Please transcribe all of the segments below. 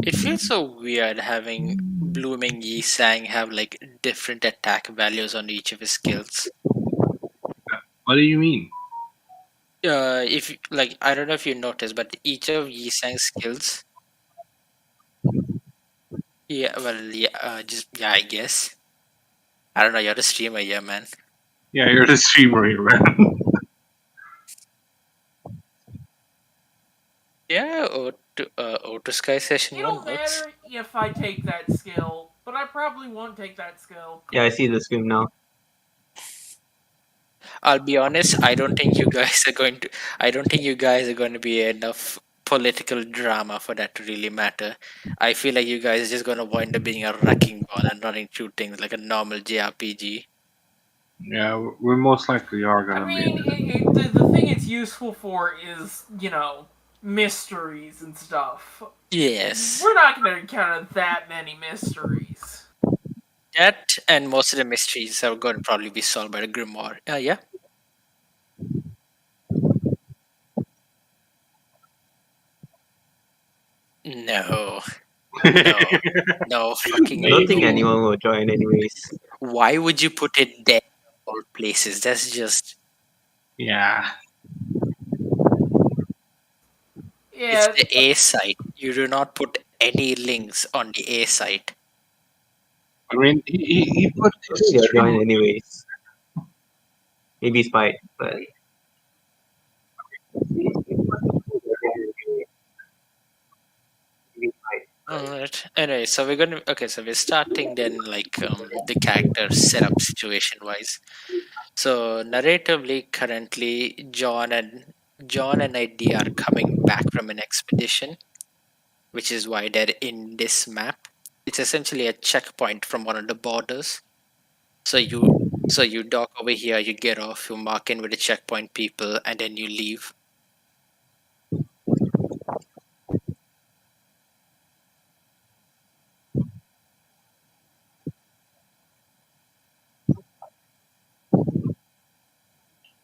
It feels so weird having Blooming Yi Sang have like different attack values on each of his skills. What do you mean? If like I don't know if you noticed, but each of Yi Sang's skills, yeah, well, yeah, just yeah, I guess. I don't know. You're a streamer, yeah, man. Yeah, you're the streamer here, man. Yeah, Auto Sky Session One It'll works. matter if I take that skill, but I probably won't take that skill. Yeah, I see the screen now. I'll be honest. I don't think you guys are going to. I don't think you guys are going to be enough political drama for that to really matter. I feel like you guys are just going to wind up being a wrecking ball and running through things like a normal JRPG. Yeah, we most likely are I gonna mean, be. the thing it's useful for is, mysteries and stuff. Yes, We're not going to encounter that many mysteries. that and most of the mysteries are going to probably be solved by the Grimoire. Yeah. No, no, no, I fucking don't think no. anyone will join anyways. Why would you put it there of all places? That's just Yeah. it's Yeah, the A site. You do not put any links on the A site. I mean, he put I his think they'll stream. join anyways. Maybe spite, but Alright. Anyway, so we're gonna okay, so we're starting then like the character setup situation wise. So narratively currently John and ID are coming back from an expedition, which is why they're in this map. It's essentially a checkpoint from one of the borders. So you dock over here, you get off, you mark in with the checkpoint people, and then you leave.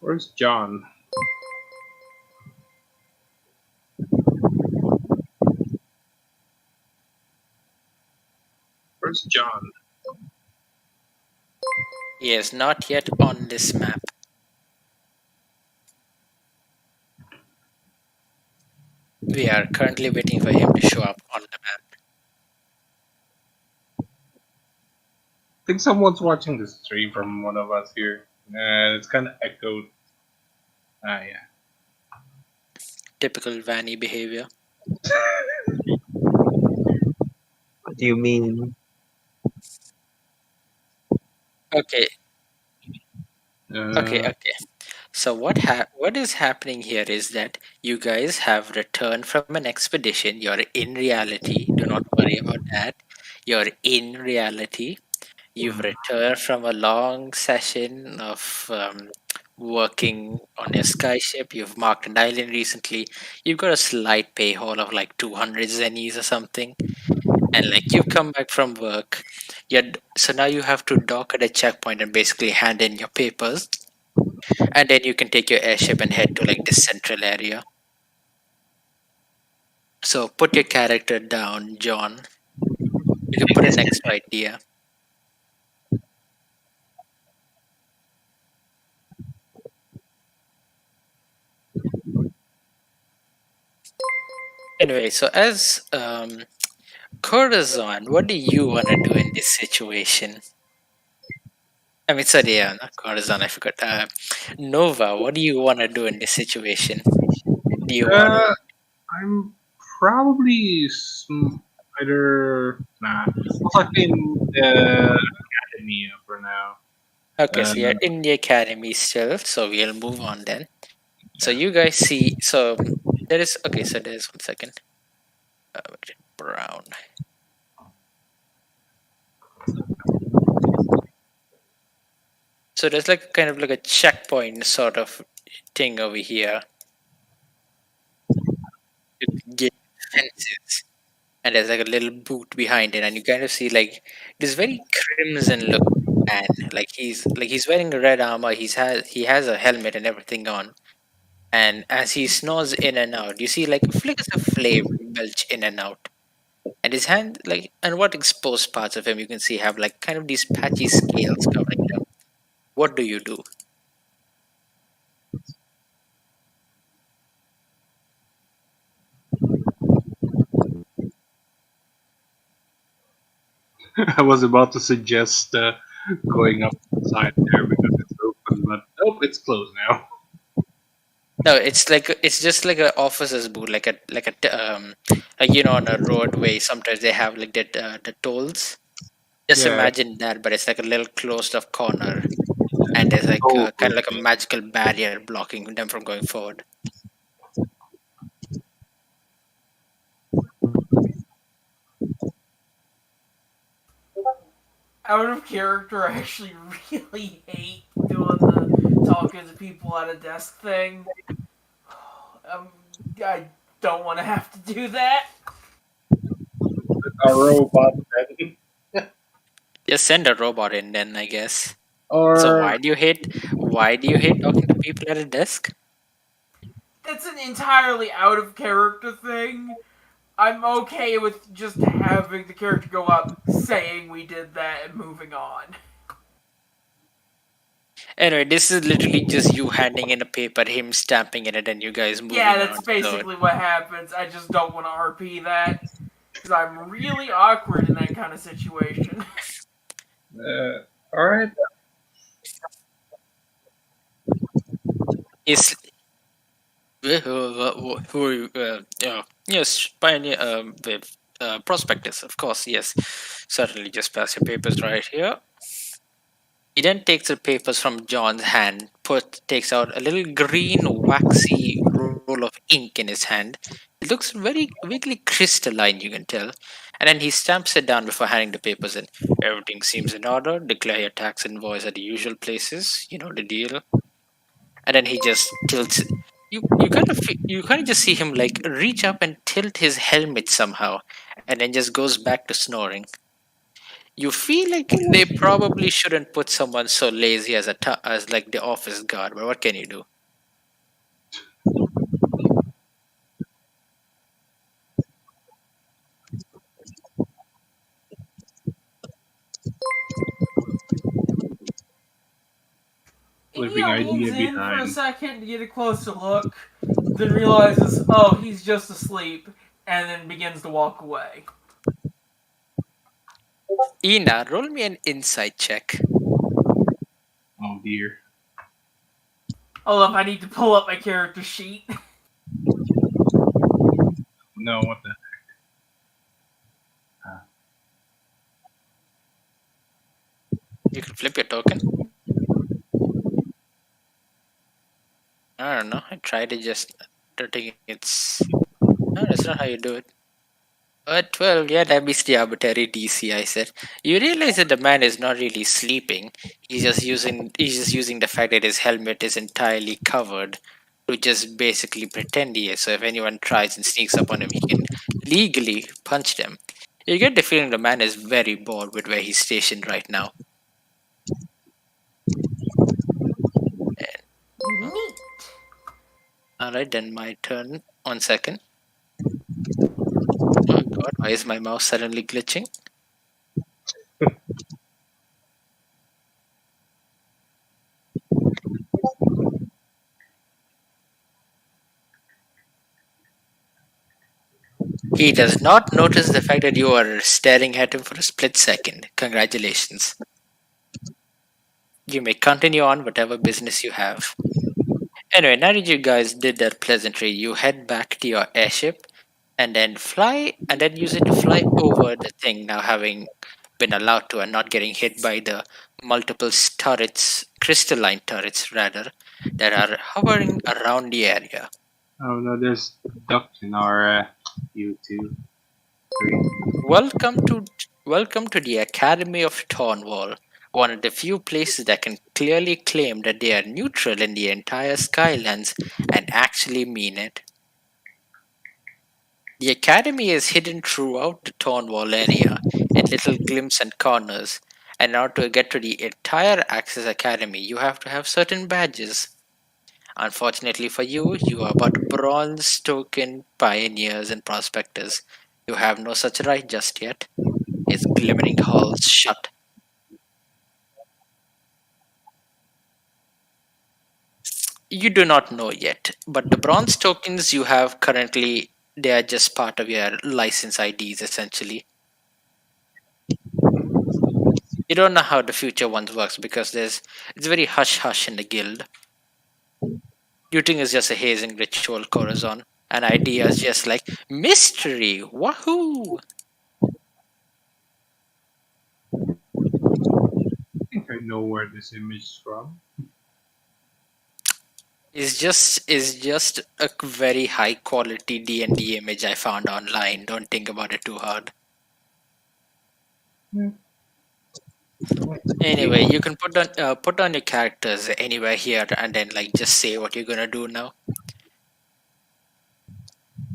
Where's John? Where's John? He is not yet on this map. We are currently waiting for him to show up on the map. I think someone's watching the stream from one of us here. It's kind of echoed. Ah, yeah. Typical Vanny behavior. what do you mean? Okay, Uh, okay. So what is happening here is that you guys have returned from an expedition. You're in reality. Do not worry about that. You're in reality. You've returned from a long session of working on your skyship. You've marked an island recently. You've got a slight pay haul of like 200 zennies or something. And like you come back from work. So now you have to dock at a checkpoint and basically hand in your papers. And then you can take your airship and head to like this central area. So put your character down, John. You can put it next to idea. Anyway, so as Corazon, what do you want to do in this situation? I mean, sorry, yeah, not Corazon, I forgot. Nova, what do you want to do in this situation? Do you want to? I'm probably either most likely in the academia for now. Okay, so you're in the academy still, so we'll move on then. So you guys see, so there is, okay, so there's 1 second. Brown. So there's like kind of like a checkpoint sort of thing over here. You get fences, and there's like a little boot behind it, and you kind of see like this very crimson look and he's wearing a red armor. He has a helmet and everything on. And as he snores in and out, you see like flickers of flame belch in and out. And his hand, and what exposed parts of him you can see have like kind of these patchy scales covering them. What do you do? I was about to suggest going up inside there because it's open, but nope, it's closed now. No, it's just like a officer's booth, on a roadway. Sometimes they have like the tolls. Just Yeah, imagine that, but it's like a little closed off corner, and there's like oh, kind of like a okay. magical barrier blocking them from going forward. Out of character, I actually really hate doing the talking to people at a desk thing. Um, I don't want to have to do that. A robot then. Just send a robot in, then I guess. So Or why do you hate talking to people at a desk? It's an entirely out of character thing. I'm okay with just having the character go up, saying we did that, and moving on. Anyway, this is literally just you handing in a paper, him stamping in it, and you guys Yeah, moving that's on. So basically what happens. I just don't want to RP that because I'm really awkward in that kind of situation. all right. is who are you? Yes, pioneer. With prospectus, of course. Yes, certainly. Just pass your papers right here. He then takes the papers from John's hand, takes out a little green, waxy roll of ink in his hand. It looks very vaguely crystalline, you can tell. And then he stamps it down before handing the papers in. Everything seems in order. Declare your tax invoice at the usual places. You know the deal. And then he just tilts. You kind of just see him like reach up and tilt his helmet somehow, and then just goes back to snoring. You feel like they probably shouldn't put someone so lazy as like the office guard, but what can you do? Flipping Inyo leans idea in for a behind. second to get a closer look, then realizes, oh, he's just asleep, and then begins to walk away. Ina, roll me an insight check. Oh dear. Hold up, I need to pull up my character sheet. No, what the? You can flip your token. I don't know. I tried to just think it's. No, that's not how you do it. 12, yeah, that beats the arbitrary DC, I said. You realize that the man is not really sleeping. He's just using the fact that his helmet is entirely covered to just basically pretend he is. So if anyone tries and sneaks up on him, he can legally punch them. You get the feeling the man is very bored with where he's stationed right now. And, Neat. alright, then my turn. 1 second. Oh god, why is my mouse suddenly glitching? He does not notice the fact that you are staring at him for a split second. Congratulations. You may continue on whatever business you have. Anyway, now that you guys did that pleasantry, you head back to your airship and then use it to fly over the thing now having been allowed to and not getting hit by the multiple turrets, crystalline turrets rather, that are hovering around the area. Oh no, there's ducks in our YouTube. Welcome to welcome to the Academy of Tornwall, one of the few places that can clearly claim that they are neutral in the entire Skylands and actually mean it. The Academy is hidden throughout the Tornwall area, in little glimpses and corners, And in order to get to the entire Access Academy, you have to have certain badges. Unfortunately for you, you are but bronze token pioneers and prospectors. You have no such right just yet. Its glimmering halls shut. You do not know yet, but the bronze tokens you have currently, they are just part of your license IDs essentially. You don't know how the future ones works because it's very hush hush in the guild. You think it's just a hazing ritual, Corazon. An idea is just like mystery. Wahoo! I think I know where this image is from. Is just a very high quality D&D image I found online. Don't think about it too hard. Hmm. Anyway, you can put on your characters anywhere here and then like just say what you're gonna do now.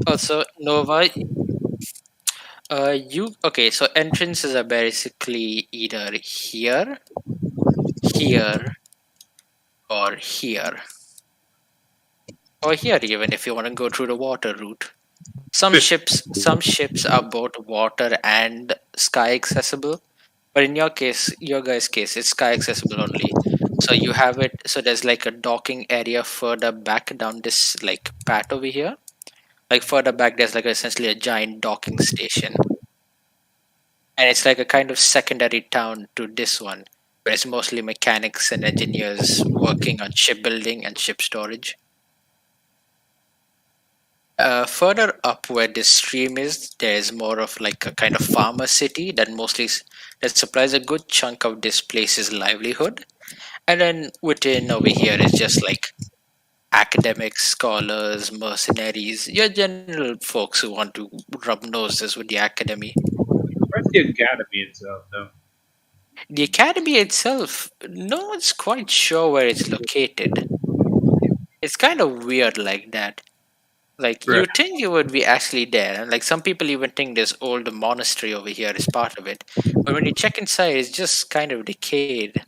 Also, Nova, you okay? So entrances are basically either here, here, or here, or here even if you want to go through the water route. Some ships are both water and sky accessible, but in your guys' case, it's sky accessible only. So you have it. So there's like a docking area further back down this like path over here. Like further back, there's like essentially a giant docking station, and it's like a kind of secondary town to this one, where it's mostly mechanics and engineers working on shipbuilding and ship storage. Further up where this stream is, there's more of like a kind of farmer city that that supplies a good chunk of this place's livelihood. And then within over here is just like academics, scholars, mercenaries, your general folks who want to rub noses with the academy. Where's the academy itself, though? The academy itself, no one's quite sure where it's located. It's kind of weird like that. Like Right. you think it would be actually there, and like some people even think this old monastery over here is part of it. But when you check inside, it's just kind of decayed.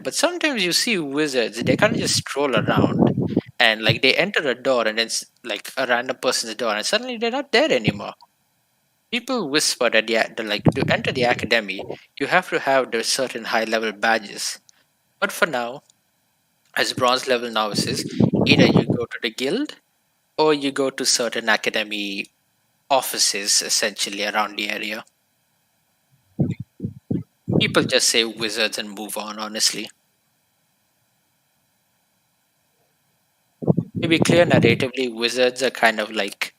But sometimes you see wizards; they kind of just stroll around, and like they enter a door, and it's like a random person's door, and suddenly they're not there anymore. People whisper that like to enter the academy, you have to have the certain high level badges. But for now, as bronze level novices, either you go to the guild or you go to certain academy offices essentially around the area. People just say wizards and move on, honestly. To be clear, narratively, wizards are kind of like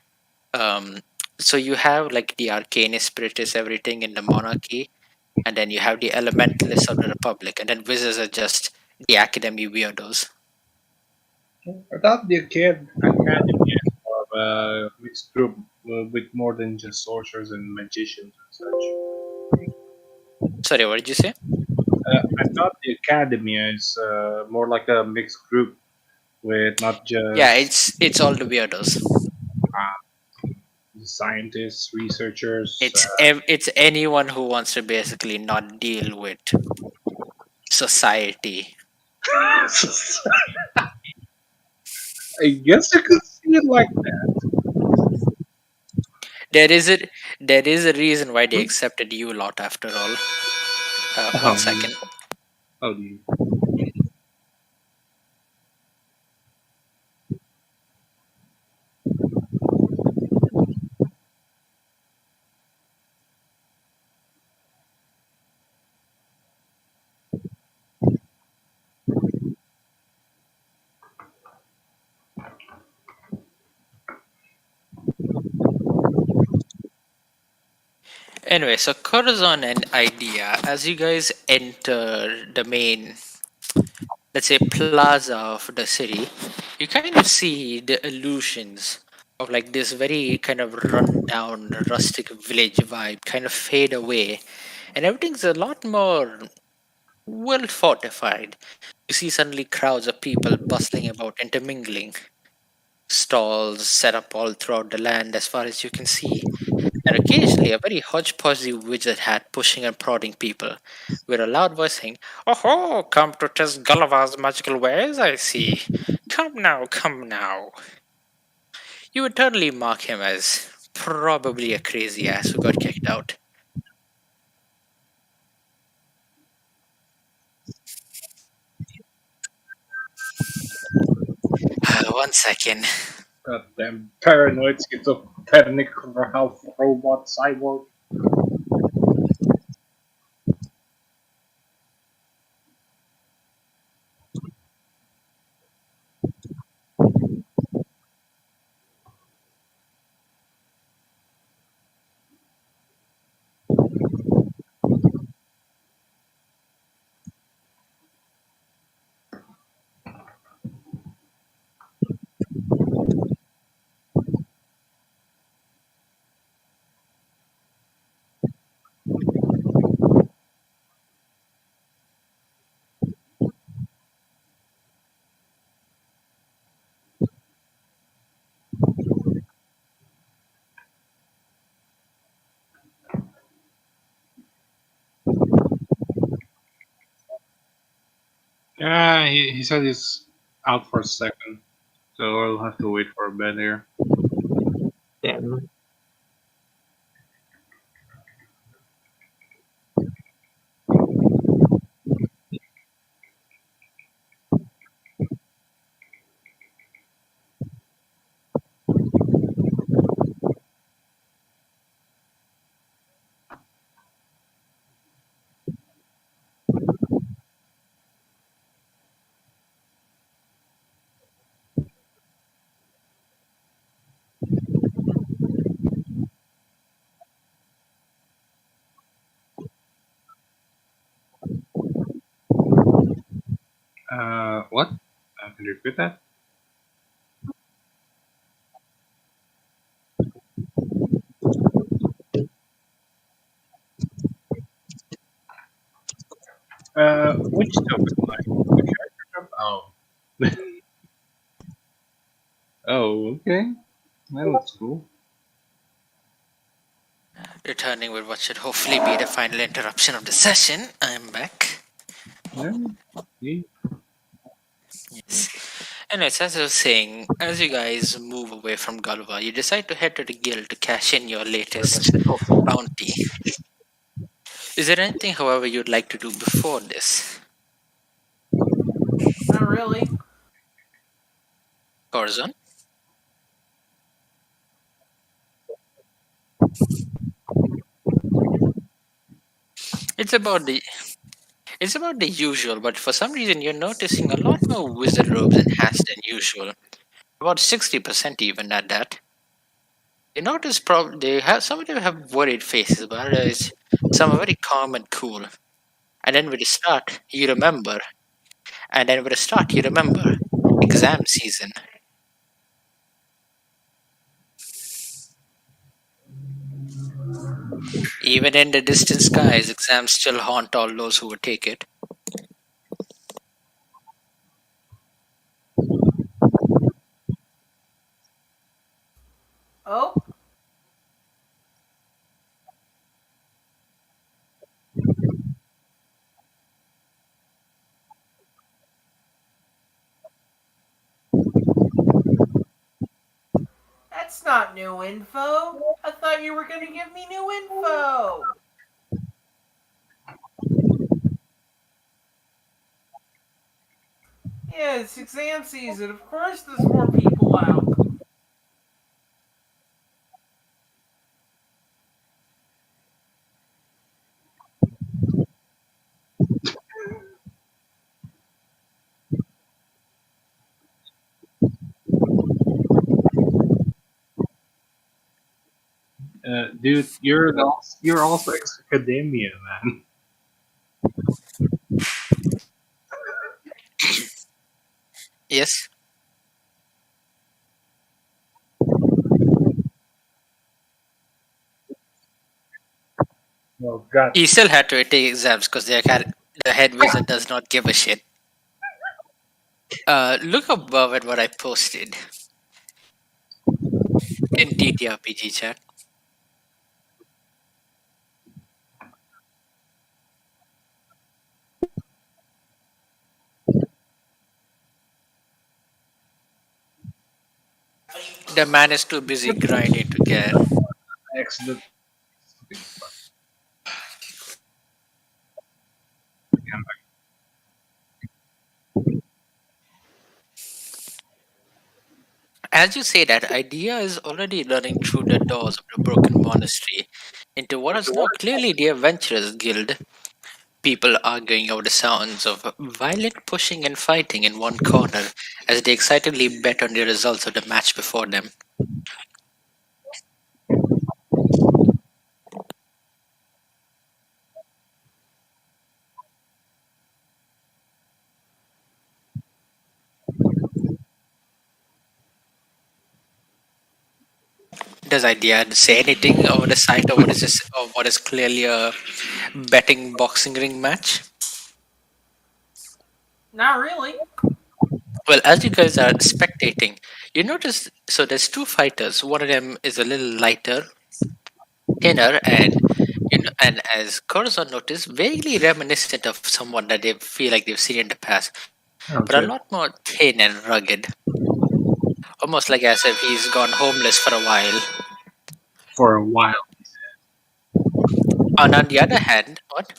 um so you have like the arcanist spiritus everything in the monarchy, and then you have the elementalists of the republic, and then wizards are just the academy weirdos. I thought the academy is more of a mixed group with more than just sorcerers and magicians and such. Sorry, what did you say? I thought the academy is more like a mixed group with not Yeah, just it's all the weirdos. scientists, researchers. It's anyone who wants to basically not deal with society. I guess you could see it like that. There is a there is a reason why they accepted you lot after all. One Um, second. oh, you. Anyway, so Corazon and Idea, as you guys enter the main, let's say, plaza of the city, you kind of see the illusions of like this very kind of rundown, rustic village vibe kind of fade away, and everything's a lot more well fortified. You see suddenly crowds of people bustling about, intermingling, stalls set up all throughout the land as far as you can see. and occasionally a very hodgepodgey wizard hat pushing and prodding people, with a loud voice saying, "Oh, come to test Gulliver's magical ways, I see. Come now, come now." You would totally mark him as probably a crazy ass who got kicked out. One second. Goddamn paranoid schizophrenic half robot cyborg. Yeah, he said he's out for a second, so I'll have to wait for a bit here. Damn. What? Can you repeat that? Which token like the character token? Oh. Oh, okay. That looks cool. Returning with what should hopefully be the final interruption of the session, I'm back. Yeah. Yeah. Yes. Anyways, as I was saying, as you guys move away from Gulliver, you decide to head to the guild to cash in your latest bounty. Is there anything, however, you'd like to do before this, Not really. Corzon? It's about the it's about the usual, but for some reason you're noticing a lot more wizard robes and hats than usual. About 60% even at that. You notice they have some of them have worried faces, but others some are very calm and cool. And then with the start, you remember. And then with the start, you remember. Exam season. Even in the distant skies, exams still haunt all those who would take it. Oh, that's not new info. I thought you were gonna give me new info. Yeah, it's exam season. Of course, there's more people out. Dude, you're also ex academia, man. Yes. Oh God. He still had to take exams because the head wizard does not give a shit. Look above at what I posted in TTRPG chat. The man is too busy grinding to care. Excellent. Something fun. Yeah, As you say, that idea is already running through the doors of the broken monastery into what is now clearly the adventurers guild. People arguing over the sounds of violent pushing and fighting in one corner as they excitedly bet on the results of the match before them. Does idea say anything over the sight of what is this, of what is clearly a betting boxing ring match? Not really. Well, as you guys are spectating, you notice so there's two fighters. One of them is a little lighter, thinner, and and as Corazon noticed, vaguely reminiscent of someone that they feel like they've seen in the past, but a sounds lot good. more thin and rugged, almost like as if he's gone homeless for a while. For a while. And on the other hand, what?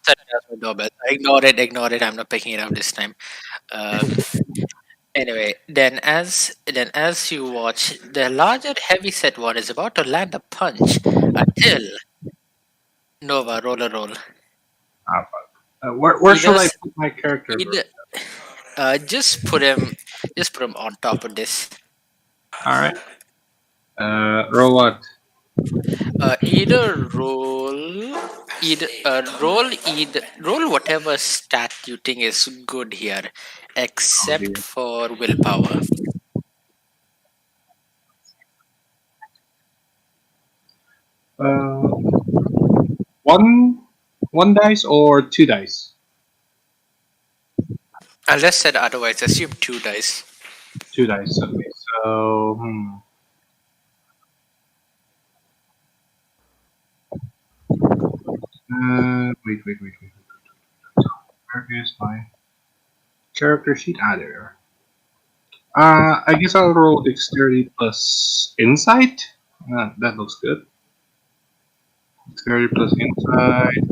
Sorry, that's my doorbell. Ignore it. I'm not picking it up this time. Um, Anyway, then as you watch, the larger heavy-set one is about to land a punch until Nova roll a roll. Ah, fuck. Where Either should I s- put my character, bro? either just put him on top of this. All right. Roll what? Either roll whatever stat you think is good here, Oh except dear. for willpower. Uh, one, one dice or two dice? Unless said otherwise, assume two dice. Two dice. Okay. So, wait. Where is my character sheet? Ah, there. I guess I'll roll dexterity plus insight. That looks good. Dexterity plus insight.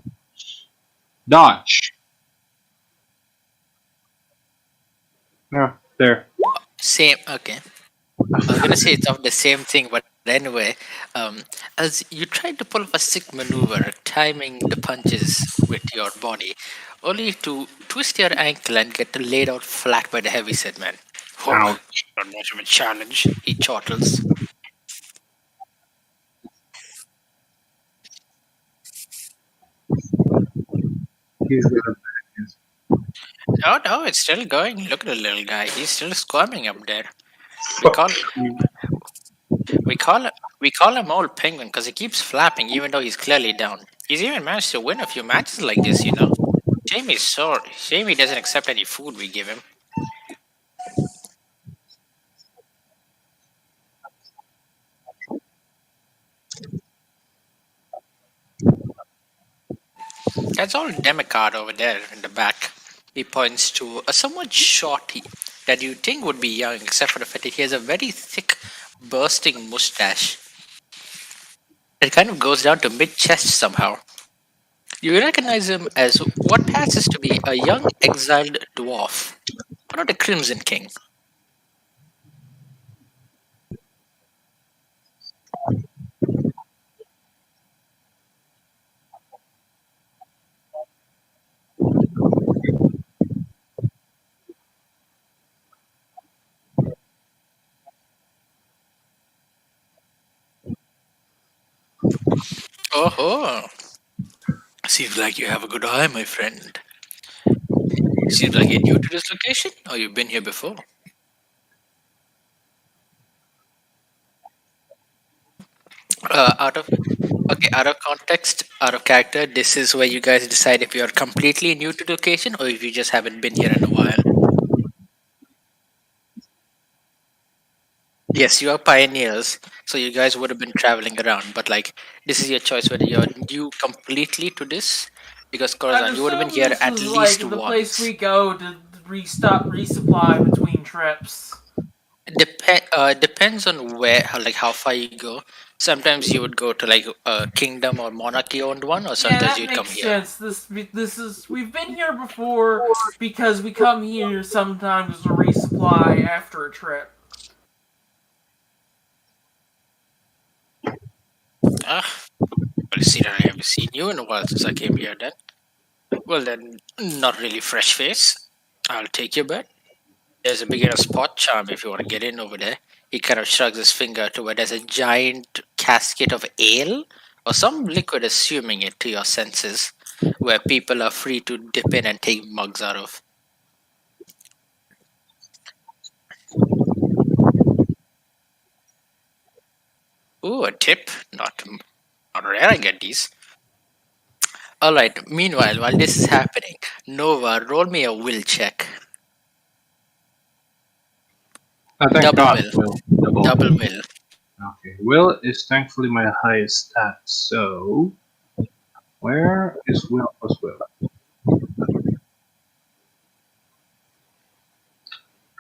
Dodge. Yeah, there. Same. Okay. I was gonna say it's of the same thing, but anyway, as you try to pull off a sick maneuver, timing the punches with your body, only to twist your ankle and get laid out flat by the heavyset man. Whoa, Ouch. not much of a challenge, he chortles. He's gonna. No, no, it's still going. Look at the little guy. He's still squirming up there. We Fuck call you. we call we call him old penguin because he keeps flapping even though he's clearly down. He's even managed to win a few matches like this. Shame he's sore. Shame he doesn't accept any food we give him. That's all Democard over there in the back. He points to a somewhat shorty that you think would be young, except for the fact that he has a very thick, bursting mustache. It kind of goes down to mid chest somehow. You recognize him as what passes to be a young exiled dwarf, one of the Crimson King. Oh, seems like you have a good eye, my friend. Seems like you're new to this location, or you've been here before. Out of Okay, out of context, out of character, this is where you guys decide if you're completely new to the location or if you just haven't been here in a while. Yes, you are pioneers, so you guys would have been traveling around, but like this is your choice whether you're new completely to this, because I'd Corazon, you would have been assume here this at is like least the place once. we go to restock resupply between trips. Depends on where, like how far you go. Sometimes you would go to like a kingdom or monarchy owned one, or Yeah, sometimes that you'd come makes here. sense. This is we've been here before because we come here sometimes to resupply after a trip. Ah, well, see, that I haven't seen you in a while since I came here. Then, well, then, not really fresh face. I'll take your bet. There's a beginner spot charm if you want to get in over there. He kind of shrugs his finger to where there's a giant casket of ale or some liquid, assuming it to your senses, where people are free to dip in and take mugs out of. Ooh, a tip. Not rare I get these. Alright, meanwhile, while this is happening, Nova, roll me a will check. Thank Double God, will. Will. Double. Double will. Okay, Will is thankfully my highest stat. So, where is Will plus Will?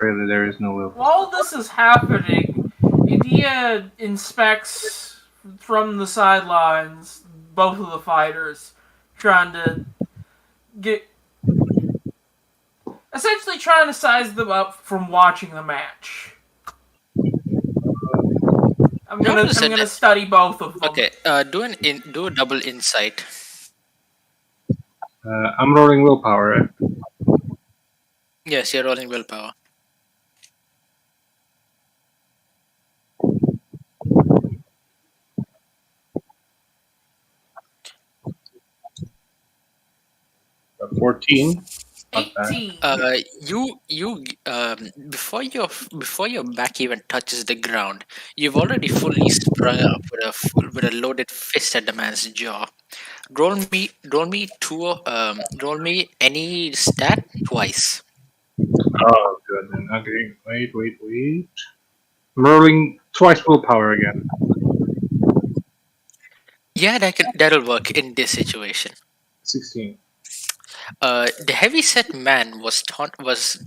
Really, there is no Will plus While Will. this is happening, Idia inspects from the sidelines both of the fighters, trying to get essentially trying to size them up from watching the match. Notice I'm that. gonna study both of them. Okay, do a double insight. I'm rolling willpower. Right? Yes, you're rolling willpower. 14. Not bad. 18. Before your back even touches the ground, you've already fully sprung up with a loaded fist at the man's jaw. Roll me any stat twice. Oh, good then. Okay, wait. I'm rolling twice willpower again. Yeah, that'll work in this situation. 16. The heavyset man was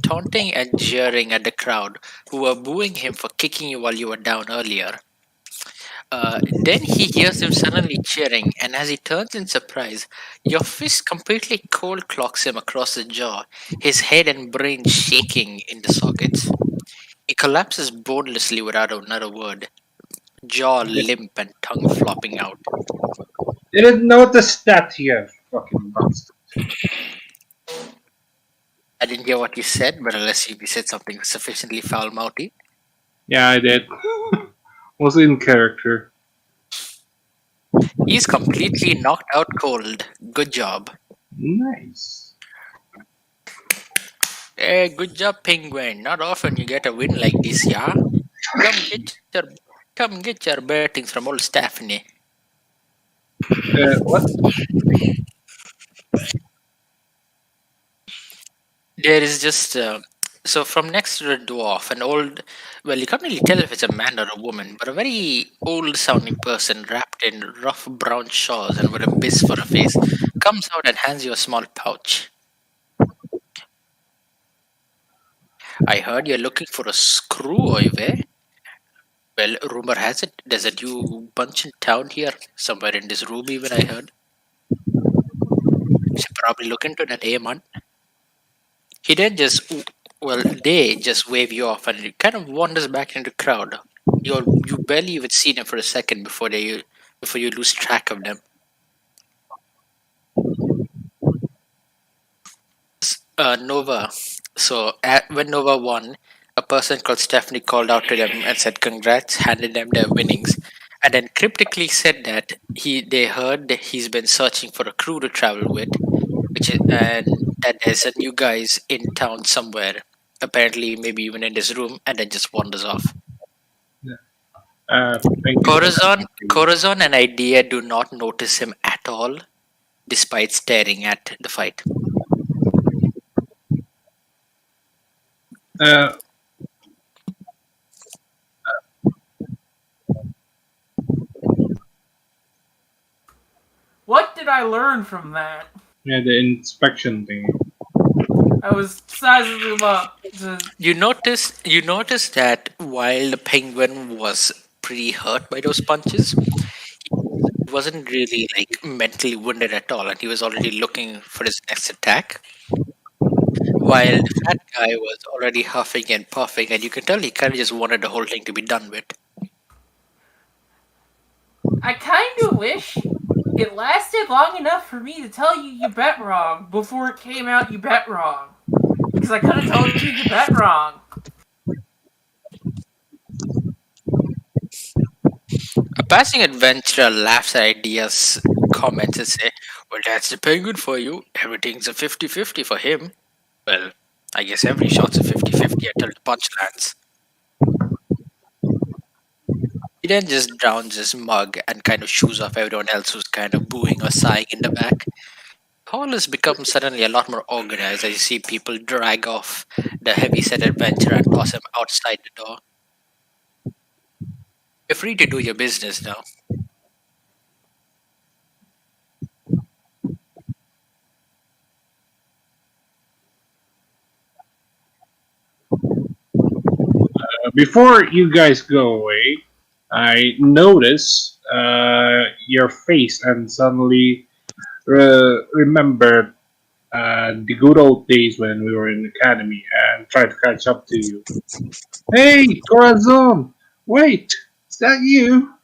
taunting and jeering at the crowd who were booing him for kicking you while you were down earlier. Then he hears him suddenly cheering, and as he turns in surprise, your fist completely cold clocks him across the jaw, his head and brain shaking in the sockets. He collapses bonelessly without another word, jaw limp and tongue flopping out. Didn't notice that here. Fucking bastard. I didn't hear what you said, but unless you said something sufficiently foul mouthy. Yeah, I did. Was in character. He's completely knocked out cold. Good job. Nice. Hey, good job, Penguin. Not often you get a win like this, yeah? Come get your come get your bettings from old Stephanie. What? There is just so from next to the dwarf, an old, well, you can't really tell if it's a man or a woman, but a very old sounding person wrapped in rough brown shawls and with a biz for a face comes out and hands you a small pouch. I heard you're looking for a screw, Oive. Well, rumor has it there's a new bunch in town here, somewhere in this room, even I heard. You should probably look into that, eh, man? He then well, they just wave you off and it kind of wanders back into the crowd. You barely even see them for a second before you lose track of them. Nova. So when Nova won, a person called Stephanie called out to them and said congrats, handed them their winnings, and then cryptically said that they heard that he's been searching for a crew to travel with, and that there's a new guys in town somewhere. Apparently, maybe even in this room, and then just wanders off. Thank you, Stephanie. Corazon and Idea do not notice him at all, despite staring at the fight. Uh, What did I learn from that? yeah, the inspection thing. I was sizing them up to. You noticed that while the penguin was pretty hurt by those punches, he wasn't really like mentally wounded at all, and he was already looking for his next attack. While the fat guy was already huffing and puffing, and you could tell he kind of just wanted the whole thing to be done with. I kind of wish it lasted long enough for me to tell you you bet wrong before it came out you bet wrong. Because I could have told you you bet wrong. A passing adventurer laughs at ideas, comments, and say, "Well, that's the penguin for you. Everything's a 50-50 for him." Well, I guess every shot's a 50-50 until the punch lands. He then just drowns his mug and kind of shoos off everyone else who's kind of booing or sighing in the back. Hall has become suddenly a lot more organized as you see people drag off the heavy-set adventurer and toss him outside the door. You're free to do your business now. Before you guys go away, I notice your face and suddenly remember the good old days when we were in the academy and try to catch up to you. Hey, Corazon! Wait, is that you?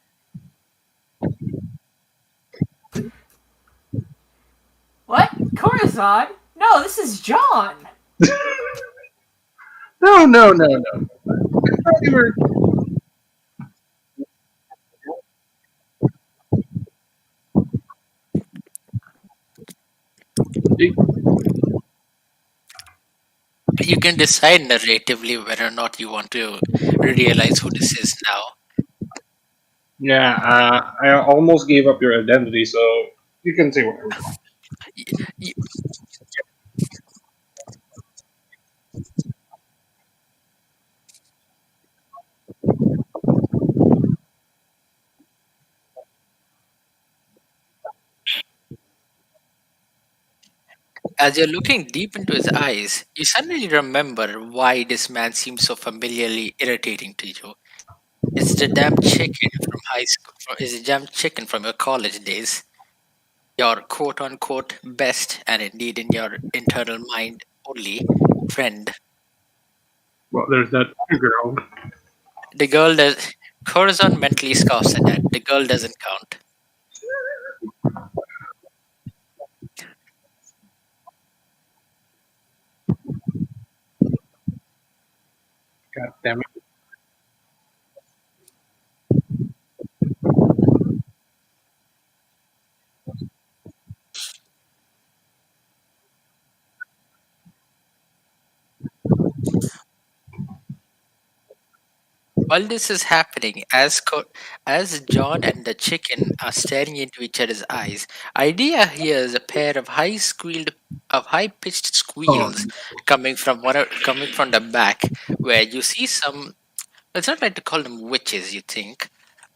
What? Corazon? No, this is John. No, no, no, no. I thought you were. You can decide narratively whether or not you want to realize who this is now. Yeah, I almost gave up your identity, so you can say whatever. Y- y- As you're looking deep into his eyes, you suddenly remember why this man seems so familiarly irritating to you. It's the damn chicken from high school. It's the damn chicken from your college days. Your quote unquote best, and indeed in your internal mind only, friend. Well, there's that other girl. The girl does. Corazon mentally scoffs at that. The girl doesn't count. God damn it. While this is happening, as John and the chicken are staring into each other's eyes, Idea hears a pair of high pitched Oh, squeals coming from the back, where you see some. It's not right to call them witches, you think,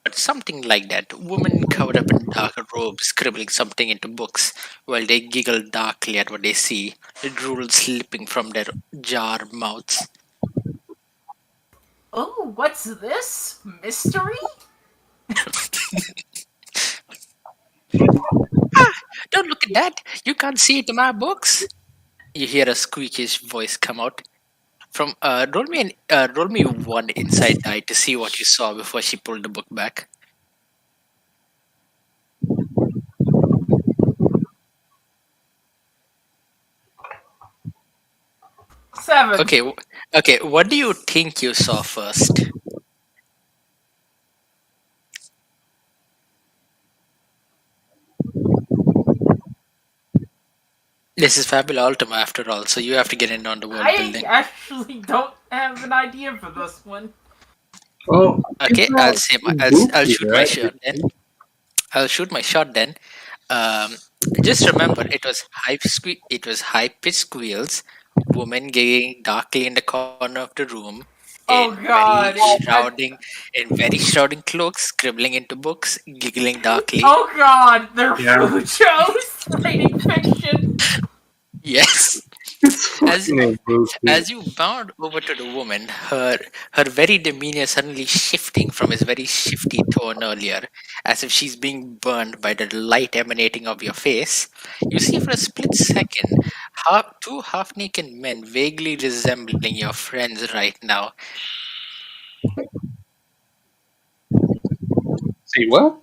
but something like that. Women covered up in dark robes, scribbling something into books, while they giggle darkly at what they see, the drool slipping from their jar mouths. Oh, what's this? Mystery? Ah, don't look at that! You can't see it in my books. You hear a squeakish voice come out from. Roll me one inside die to see what you saw before she pulled the book back. 7. Okay, okay. What do you think you saw first? This is Fabula Ultima after all, so you have to get in on the world I building. actually don't have an idea for this one. well, it's Okay, not I'll goofy, shoot my right? shot then. I'll shoot my shot then. Um, just remember, it was high pitched squeals, women giggling darkly in the corner of the room, Oh god. in very shrouding cloaks, scribbling into books, giggling darkly. Oh god, they're Yeah. Fujos writing fiction. Yes, It's as as No, bro, too. as you bound over to the woman, her very demeanor suddenly shifting from his very shifty tone earlier, as if she's being burned by the light emanating of your face. You see for a split second two half-naked men vaguely resembling your friends right now. Say what?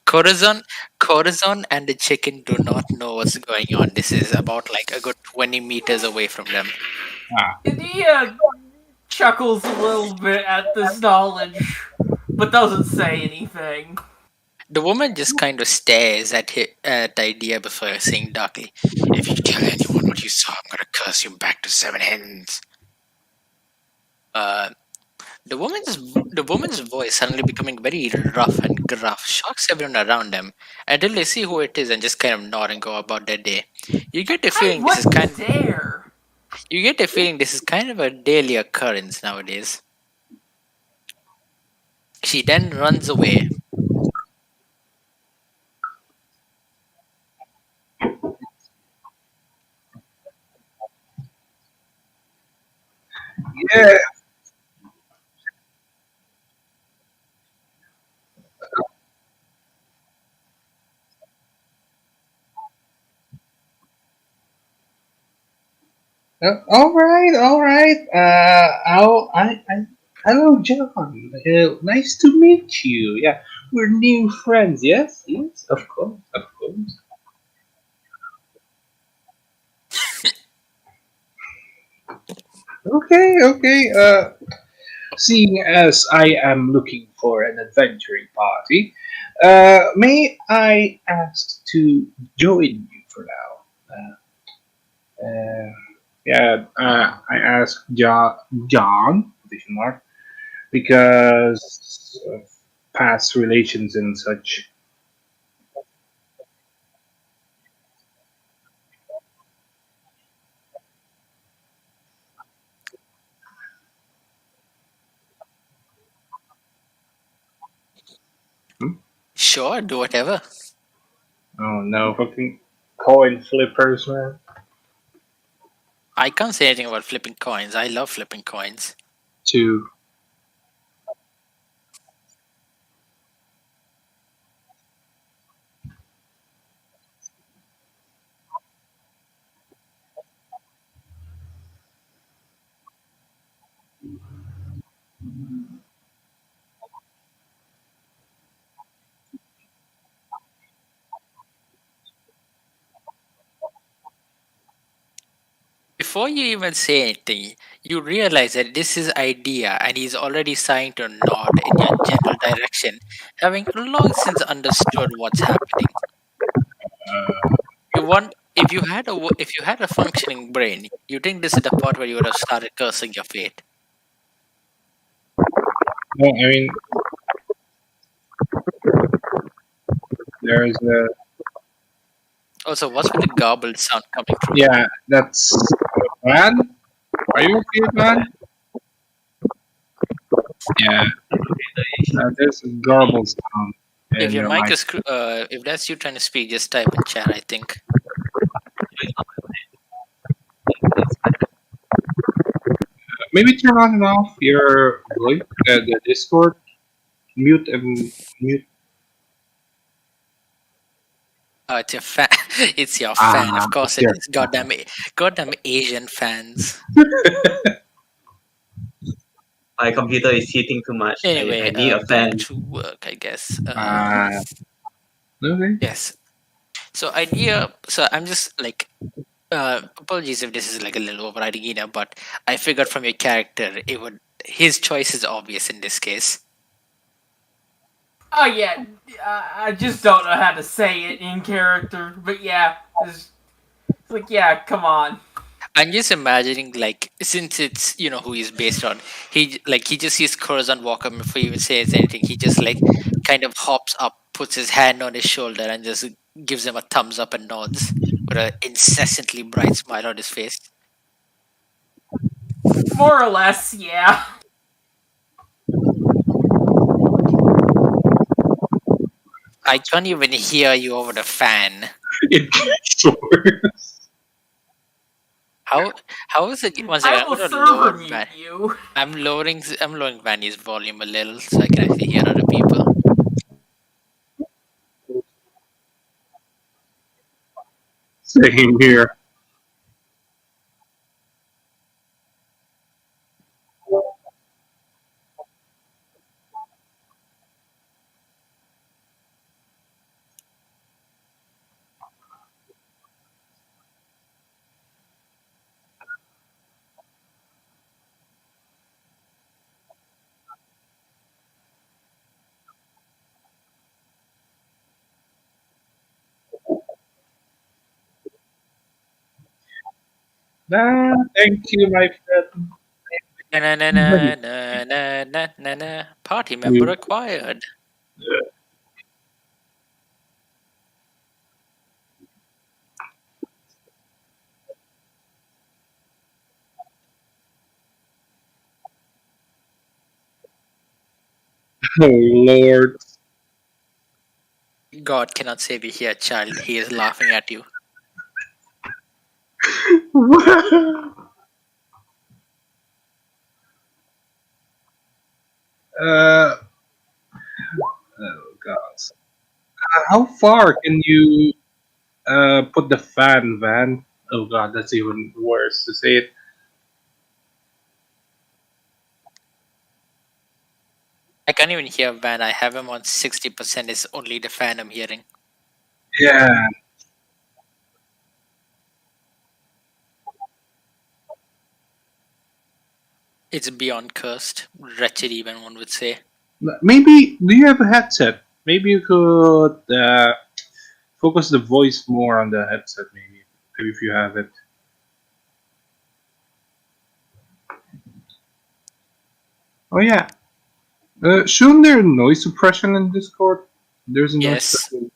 Corazon, Corazon and the chicken do not know what's going on. This is about like a good 20 meters away from them. Ah, India chuckles a little bit at this knowledge, but doesn't say anything. The woman just kind of stares at the idea before saying darkly, "If you tell anyone what you saw, I'm gonna curse you back to seven hens." Uh, the woman's voice suddenly becoming very rough and gruff shocks everyone around them until they see who it is and just kind of nod and go about their day. You get the I feeling this is wouldn't kind. dare. You get the feeling this is kind of a daily occurrence nowadays. She then runs away. yeah. All right, all right. Hello, John. Nice to meet you. Yeah, we're new friends. Yes, yes, of course, of course. Okay, okay. Seeing as I am looking for an adventuring party, may I ask to join you for now? Yeah, I asked John, quotation mark, because of past relations and such. Hmm? Sure, do whatever. Oh no, fucking coin flippers, man. I can't say anything about flipping coins. I love flipping coins. Two. Before you even say anything, you realize that this is idea and he's already starting to nod in your general direction, having long since understood what's happening. You want if you had a functioning brain, you think this is the part where you would have started cursing your fate. No, I mean there's a Also, what's with the garbled sound coming through? yeah. That's man. Are you okay, man? Yeah, there's a garble sound If in your your mic mic. is if that's you trying to speak, just type in chat. I think. Maybe turn on and off your voice, the Discord. Mute and mute. It's your fan. It's your fan. Ah, Of course it's it your. is. Goddamn Asian fans. My computer is heating too much. I Anyway, need a back fan. to work, I guess. Ah, okay. Yes. So idea. So I'm just like. Apologies if this is like a little overriding, but I figured from your character, it would his choice is obvious in this case. Oh yeah, I just don't know how to say it in character, but yeah, it's like yeah, come on. I'm just imagining like since it's who he's based on, he just sees Corazon walk up before he even says anything. He just like kind of hops up, puts his hand on his shoulder, and just gives him a thumbs up and nods with an incessantly bright smile on his face. More or less, yeah. I can't even hear you over the fan. It gets worse. How how is it? One second, I I'm will gonna lower server mute Van. you. I'm lowering Vanny's volume a little so I can actually hear other people. Same here. Ah, thank you, my friend. Na na na na na na na na na. Party member You, acquired. oh Lord. God cannot save you here, child. He is laughing at you. uh, oh God. How far can you put the fan, Van? Oh God, that's even worse to say it. I can't even hear Van. I have him on 60%. Is only the fan I'm hearing. Yeah. It's beyond cursed. Wretched, even one would say. Maybe, do you have a headset? Maybe you could focus the voice more on the headset, maybe if you have it. Oh yeah. Shouldn't there noise suppression in Discord? There's a noise Yes, suppression.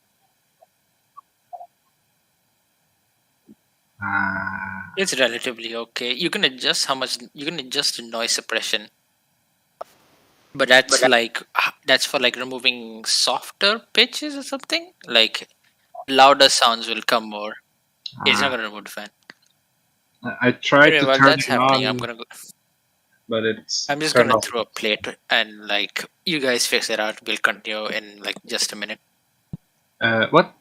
Ah. it's relatively okay. You can adjust how much you can adjust the noise suppression, but that's for like removing softer pitches or something. Like louder sounds will come more. It's not Ah. gonna remove the fan. I tried Anyway, to while turn that's it happening, on, but it's I'm just turned gonna off. throw a plate and like you guys fix it out. We'll continue in like just a minute. What?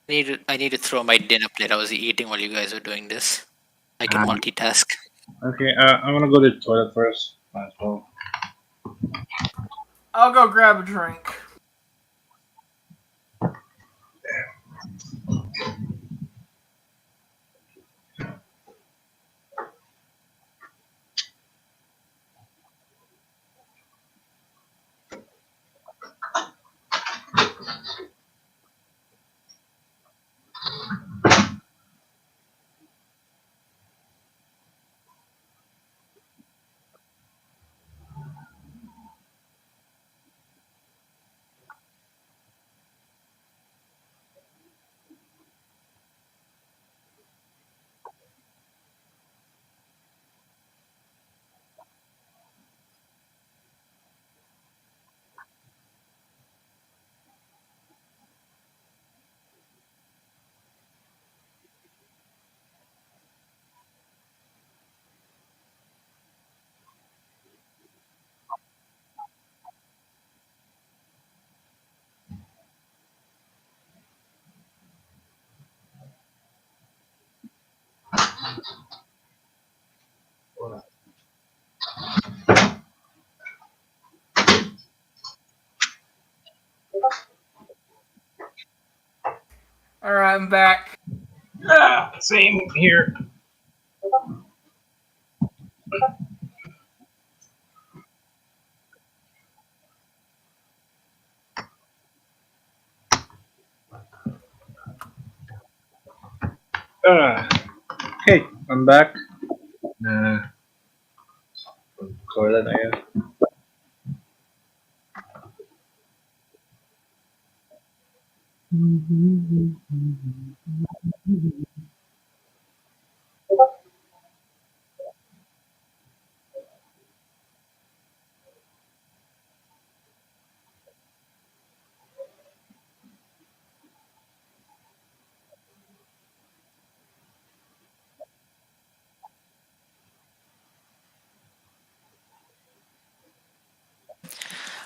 I need to throw my dinner plate. I was eating while you guys were doing this. I can Ah, multitask. okay, I'm gonna go to the toilet first. Might as well. I'll go grab a drink. Alright, I'm back. Ah, same here. Ah, hey, I'm back. Uh, toilet, I guess.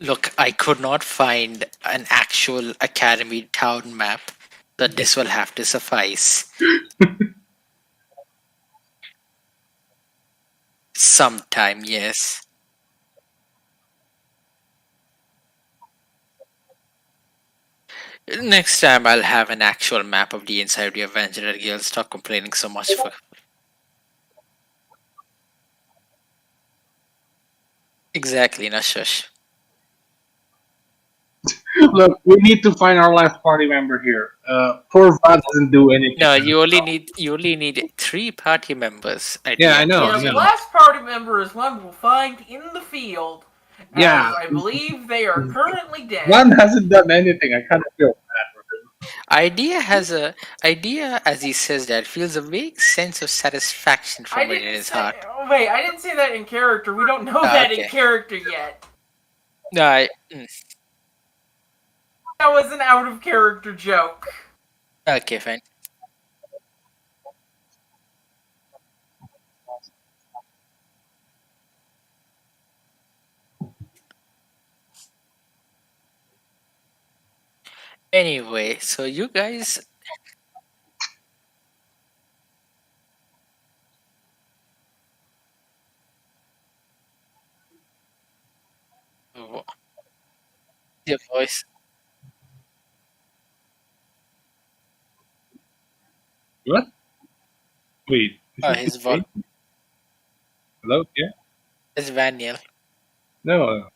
Look, I could not find an actual Academy town map, so this will have to suffice. Sometime, yes. Next time I'll have an actual map of the inside of the Avenger Guild. Stop complaining so much for. Exactly, no shush. Look, we need to find our last party member here. Poor Va doesn't do anything. No, you only need 3 party members at Yeah, the I end know, Yeah, I here. the know. last party member is one we'll find in the field, Yeah, as I believe they are currently Van dead. hasn't done anything. I kind of feel bad for Idea, as he says that, feels a vague sense of satisfaction I from within didn't his say. heart. Oh, wait, I didn't say that in character. We don't know Ah, that in okay. character yet. No, That was an out of character joke. okay, fine. Anyway, so you guys, wh- your voice, it. What? Wait, is it his voice Hussein? Hello? Yeah? is Vaniel. No.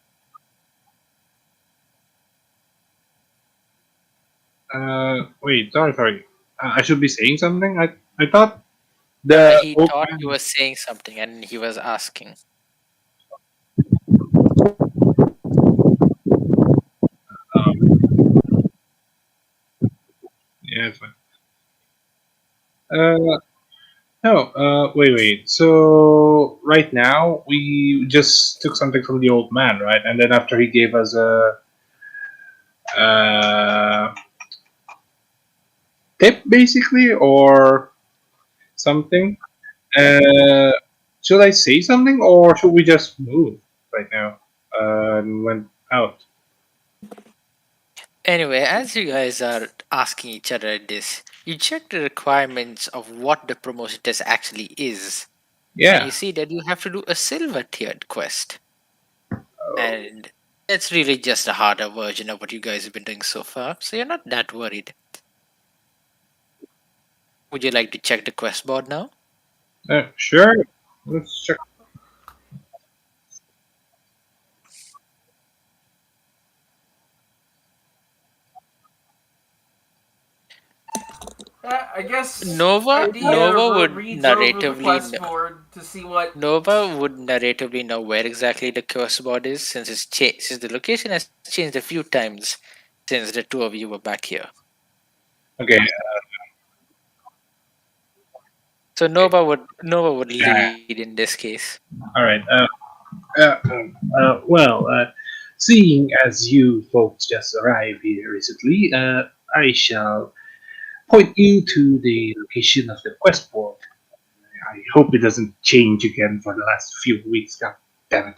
Wait, sorry. I should be saying something? I thought the He old thought he man. was saying something and he was asking. Yeah, it's fine. Uh, no, wait. So, right now, we just took something from the old man, right? And then after he gave us a uh, tip, basically, or something. Uh, should I say something, or should we just move right now and went out? Anyway, as you guys are asking each other this, you check the requirements of what the promotion test actually is, and you Yeah. see that you have to do a silver tiered quest. And it's really just a harder version of what you guys have been doing so far, so you're not that worried. Would you like to check the quest board now? Sure. Let's check. I guess Nova idea Nova would reads over the narratively quest board to see what. Nova would narratively know where exactly the quest board is since the location has changed a few times since the two of you were back here. Okay. So Nova would Yeah. lead in this case. All right. Well, seeing as you folks just arrived here recently, I shall point you to the location of the quest board. I hope it doesn't change again for the last few weeks. God damn it.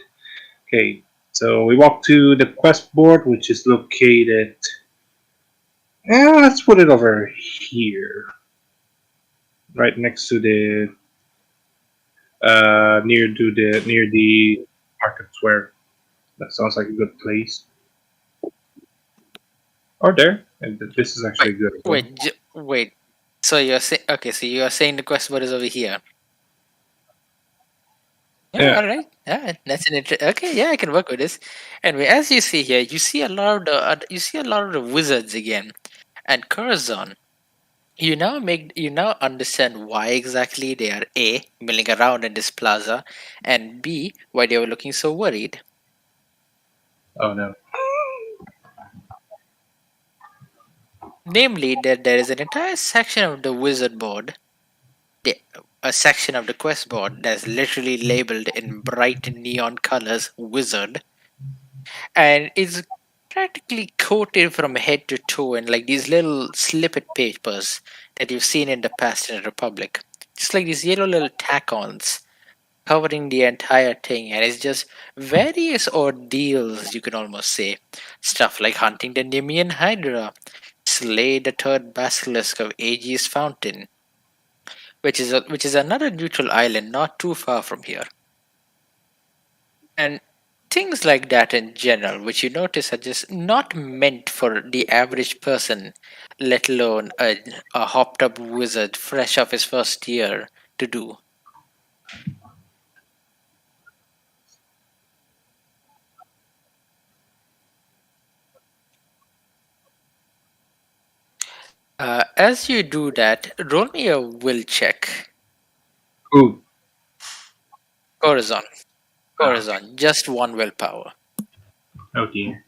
Okay, so we walk to the quest board, which is located. Let's put it over here, right next to the near the market square. That sounds like a good place. Or there, and this is actually Wait, good as well. wait. So you're saying okay? So you are saying the quest board is over here? Yeah, Yeah. all right. Yeah, that's okay. Yeah, I can work with this. Anyway, as you see here, you see a lot of the wizards again, and Curzon. You now understand why exactly they are A, milling around in this plaza, and B, why they were looking so worried. Oh no. Namely, that there is an entire section of the wizard board, the, a section of the quest board that's literally labeled in bright neon colors wizard, and is practically coated from head to toe in like these little snippet papers that you've seen in the past in the Republic. Just like these yellow little tack ons. covering the entire thing, and it's just various ordeals, you can almost say. Stuff like hunting the Nemean Hydra, slay the third basilisk of Aegis Fountain, which is another neutral island not too far from here, and things like that in general, which you notice are just not meant for the average person, let alone a hopped up wizard fresh off his first year to do. As you do that, roll me a will check. Ooh. Corazon. Ah, Corazon. Just one willpower. oh dear.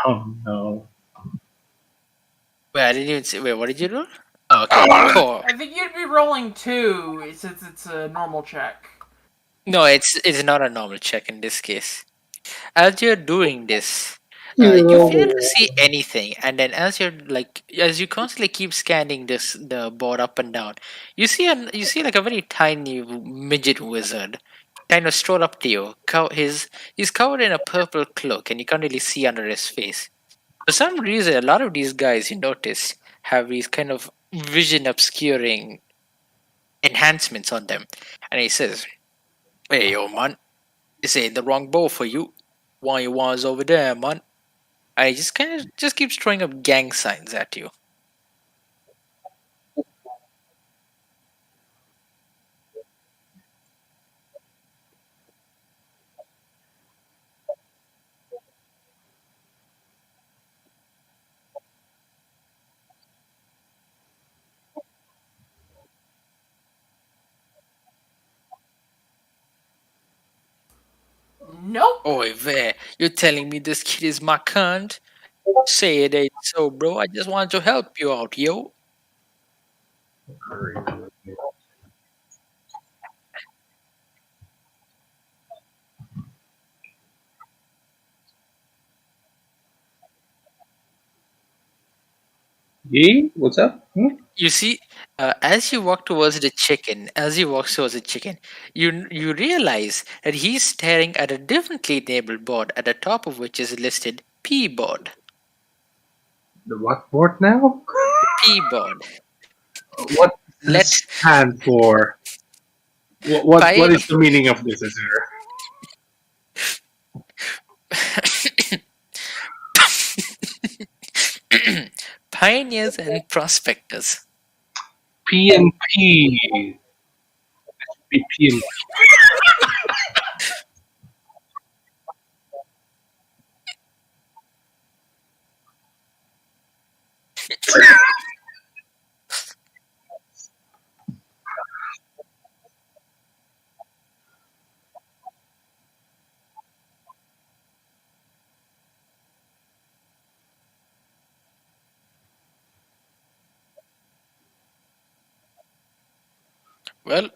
Oh no. Wait, I didn't even say. Wait, what did you roll? Oh, okay. Oh, I think you'd be rolling two since it's a normal check. no, it's not a normal check in this case. As you're doing this, you fail to No. see anything, and then as you constantly keep scanning the board up and down, you see like a very tiny midget wizard kind of stroll up to you. He's covered in a purple cloak, and you can't really see under his face. For some reason, a lot of these guys you notice have these kind of vision obscuring enhancements on them, and he says, "Hey, yo, man, this ain't the wrong bow for you. Why you was over there, man?" I just kind of just keeps throwing up gang signs at you. Nope. Oi, there, you're telling me this kid is my cunt? Say it ain't so, bro. I just want to help you out, yo. Yay, what's up? Hmm? You see, as you walk towards the chicken, you realize that he's staring at a differently labeled board at the top of which is listed P board. The what board now? The P board. What does Let this stand for? What Pi is the meaning of this, sir? Pioneers and prospectors. PNP. PNP. Well,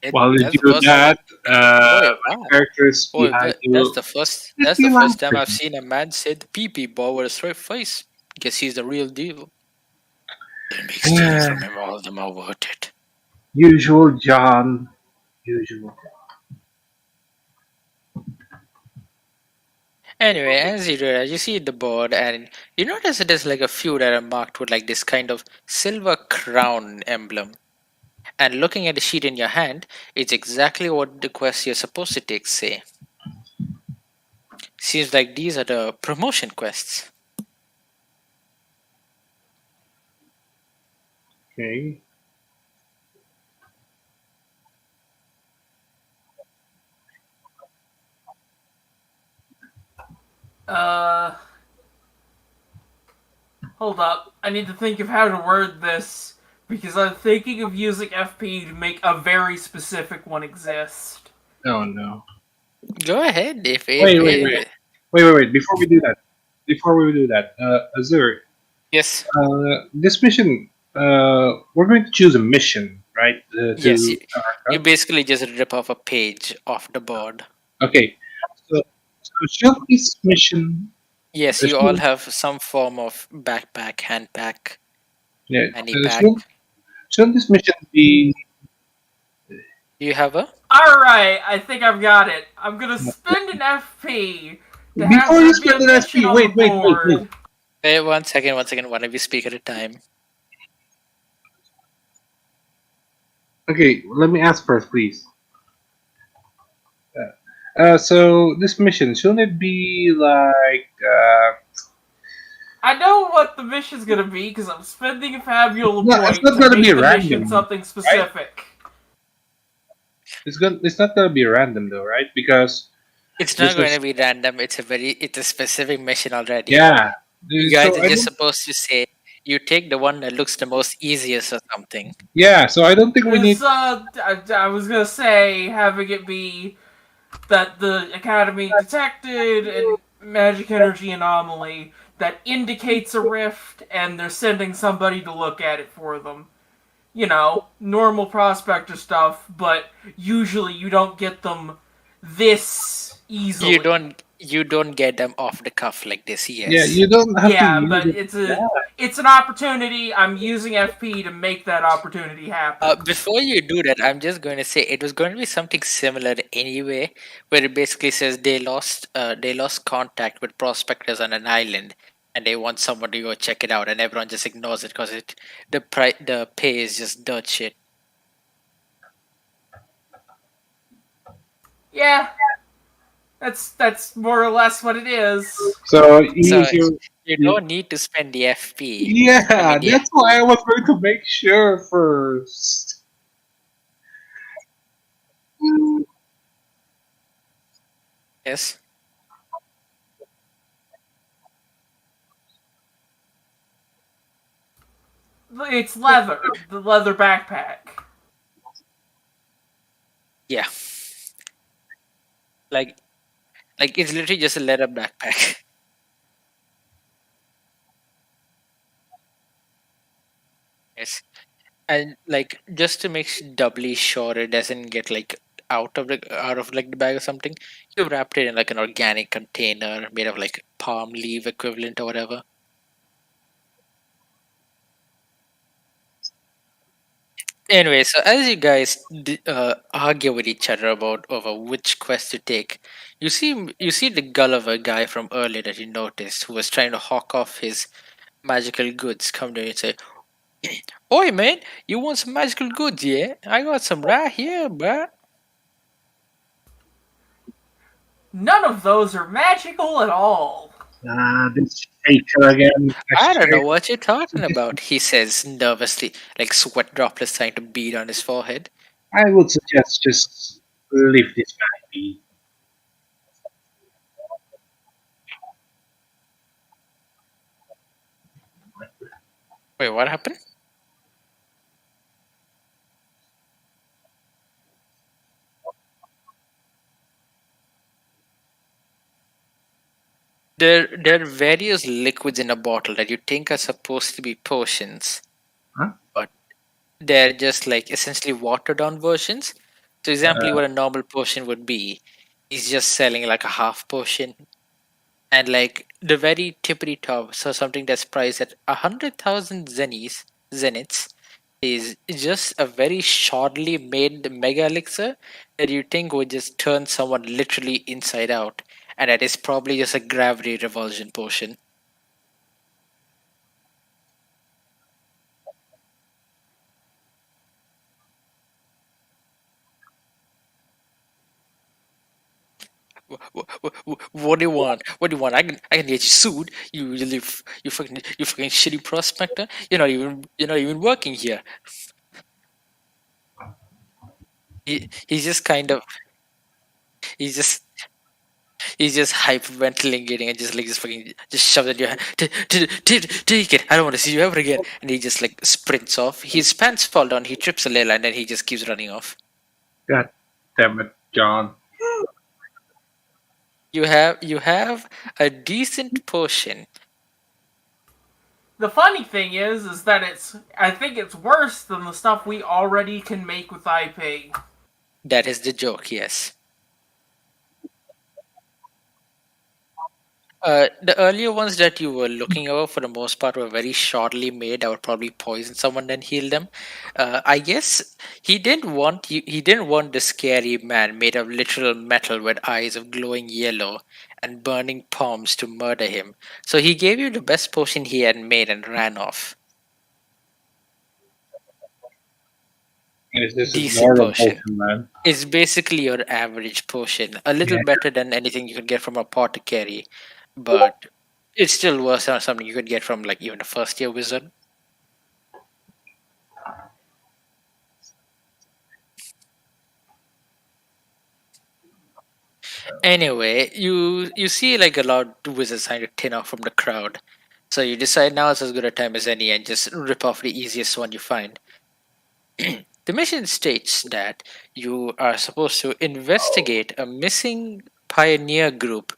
While you that's the do first time. that, Oh the wow! characters Oh, behind that's you the first. just That's be the first time I've laughing. seen a man say the pee ball with a straight face. Guess he's the real deal. It makes stealing from him all the more worth it. Usual John. Usual. Anyway, as you do that, you see the board, and you notice it is like a few that are marked with like this kind of silver crown emblem. And looking at the sheet in your hand, it's exactly what the quests you're supposed to take say. Seems like these are the promotion quests. Okay. Uh, hold up. I need to think of how to word this because I'm thinking of using FP to make a very specific one exist. Oh no. Go ahead Wait, wait, wait. Wait. Before we do that, Azur, yes. this mission, we're going to choose a mission, right? Yes, you Huh? basically just rip off a page off the board. Okay. So, so shall this mission? Yes, There's you all no, have some form of backpack, handpack, yeah, fanny uh, pack. shouldn't, shouldn't this mission be Do you have a? Alright, I think I've got it. I'm gonna spend an FP to have before you there be a spend an mission SP? on the Wait. board. Wait, one second, one second. One of you speak at a time. Okay, let me ask first, please. So this mission shouldn't it be like I know what the mission's gonna be because I'm spending a fabula no, it's point not to gonna be make the mission random, something right? specific. It's not gonna be random though, right? Because It's not this going is to be random. It's a specific mission already. yeah. You guys So are I just don't supposed to say you take the one that looks the most easiest or something. yeah. So I don't think we Is need I was gonna say having it be that the Academy detected a magic energy anomaly that indicates a rift, and they're sending somebody to look at it for them. You know, normal prospector stuff, but usually you don't get them this easily. You don't get them off the cuff like this. yeah. Yes. You don't have to Yeah, use but it. Yeah. it's an opportunity. I'm using FP to make that opportunity happen. Before you do that, I'm just going to say it was going to be something similar anyway, where it basically says they lost contact with prospectors on an island, and they want someone to go check it out, and everyone just ignores it because the pay is just dirt shit. Yeah, that's more or less what it is. So So you you you don't need to spend the FP. I yeah. mean, yeah, That's why I was going to make sure first. yes, It's leather, the leather backpack. yeah, like it's literally just a leather backpack. Yes. And like just to make doubly sure it doesn't get like out of like the bag or something, you wrapped it in like an organic container made of like palm leaf equivalent or whatever. Anyway, so as you guys argue with each other about over which quest to take, you see the Gulliver guy from earlier that you noticed who was trying to hawk off his magical goods come to you and say, "Oi, man, you want some magical goods? Yeah, I got some right here, bruh." None of those are magical at all. This faker again. I don't know what you're talking about, he says nervously, like sweat droplets trying to bead on his forehead. I would suggest just leave this guy be. Wait, what happened? There are various liquids in a bottle that you think are supposed to be potions, Huh? but they're just like essentially watered down versions. So, example, Uh, what a normal potion would be, is just selling like a half potion, and like the very tippity top, so something that's priced at 100,000 zeniths, is just a very shortly made mega elixir that you think would just turn someone literally inside out, and that is probably just a gravity revulsion potion. What do you want? What do you want? I can get you sued. You fucking shitty prospector. You're not even working here. He's just kind of he's just he's just hyperventilating and just like just fucking just shoves it in your hand. Take it. I don't want to see you ever again. And he just like sprints off. His pants fall down. He trips a little and then he just keeps running off. God damn it, John. You have a decent potion. The funny thing is that I think it's worse than the stuff we already can make with IP. That is the joke. Yes. The earlier ones that you were looking over, for the most part, were very shortly made. I would probably poison someone and heal them. I guess he didn't want you. He didn't want the scary man made of literal metal with eyes of glowing yellow and burning palms to murder him. So he gave you the best potion he had made and ran off. Is this a Decent normal potion. potion, man? It's basically your average potion. A little Yeah. better than anything you could get from a apothecary, but it's still worse than something you could get from like even a first year wizard. Anyway, you see like a lot of wizards trying to tin off from the crowd. So you decide now is as good a time as any and just rip off the easiest one you find. The mission states that you are supposed to investigate a missing pioneer group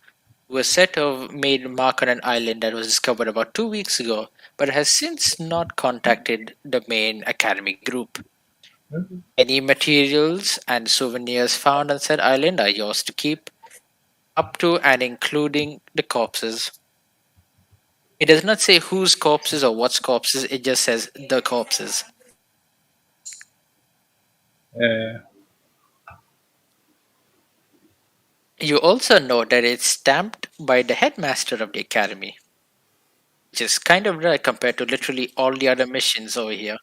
who was said to have made mark on an island that was discovered about 2 weeks ago, but has since not contacted the main academy group. Any materials and souvenirs found on said island are yours to keep, up to and including the corpses. It does not say whose corpses or what's corpses, it just says the corpses. Uh, You also know that it's stamped by the headmaster of the academy, which is kind of rare compared to literally all the other missions over here.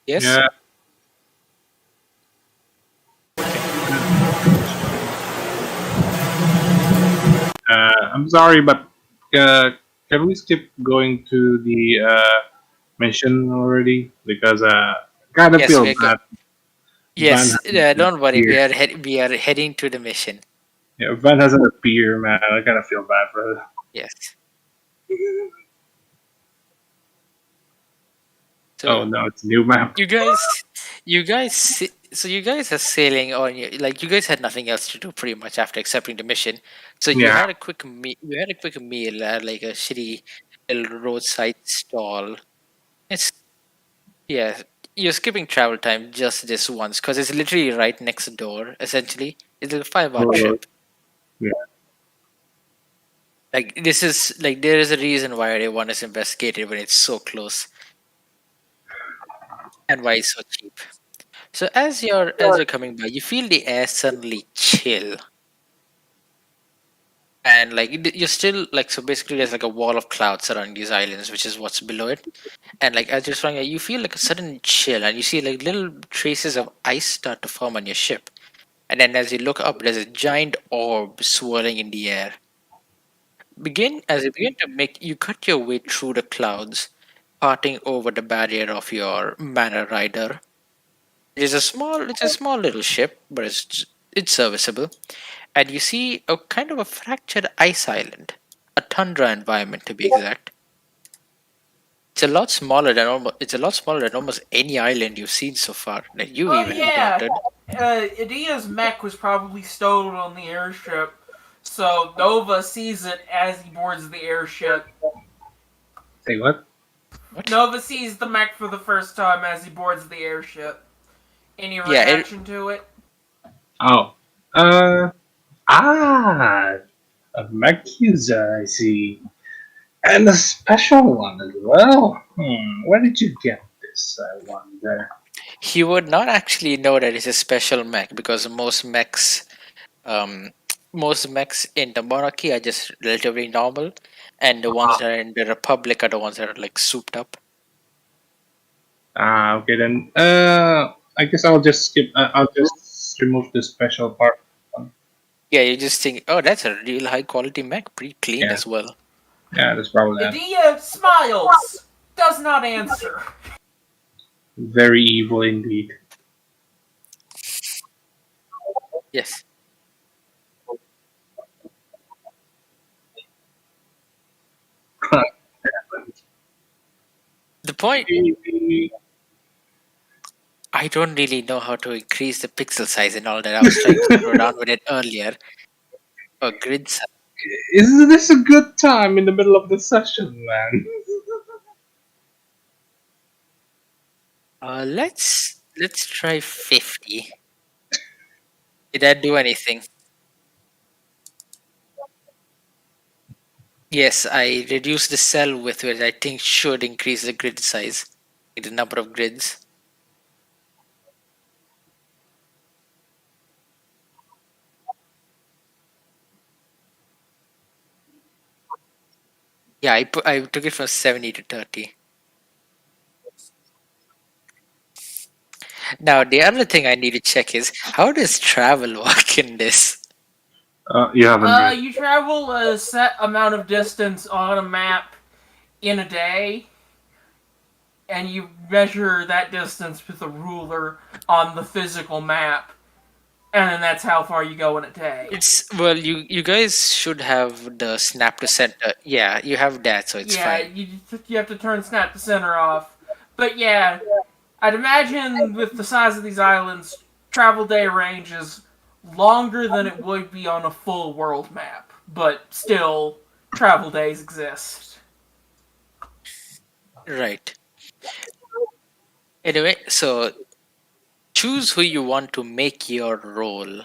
Yes? yeah. I'm sorry, but can we skip going to the mission already? Because kind of Yes, feel we're bad. Van yes, hasn't don't worry, appeared. we are heading to the mission. Yeah, Van hasn't appeared, man. I kind of feel bad for her. Yes. Oh So no, it's a new map. so you guys are sailing on like you guys had nothing else to do pretty much after accepting the mission. So Yeah. you had a quick meal at like a shitty little roadside stall. It's yeah, you're skipping travel time just this once because it's literally right next door. Essentially, it's a 5 hour Oh, trip. yeah. Like this is like there is a reason why everyone is investigated when it's so close and why it's so cheap. So as you're coming by, you feel the air suddenly chill, and like you're still like so basically there's like a wall of clouds surrounding these islands, which is what's below it. And like as you're flying, you feel like a sudden chill, and you see like little traces of ice start to form on your ship. And then as you look up, there's a giant orb swirling in the air. Begin as you begin to make you cut your way through the clouds, parting over the barrier of your manor rider. It's a small little ship, but it's serviceable. And you see a kind of a fractured ice island, a tundra environment to be exact. It's a lot smaller than almost any island you've seen so far that you've Oh even yeah, encountered. Idia's mech was probably stolen on the airship, so Nova sees it as he boards the airship. Say what? What? Nova sees the mech for the first time as he boards the airship. Any Yeah, reaction to it? Oh. Uh. Ah. A Macusa, I see. And a special one as well. Where did you get this? I wonder. he would not actually know that it's a special mech because um, most mechs in the monarchy are just relatively normal, and the ones that are in the republic are the ones that are like souped up. Ah, okay then. I guess I'll just skip. I'll just remove the special part. Yeah, you just think, oh, that's a real high quality mech, pretty clean Yeah, as well. yeah, that's probably that. Idia smiles, does not answer. Very evil indeed. Yes. The point, I don't really know how to increase the pixel size and all that. I was trying to scroll down with it earlier. Oh, grid size. Is this a good time in the middle of the session, man? Let's try 50. Did that do anything? Yes, I reduced the cell width, which I think should increase the grid size, the number of grids. Yeah, I took it from 70 to 30. Now, the other thing I need to check is how does travel work in this? You haven't read. You travel a set amount of distance on a map in a day, and you measure that distance with a ruler on the physical map, and then that's how far you go in a day. It's well, you guys should have the snap to center. Yeah, you have that, so it's Yeah, fine. you have to turn snap to center off. But yeah, I'd imagine with the size of these islands, travel day range is longer than it would be on a full world map. But still, travel days exist. Right. Anyway, so choose who you want to make your role.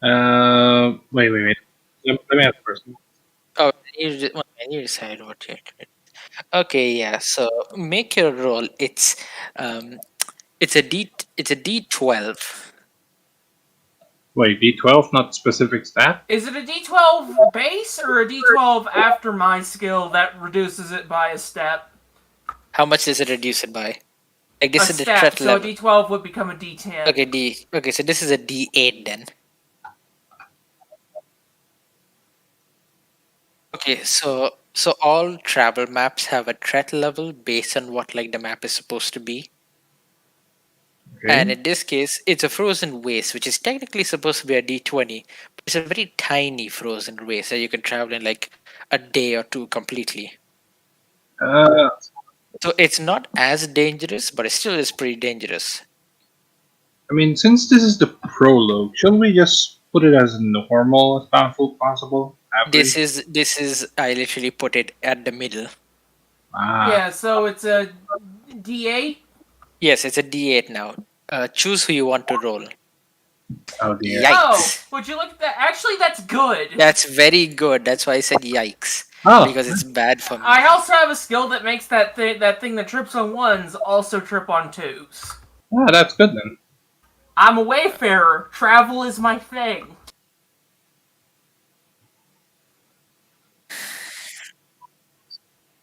Wait. Let me ask first. Oh, you decide what you. Okay, yeah. So make your role. Um, it's a D12. Wait, D12, not specific stat? Is it a D12 base or a D12 after my skill that reduces it by a step? How much does it reduce it by? Like A this is the step, threat so a level. D12 would become a D10. Okay, D. Okay, so this is a D8 then. Okay, so all travel maps have a threat level based on what like the map is supposed to be. And Okay. in this case, it's a frozen waste, which is technically supposed to be a D20, but it's a very tiny frozen waste that you can travel in like a day or two completely. Uh, So it's not as dangerous, but it still is pretty dangerous. I mean, since this is the prologue, shouldn't we just put it as normal as possible? Average? This is I literally put it at the middle. Ah, Yeah, so it's a D8. Yes, it's a D8 now. Choose who you want to roll. oh dear. Oh, Yikes. would you look at that? Actually, that's good. That's very good. That's why I said yikes. Oh, Because it's bad for me. I also have a skill that makes that thing that trips on ones also trip on twos. that's good then. I'm a wayfarer. Travel is my thing.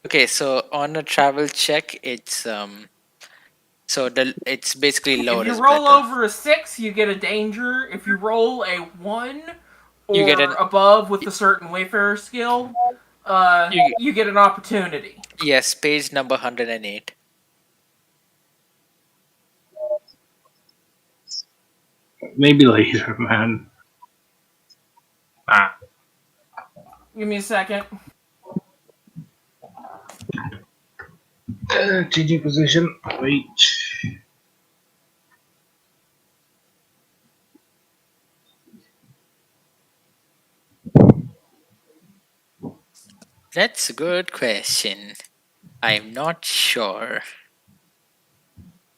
Okay, so on a travel check, it's basically If lower you is roll better. over a 6, you get a danger. If you roll a 1 You get or an above with a certain wayfarer skill, you you get an opportunity. yes, page number 108. Maybe later, man. Ah, Give me a second. changing position. Wait. That's a good question. I'm not sure.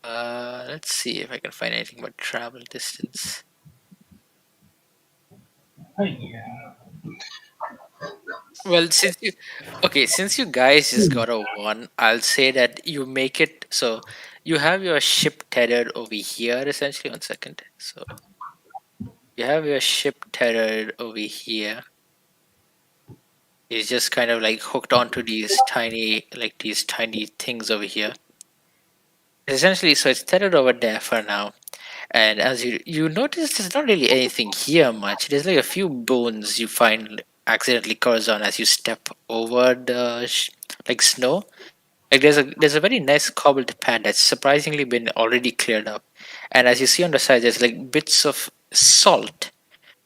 Let's see if I can find anything about travel distance. Well, since you guys just got a one, I'll say that you make it so you have your ship tethered over here essentially. 1 second. So you have your ship tethered over here. It's just kind of like hooked onto these tiny things over here. Essentially, so it's tethered over there for now. And as you notice, there's not really anything here much. There's like a few bones you find accidentally curls on as you step over the like snow. Like there's a very nice cobbled path that's surprisingly been already cleared up. And as you see on the side, there's like bits of salt,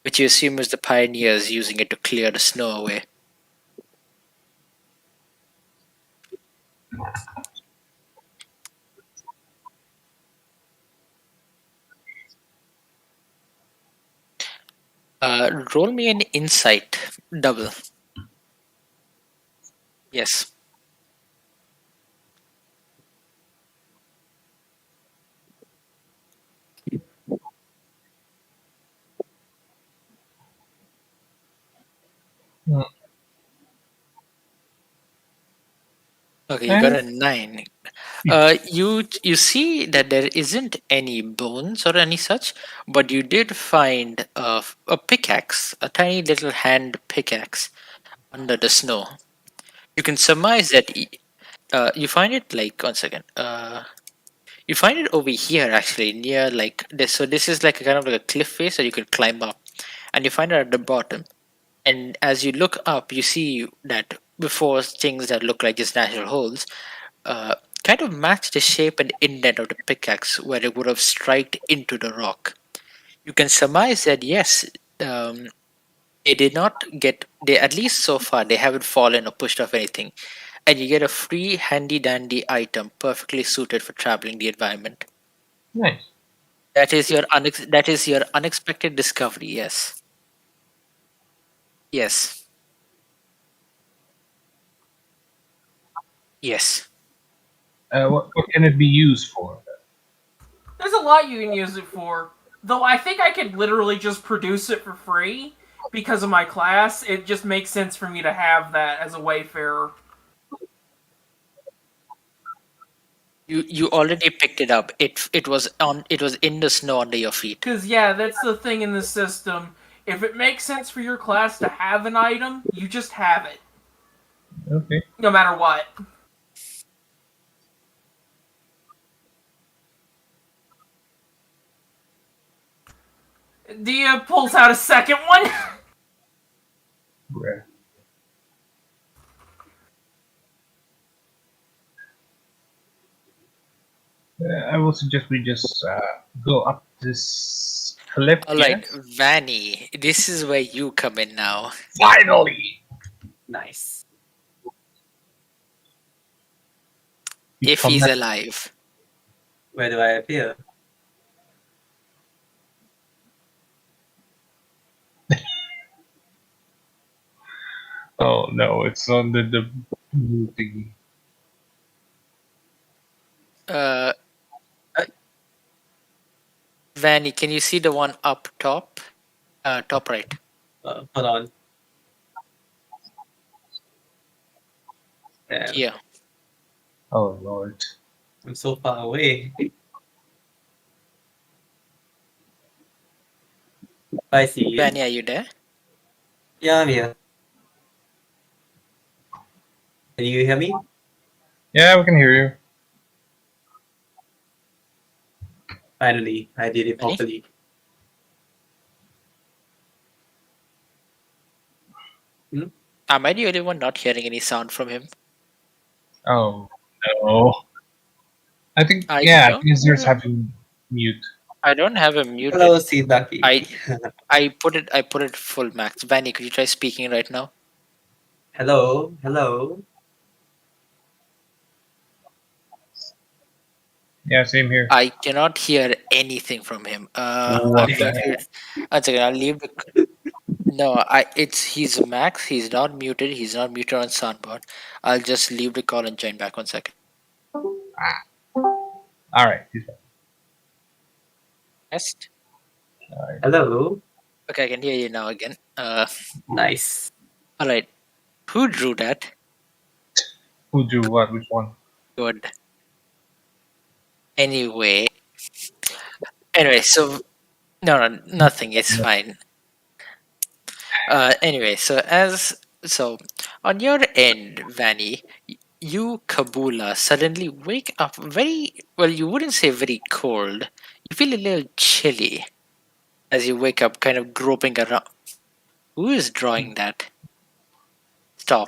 which you assume is the pioneers using it to clear the snow away. Roll me an insight double. Yes. Okay, you got Eh, a 9. yeah. You see that there isn't any bones or any such, but you did find a pickaxe, a tiny little hand pickaxe under the snow. You can surmise that you find it like 1 second. You find it over here actually near like this. So this is like a kind of like a cliff face that you can climb up, and you find it at the bottom. And as you look up, you see that before things that look like just natural holes, uh, kind of match the shape and indent of the pickaxe where it would have struck into the rock. You can surmise that yes, um, they did not get. They at least so far they haven't fallen or pushed off anything, and you get a free handy dandy item perfectly suited for traveling the environment. Nice. That is your unexpected discovery. Yes, yes, yes. What can it be used for? There's a lot you can use it for. Though I think I could literally just produce it for free because of my class. It just makes sense for me to have that as a wayfarer. You already picked it up. It was on. It was in the snow under your feet. Because, yeah, that's the thing in the system. If it makes sense for your class to have an item, you just have it. Okay. No matter what. Dia pulls out a second one. Rare. I will suggest we just go up this cliff. All right, Yes. Vanny. This is where you come in now. Finally, Nice. you If come he's back. alive. Where do I appear? Oh no, it's on the blue thingy. Uh, Vanny, can you see the one up top? Top right. Hold on. Damn, Here. Oh lord. I'm so far away. I see you. Vanny, are you there? Yeah, I'm here. Can you hear me? Yeah, we can hear you. Finally, I did it Vanny? properly. Hmm? Am I the only one not hearing any sound from him? Oh no. I think I yeah, don't. users have to mute. I don't have him muted. Hello, Sea Ducky. I put it full max. Vanny, could you try speaking right now? Hello, hello. Yeah, same here. I cannot hear anything from him. I'll What the leave heck? it. One second. I'll leave the. No, he's max. He's not muted. He's not muted on soundboard. I'll just leave the call and join back 1 second. Alright, he's back. Test. Alright. Hello. Okay, I can hear you now again. Nice. All right. Who drew that? Who drew what? Which one? Good. Anyway. Anyway, so no, nothing. It's fine. Anyway, so on your end, Vanny, you Kabula suddenly wake up very well. You wouldn't say very cold. You feel a little chilly as you wake up, kind of groping around. Who is drawing that? Stop.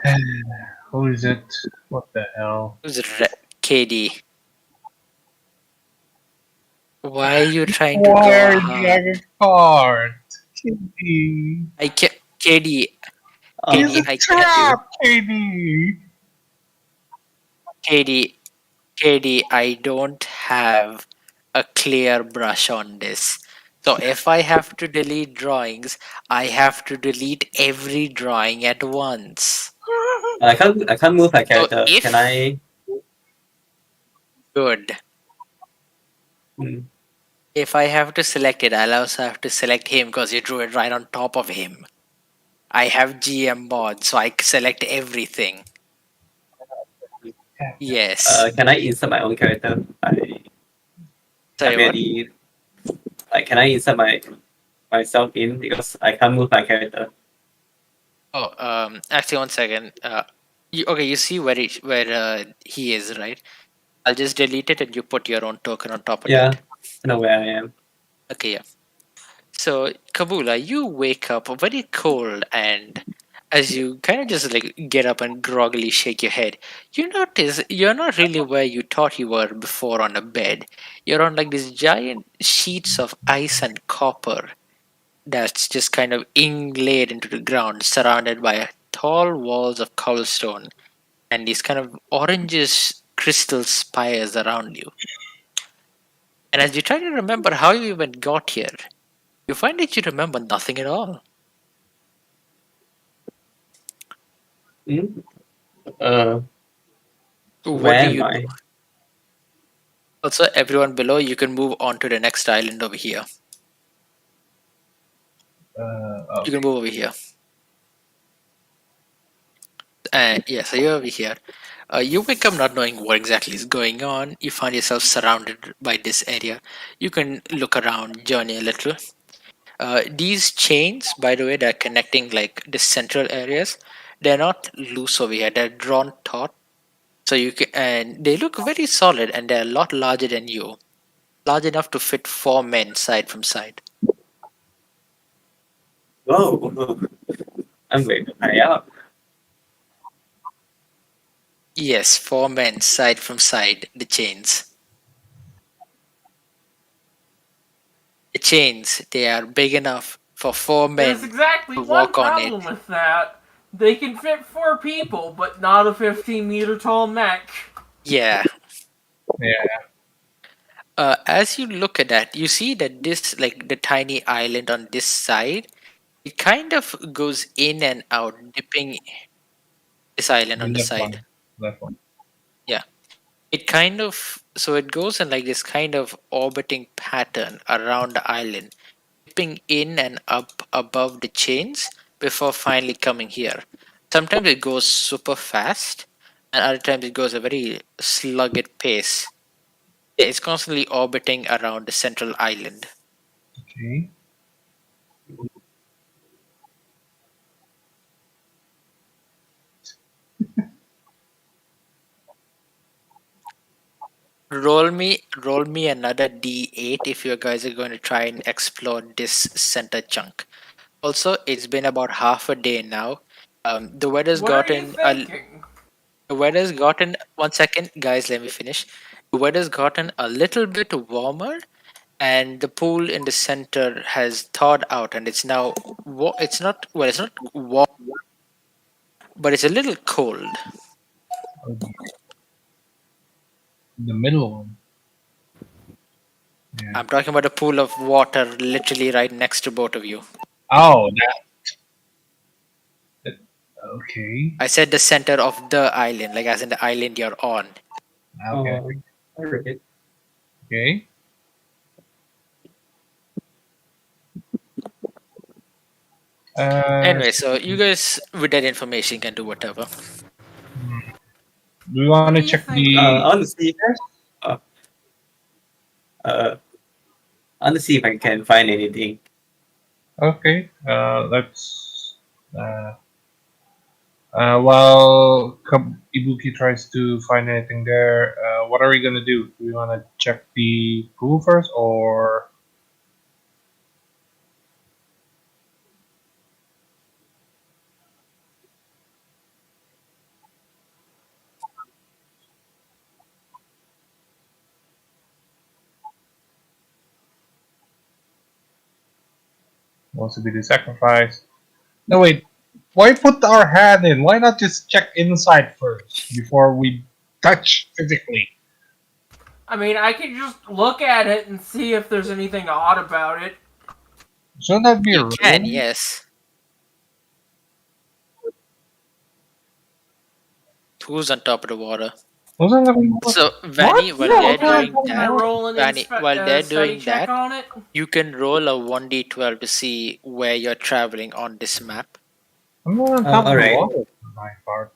Who is it? What the hell? Who's KD? Why are you trying to Why draw are a you heart? dragging card? KD. I can KD. He's KD, a Oh, I can't. trap, KD. KD, KD, I don't have a clear brush on this. So if I have to delete drawings, I have to delete every drawing at once. I can't move my So character. Can if I? good, Hmm. if I have to select it, I'll also have to select him because you drew it right on top of him. I have GM mod, so I select everything. Yes. Can I insert my own character? I Sorry, have what? any like can I insert myself in because I can't move my character. Oh, actually, one second. Okay, you see where he is, right? I'll just delete it and you put your own token on top of Yeah, that. I know where I am. Okay, yeah. So, Kabula, you wake up very cold, and as you kind of just like get up and groggily shake your head, you notice you're not really where you thought you were before on a bed. You're on like these giant sheets of ice and copper that's just kind of inlaid into the ground, surrounded by tall walls of cobblestone and these kind of orangish crystal spires around you. And as you try to remember how you even got here, you find that you remember nothing at all. Hmm? Uh, What where do am you do? I? Also, everyone below, you can move on to the next island over here. You can Okay. move over here. Yeah, so you're over here. You wake up not knowing what exactly is going on. You find yourself surrounded by this area. You can look around, journey a little. These chains, by the way, they're connecting like the central areas. They're not loose over here. They're drawn taut. So you can, and they look very solid, and they're a lot larger than you. Large enough to fit four men side from side. Whoa, I'm going to high up. Yes, four men side from side. The chains. The chains. They are big enough for four There's men exactly to one walk on it. problem with that. They can fit 4 people, but not a 15-meter tall mech. Yeah. Yeah. As you look at that, you see that this, like the tiny island on this side, it kind of goes in and out, dipping this island The on the left side. one. Left one. Yeah. It kind of, so it goes in like this kind of orbiting pattern around the island, dipping in and up above the chains before finally coming here. Sometimes it goes super fast, and other times it goes a very slugged pace. Yeah, it's constantly orbiting around the central island. Okay. Roll me another D8 if you guys are going to try and explore this center chunk. Also, it's been about half a day now. The weather's What are you gotten a thinking? The weather's gotten, one second, guys, let me finish. The weather's gotten a little bit warmer, and the pool in the center has thawed out, and it's now, it's not, well, it's not warm, but it's a little cold. Okay. The middle one. Yeah. I'm talking about a pool of water literally right next to both of you. Oh, that. Okay. I said the center of the island, like as in the island you're on. Okay. Alright. Okay. Anyway, So, so you guys, with that information, can do whatever. do we want What to are you check thinking? the? I want to see. Uh, uh, I want to see if I can find anything. Okay. Let's. Uh, while Ibuki tries to find anything there, what are we gonna do? Do we want to check the pool first, or wants to be the sacrifice? No, wait. Why put our hand in? Why not just check inside first before we touch physically? I mean, I could just look at it and see if there's anything odd about it. Shouldn't that be a You can, room? yes. Who's on top of the water? Wasn't that what? So, Vanny, What? while Yeah, they're okay. doing Can I that, roll an Vanny, while they're study doing check that, on it? you can roll a 1d12 to see where you're traveling on this map. I'm not on top of the Alright. water for my part.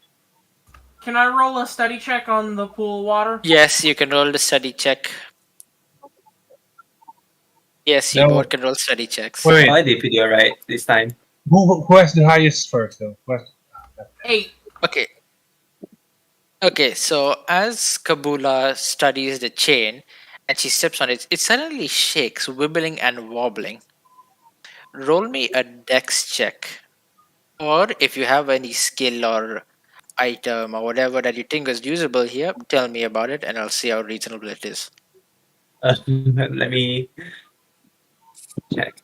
Can I roll a study check on the pool of water? Yes, you can roll the study check. Yes, you both No, can roll study checks. wait, Oh, wait. I did pretty alright this time. Who has the highest first, though? Eight. Okay. Okay, so as Kabula studies the chain and she steps on it, it suddenly shakes, wibbling and wobbling. Roll me a dex check. Or if you have any skill or item or whatever that you think is usable here, tell me about it and I'll see how reasonable it is. Let me check.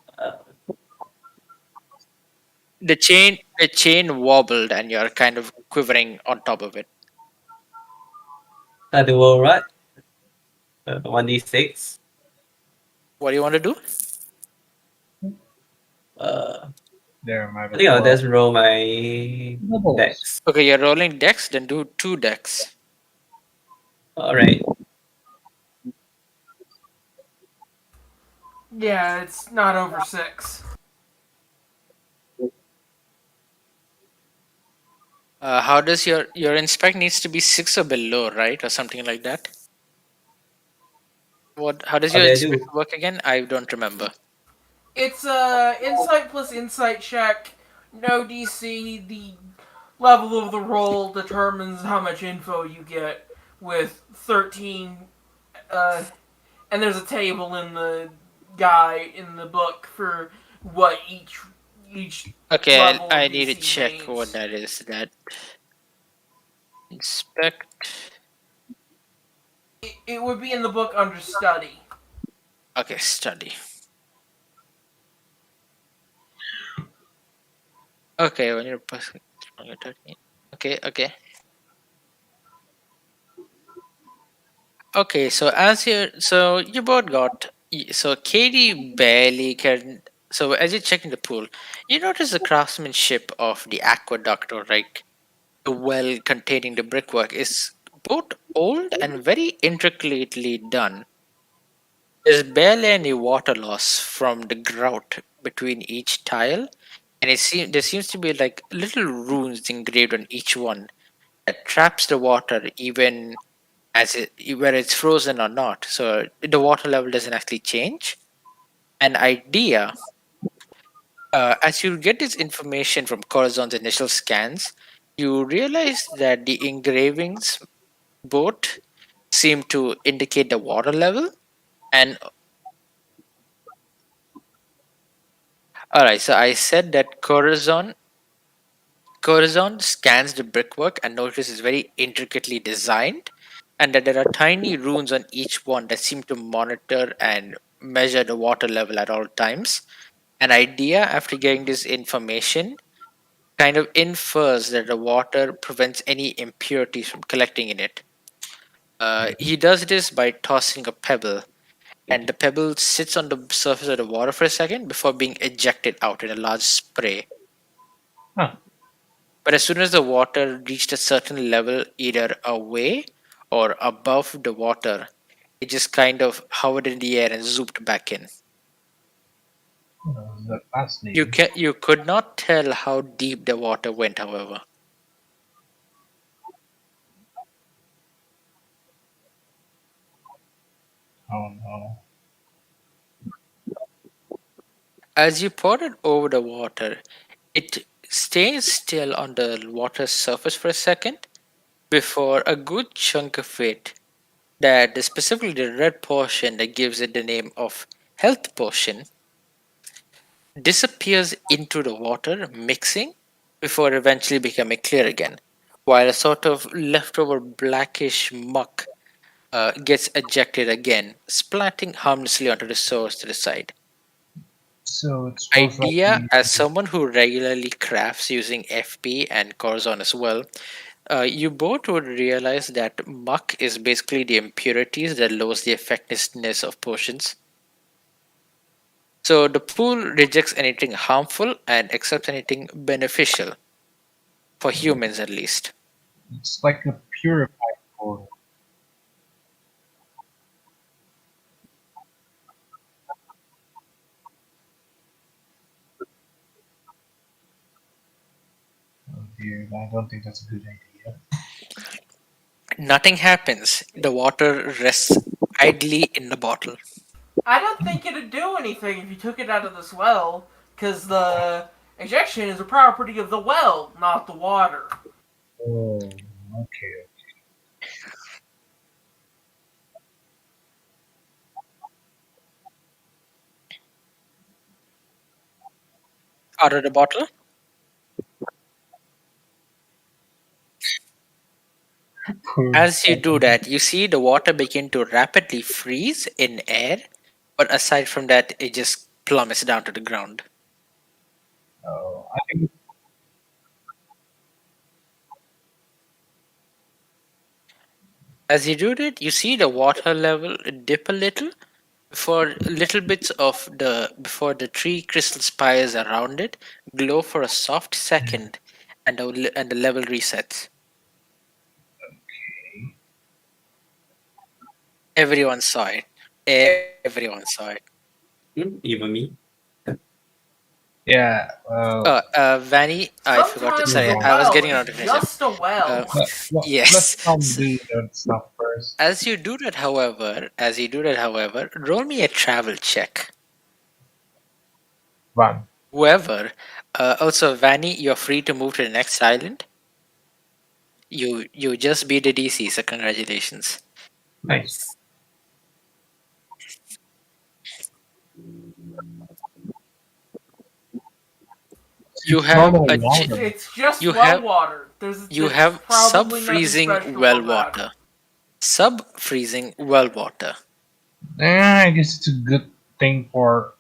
The chain wobbled and you're kind of quivering on top of it. I do all right. 1d6. What do you want to do? Uh, There, my I think I'll well, just roll my doubles. dex. Okay, you're rolling dex, then do two dex. Alright. Yeah, it's not over six. How does your inspect needs to be 6 or below, right? Or something like that? What? How does How your did I inspect do? work again? I don't remember. It's a insight plus insight check. No DC. The level of the roll determines how much info you get. With 13, and there's a table in the book for what each Okay, level of I need to DC check what means. that is. That inspect. It would be in the book under study. Okay, study. Okay, when you're passing. Okay, okay. Okay, so you both got so Katie barely can. So as you're checking the pool, you notice the craftsmanship of the aqueduct or like the well containing the brickwork is both old and very intricately done. There's barely any water loss from the grout between each tile, and there seems to be like little runes engraved on each one that traps the water even whether it's frozen or not. So the water level doesn't actually change. An idea, as you get this information from Corazon's initial scans, you realize that the engravings both seem to indicate the water level. And all right, so I said that Corazon scans the brickwork and notices it's very intricately designed, and that there are tiny runes on each one that seem to monitor and measure the water level at all times. An idea, after getting this information, kind of infers that the water prevents any impurities from collecting in it. He does this by tossing a pebble, and the pebble sits on the surface of the water for a second before being ejected out in a large spray. Huh. But as soon as the water reached a certain level, either away or above the water, it just kind of hovered in the air and zooped back in. That's You fascinating. can you could not tell how deep the water went, however. Oh no. As you poured it over the water, it stays still on the water's surface for a second before a good chunk of it, that specifically the red portion that gives it the name of health potion, disappears into the water, mixing before eventually becoming clear again, while a sort of leftover blackish muck gets ejected again, splatting harmlessly onto the source to the side. So it's most Idea, likely. as someone who regularly crafts using FP and Corazon as well, you both would realize that muck is basically the impurities that lowers the effectiveness of potions. So the pool rejects anything harmful and accepts anything beneficial, for humans at least. It's like a purified water. Oh dear, I don't think that's a good idea. Nothing happens. The water rests idly in the bottle. I don't think it'd do anything if you took it out of this well, because the ejection is a property of the well, not the water. Oh, okay. Out of the bottle. Poor As you do someone. that, you see the water begin to rapidly freeze in air, but aside from that, it just plummets down to the ground. Oh, I think As you do that, you see the water level dip a little before the three crystal spires around it glow for a soft second, and the level resets. Everyone saw it. Everyone saw it. Even me. yeah. Vanny, I forgot to. Sometimes Move Sorry, the on. I was well getting a is notification. just a Uh, well. Let's yes. not do that stuff first. As you do that, however, roll me a travel check. Run. Whoever. Also, Vanny, you're free to move to the next island. You just beat the DC, so congratulations. Nice. You It's have normal a ch- water. It's just you well have water. you There's have probably nothing sub-freezing special well about it. water. Sub-freezing well water. I guess it's a good thing for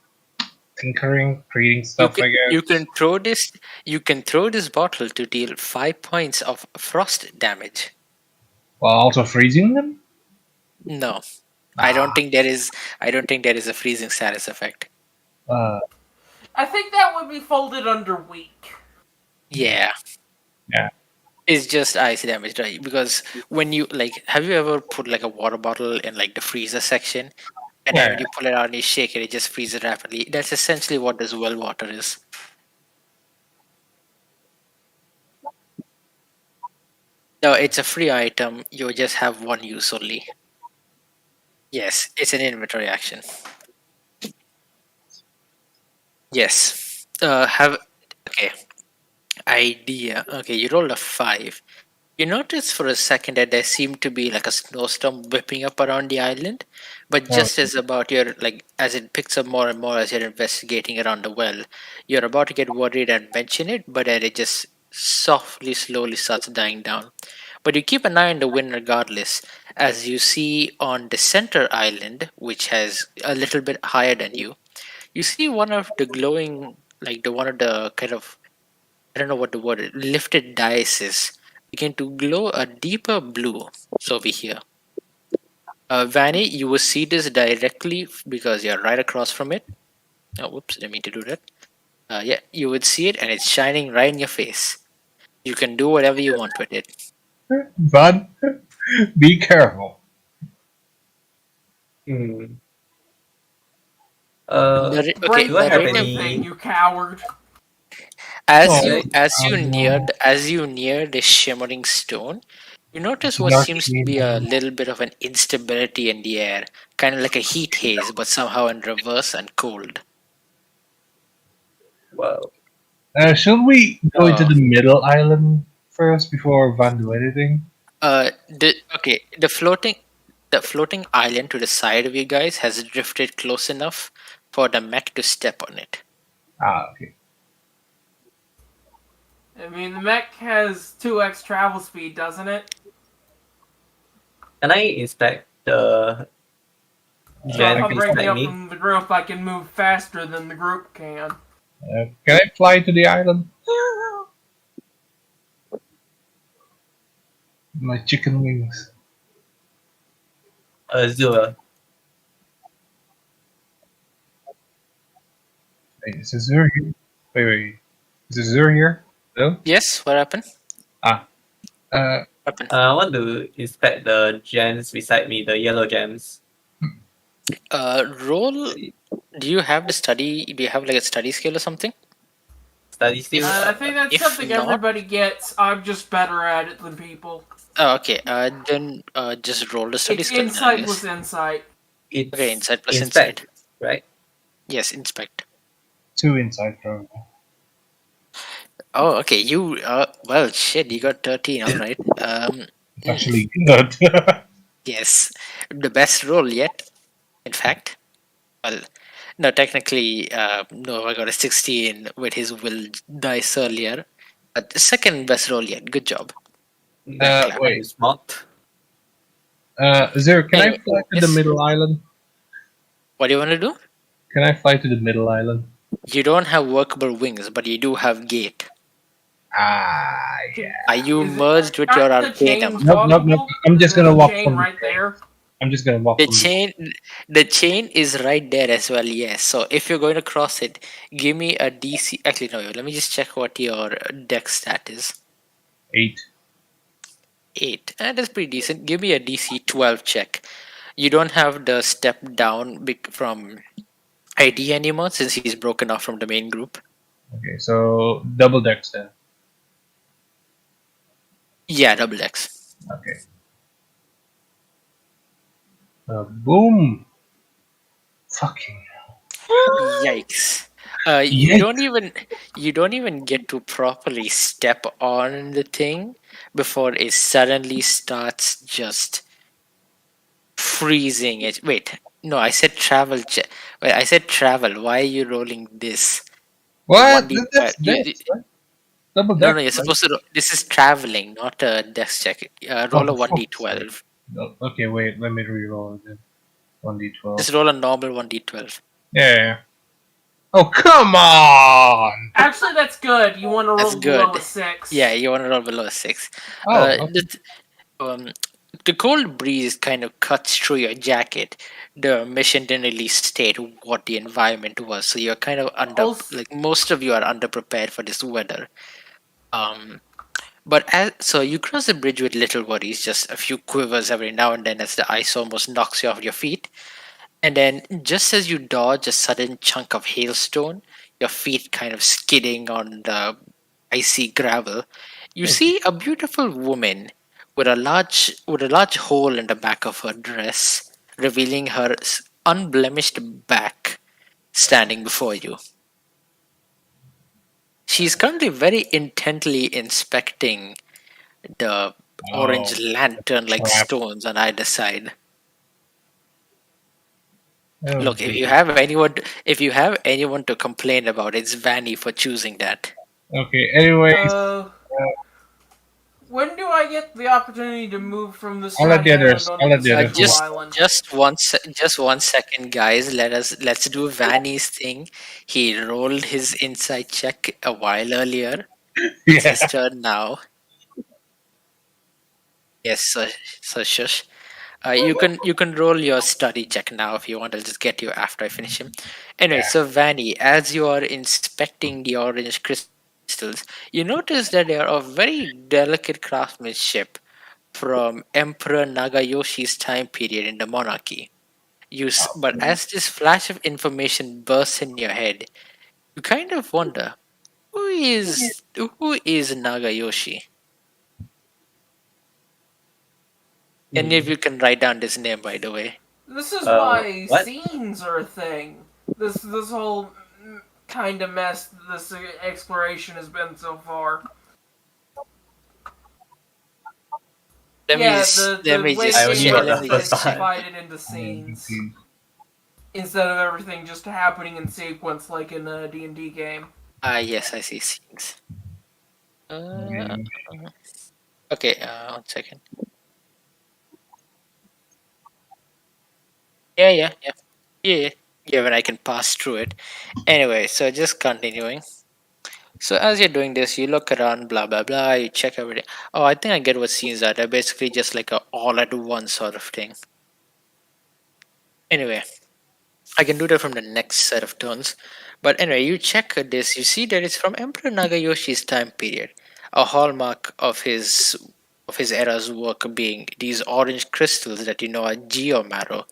tinkering, creating You stuff. can I you guess. can throw this you can throw this bottle to deal 5 points of frost damage. While also freezing them. No, I don't Ah. think there is. I don't think there is a freezing status effect. Uh. I think that would be folded under weak. Yeah, Yeah. it's just ice damage, right? Because when you like, have you ever put like a water bottle in like the freezer section, and then Yeah. when you pull it out and you shake it, it just freezes rapidly. That's essentially what this well water is. No, it's a free item. You just have one use only. Yes, it's an inventory action. Yes. Have okay. Idea. Okay, you rolled a 5. You notice for a second that there seemed to be like a snowstorm whipping up around the island, but Oh, just as about your like as it picks up more and more as you're investigating around the well, you're about to get worried and mention it, but then it just softly, slowly starts dying down. But you keep an eye on the wind regardless, as you see on the center island, which has a little bit higher than you see one of the glowing, like the one of the kind of I don't know what the word is, lifted dice is, begin to glow a deeper blue. So over here. Vanny, you will see this directly because you're right across from it. Oh, whoops, didn't mean to do that. Yeah, you would see it and it's shining right in your face. You can do whatever you want with it. but be careful. Hmm. Okay, Break Do I have the narrative. thing, any? you coward. As Oh, you Like, as you near the shimmering stone, you notice it's an what seems to arcane. be a little bit of an instability in the air, kind of like a heat haze, but somehow in reverse and cold. well, Should we go into Uh, the middle island first before Van do anything? the floating island to the side of you guys has drifted close enough for the mech to step on it. Ah, okay. I mean, the mech has 2x travel speed, doesn't it? can I inspect the So if gen I'm breaking beside up me? from the group, I can move faster than the group can. Can I fly to the island? My chicken wings. Zua. Wait, is Azure here? Wait. Is Azure here? No? Yes, what happened? Ah. Uh, What happened? I want to inspect the gems beside me, the yellow gems. Roll. Do you have the study? Do you have like a study skill or something? Study still. If I think that's if something not, everybody gets. I'm just better at it than people. Oh, okay. Then just roll the study It's skill then, I insight guess. plus insight. Okay, It's insight plus insight. inspect, right? Yes, inspect. Two inside probably. Oh, okay. You well, shit. You got 13. All right. It's Mm, actually good. yes, the best roll yet. In fact, well, no, technically, no. I got a 16 with his will dice earlier. But the second best roll yet. Good job. Hand clap. Wait. You smart. Zero, can I Anyway, fly to the yes. middle island? What do you want to do? Can I fly to the middle island? You don't have workable wings, but you do have gate. Ah, Can, yeah. Are you is it? merged with your Aren't the chains arcanum? Nope, nope, nope. walkable? I'm just There's gonna a walk chain from the right there. I'm just gonna walk The from the chain, the chain is right there as well. Yes. So if you're going to cross it, give me a DC. Actually, no. Let me just check what your dex stat is. 8. 8. That's pretty decent. Give me a DC 12 check. You don't have the step down from ID anymore since he's broken off from the main group. Okay, so double dex then. Yeah, double X. Okay. Boom. Fucking. Yikes. Yikes. You don't even get to properly step on the thing before it suddenly starts just freezing it. Wait, no, I said travel. Wait, I said travel. Why are you rolling this? One What? d That's you dex, right? Double no, no. dex, You're right? supposed to. This is traveling, not a dex check. Roll Oh, a one d fuck's sake. 12. No, okay, wait. Let me reroll it then. 1d12. Just roll a normal one d 12. Yeah, yeah, yeah. Oh, come on! Actually, that's good. You want to That's roll below a good. Yeah, 6. you want to roll below a 6. Oh, Uh, okay. the, um, the cold breeze kind of cuts through your jacket. The mission didn't really state what the environment was, so you're kind of Also, like most of you are underprepared for this weather. Um, but so you cross the bridge with little worries, just a few quivers every now and then as the ice almost knocks you off your feet. And then, just as you dodge a sudden chunk of hailstone, your feet kind of skidding on the icy gravel, you see a beautiful woman with a large hole in the back of her dress, revealing her unblemished back, standing before you. She's currently very intently inspecting the Oh, orange lantern-like crap. stones on either side. Oh, Look, dear. if you have anyone to complain about, it's Vanny for choosing that. Okay, anyways, uh, when do I get the opportunity to move from this I'll let tiny the island others, I'll onto let the the others central go. island? Just 1 second, guys. Let's do Vanny's thing. He rolled his insight check a while earlier. It's his Yeah. turn now. Yes, so shush. You can roll your study check now if you want. I'll just get you after I finish him. Anyway, Yeah. so Vanny, as you are inspecting the orange crystals, you notice that they are of very delicate craftsmanship from Emperor Nagayoshi's time period in the monarchy. But as this flash of information bursts in your head, you kind of wonder who is Nagayoshi? Any of Hmm. you can write down this name, by the way. This is why What? scenes are a thing. This whole kind of mess this exploration has been so far. Yeah, Let the me way I the just only game check. wrote Let the me is first just check. one. divided into I am scenes confused. instead of everything just happening in sequence like in a D&D game. Yes, I see scenes. Uh, Okay. okay, 1 second. Yeah. Yeah, yeah, when I can pass through it. Anyway, so just continuing. So as you're doing this, you look around, blah blah blah. You check everything. Oh, I think I get what scenes are. They're basically just like a all at once sort of thing. Anyway, I can do that from the next set of turns. But anyway, you check this. You see that it's from Emperor Nagayoshi's time period. A hallmark of his era's work being these orange crystals that you know are geomarrow,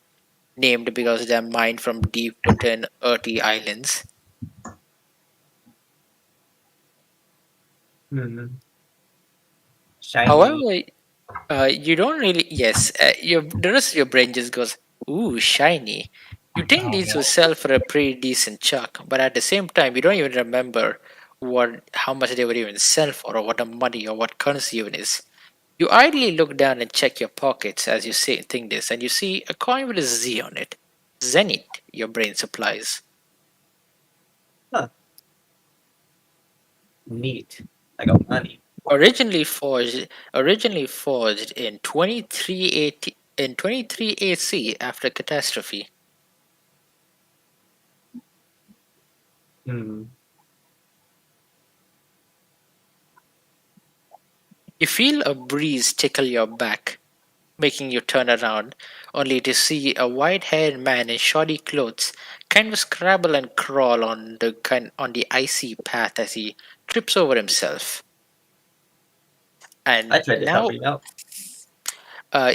named because they're mined from deep within earthy islands. Hmm. However, Shiny. You don't really. Yes, the rest of your brain just goes, "Ooh, shiny." You think Oh these will no. sell for a pretty decent chuck, but at the same time, you don't even remember how much they would even sell for, or what the money or what currency even is. You idly look down and check your pockets as you say think this, and you see a coin with a Z on it. Zenith, your brain supplies. Huh, neat. I got money. Originally forged in 23 AC after catastrophe. Hmm. You feel a breeze tickle your back, making you turn around, only to see a white-haired man in shoddy clothes kind of scrabble and crawl on the icy path as he trips over himself. I And tried to help now him out.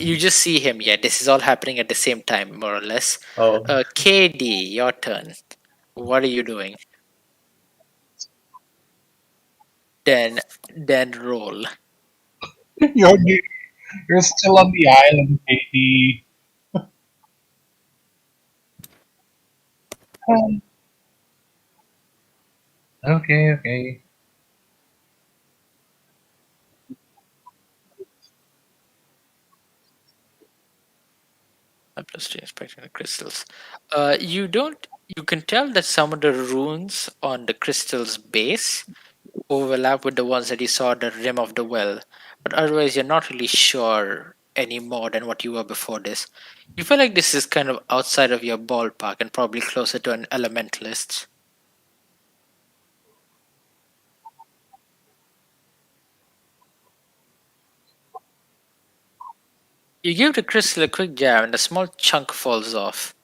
you just see him. Yeah, this is all happening at the same time, more or less. Oh, KD, your turn. What are you doing? Then, then roll. You're you're still on the island, Katie. Okay, okay. Plus two inspecting the crystals. You don't. You can tell that some of the runes on the crystal's base overlap with the ones that you saw at the rim of the well, but otherwise you're not really sure any more than what you were before this. You feel like this is kind of outside of your ballpark and probably closer to an elementalist. You give the crystal a quick jab and a small chunk falls off,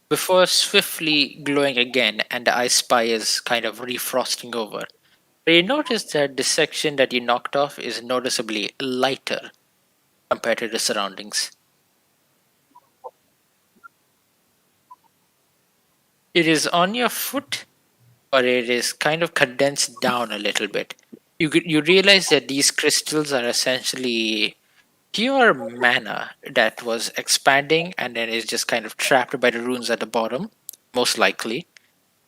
before swiftly glowing again and the ice spires kind of refrosting over. But you notice that the section that you knocked off is noticeably lighter compared to the surroundings. It is on your foot, but it is kind of condensed down a little bit. You realize that these crystals are essentially pure mana that was expanding and then is just kind of trapped by the runes at the bottom, most likely.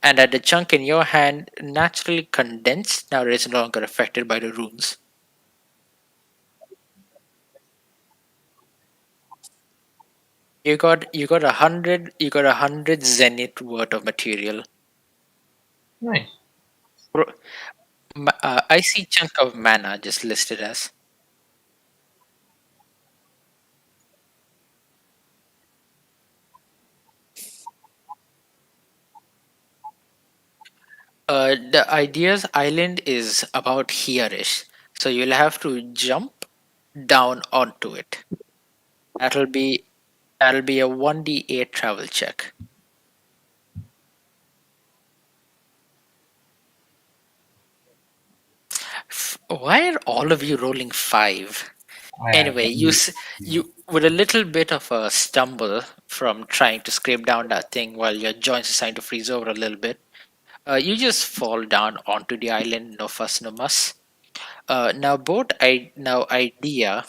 And that the chunk in your hand naturally condensed, now it is no longer affected by the runes. You got 100 zenith worth of material. Nice. Pro- I see chunk of mana just listed as. The ideas island is about here-ish, so you'll have to jump down onto it. That'll be that'll be a 1d8 travel check. Why are all of you rolling five? I have Anyway, no you with a little bit of a stumble from trying to scrape down that thing while your joints are starting to freeze over a little bit. You just fall down onto the island, no fuss, no muss. Now idea.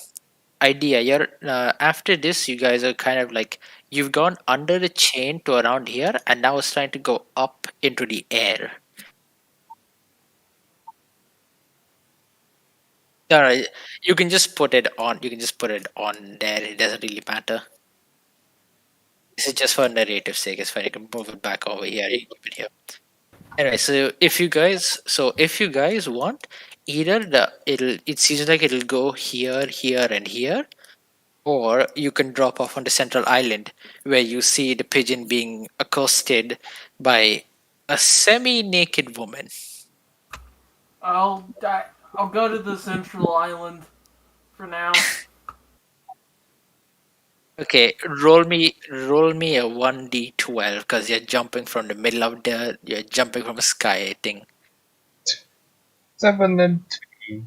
You're after this, you guys are kind of like you've gone under the chain to around here, and now it's trying to go up into the air. All right, you can just put it on. You can just put it on there. It doesn't really matter. This is just for narrative sake. It's fine. You can move it back over here. You keep it here. Anyway, so if you guys want, either it seems like it'll go here, here, and here, or you can drop off on the central island where you see the pigeon being accosted by a semi-naked woman. I'll go to the central island for now. Okay, roll me a 1d12 because you're jumping from a sky thing. 7 and 3.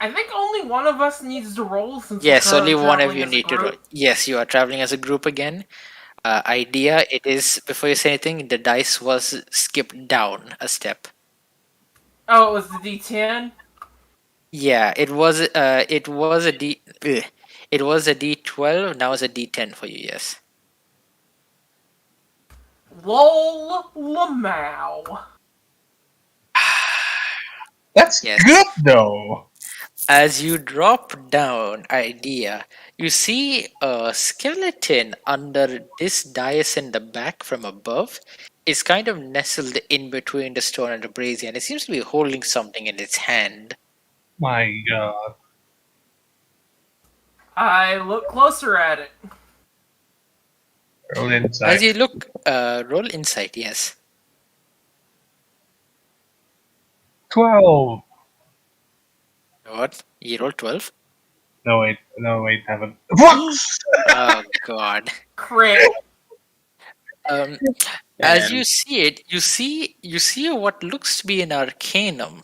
I think only one of us needs to roll since we're Yes, only currently one of traveling you as a need to roll. group. Yes, you are traveling as a group again. Idea it is before you say anything, the dice was skipped down a step. Oh, it was the D10. Yeah, it was a it was a D12. Now it's a D10 for you. Yes. Lol, lamau. That's Yes. good though. As you drop down, idea, you see a skeleton under this dais in the back from above. It's kind of nestled in between the stone and the brazier, and it seems to be holding something in its hand. My God. I look closer at it. Roll As inside. you look, roll insight. Yes. 12. What? You roll 12. No, wait, haven't. What? Oh God. Crit. Um, as you Damn. see it, you see what looks to be an arcanum,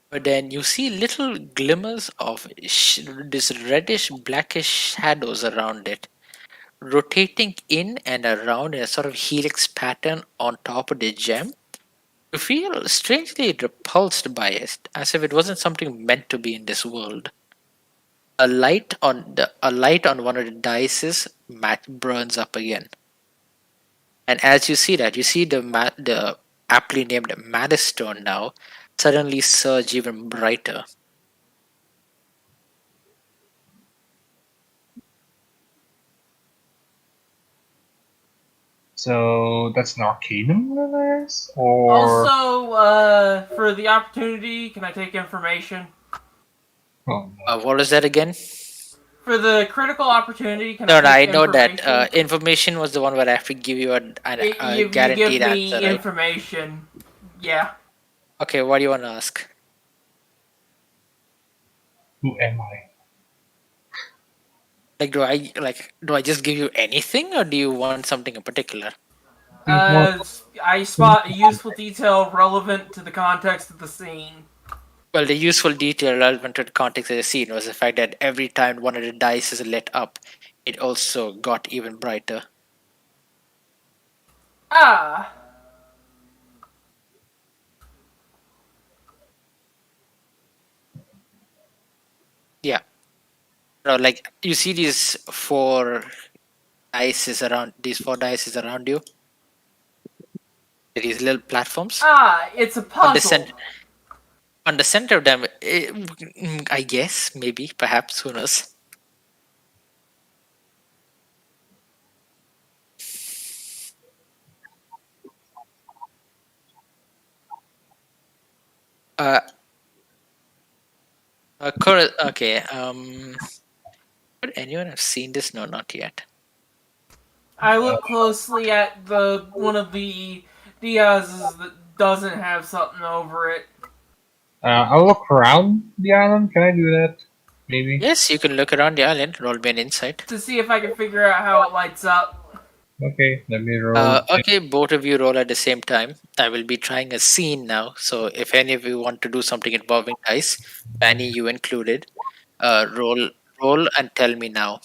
but then you see little glimmers of this reddish blackish shadows around it, rotating in and around in a sort of helix pattern on top of the gem. You feel strangely repulsed by it, as if it wasn't something meant to be in this world. A light on one of the dices mat burns up again. And as you see that, you see the aptly named Madistone now suddenly surge even brighter. So that's an arcanum, I guess? Or. Also, for the opportunity, can I take information? Oh, no. What is that again? For the critical opportunity, can I No, no, take I know that information? information was the one where I have to give you a You give guaranteed me answer, right? information. Yeah. Okay, what do you want to ask? Who am I? Do I just give you anything, or do you want something in particular? More. I spot a useful detail relevant to the context of the scene. Well, the useful detail relevant to the context of the scene was the fact that every time one of the dice is lit up, it also got even brighter. Ah, Yeah. No, like you see these four dice around you. These little platforms. it's a On the puzzle. center, on the center of them, I guess, maybe, perhaps, who knows? Uh, okay. Would anyone have seen this? No, not yet. I look closely at the one of the Diaz's that doesn't have something over it I'll look around the island. Can I do that? Maybe. Yes, you can look around the island. Roll me an insight. to see if I can figure out how it lights up. Okay, let me roll. Okay, both of you roll at the same time. I will be trying a scene now. So if any of you want to do something involving dice, Fanny, you included, roll and tell me now.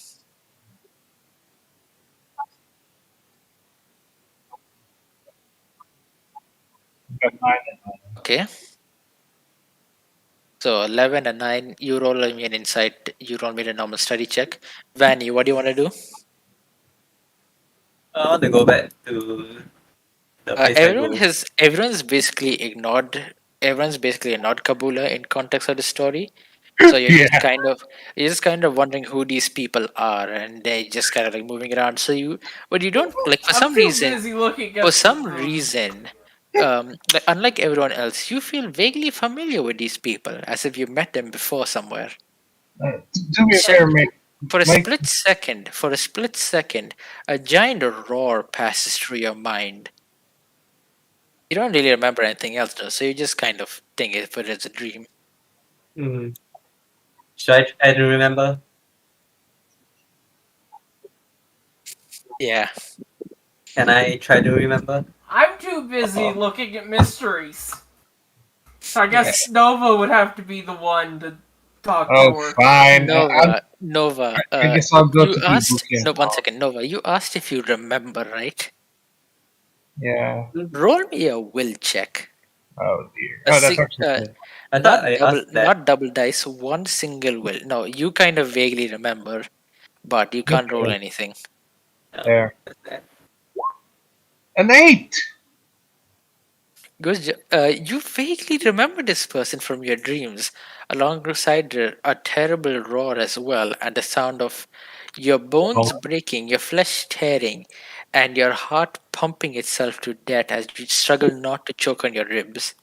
Okay. So 11 and 9, you roll me an insight, you roll me the normal study check. Vanny, what do you want to do? I want to go back to the place I go. Everyone's basically ignored Kabula in context of the story. So Yeah. you're just kind of wondering who these people are, and they're just kind of like moving around. But you don't like I'm too busy looking for at some the. reason, like unlike everyone else, you feel vaguely familiar with these people, as if you met them before somewhere. Do me a Check favor, mate. Mike. for a split second, a giant roar passes through your mind. You don't really remember anything else though, so you just kind of think it's a dream. Hmm. Should I try to remember? Yeah. Can I try to remember? I'm too busy Oh, looking at mysteries. So I guess Yes. Nova would have to be the one to talk Oh, to her. fine. Nova, I guess I'll go you to the asked, booking no, one hall. second, Nova, you asked if you remember, right? Yeah. Roll me a will check. Oh dear. A Oh, that's sig- actually good. I thought I asked that. not double dice, one single will. No, you kind of vaguely remember, but you can't roll Okay. anything. No, There. that's that. An 8! You vaguely remember this person from your dreams, alongside a terrible roar as well, and the sound of your bones Oh, breaking, your flesh tearing, and your heart pumping itself to death as you struggle not to choke on your ribs.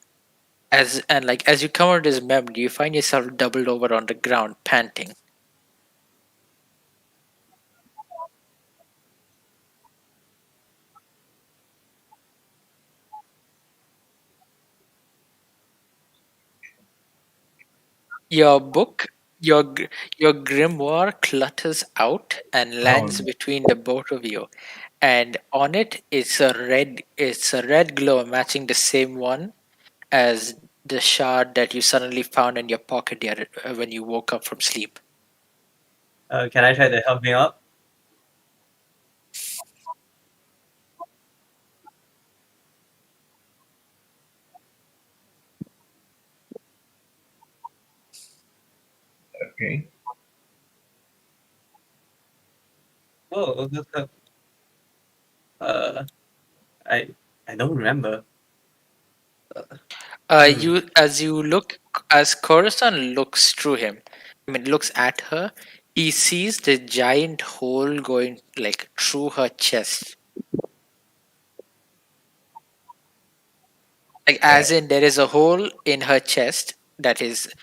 As you come out of this memory, you find yourself doubled over on the ground, panting. Your book, your grimoire clutters out and oh lands no. between the both of you, and on it it's a red glow matching the same one as the shard that you suddenly found in your pocket when you woke up from sleep. Can I try to help me up? Okay. Oh, uh, I I don't remember. Hmm. You look as Corazon looks through him. I mean, looks at her. He sees the giant hole going like through her chest. Like Uh, as in there is a hole in her chest that is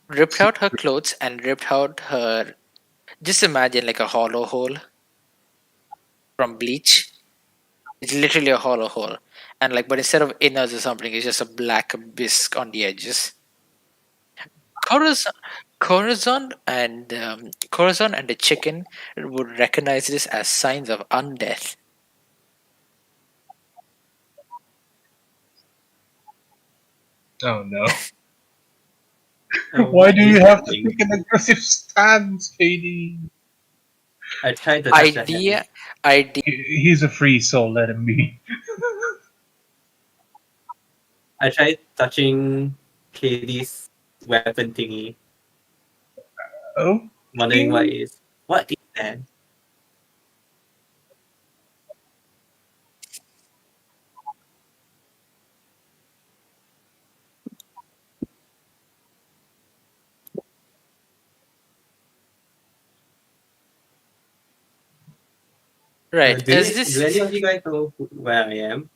ripped out her clothes and ripped out her. Just imagine like a hollow hole from Bleach. It's literally a hollow hole, and like, but instead of innards or something, it's just a black abyss on the edges. Corazon, Corazon and the chicken would recognize this as signs of undeath. oh no. Why What do you is have to happening? take an aggressive stance, KD? I tried to touch the hand. Idea, idea. He's a free soul, let him be. I tried touching Katie's weapon thingy, wondering Okay. what is that? Right, Do any of you guys know where I am?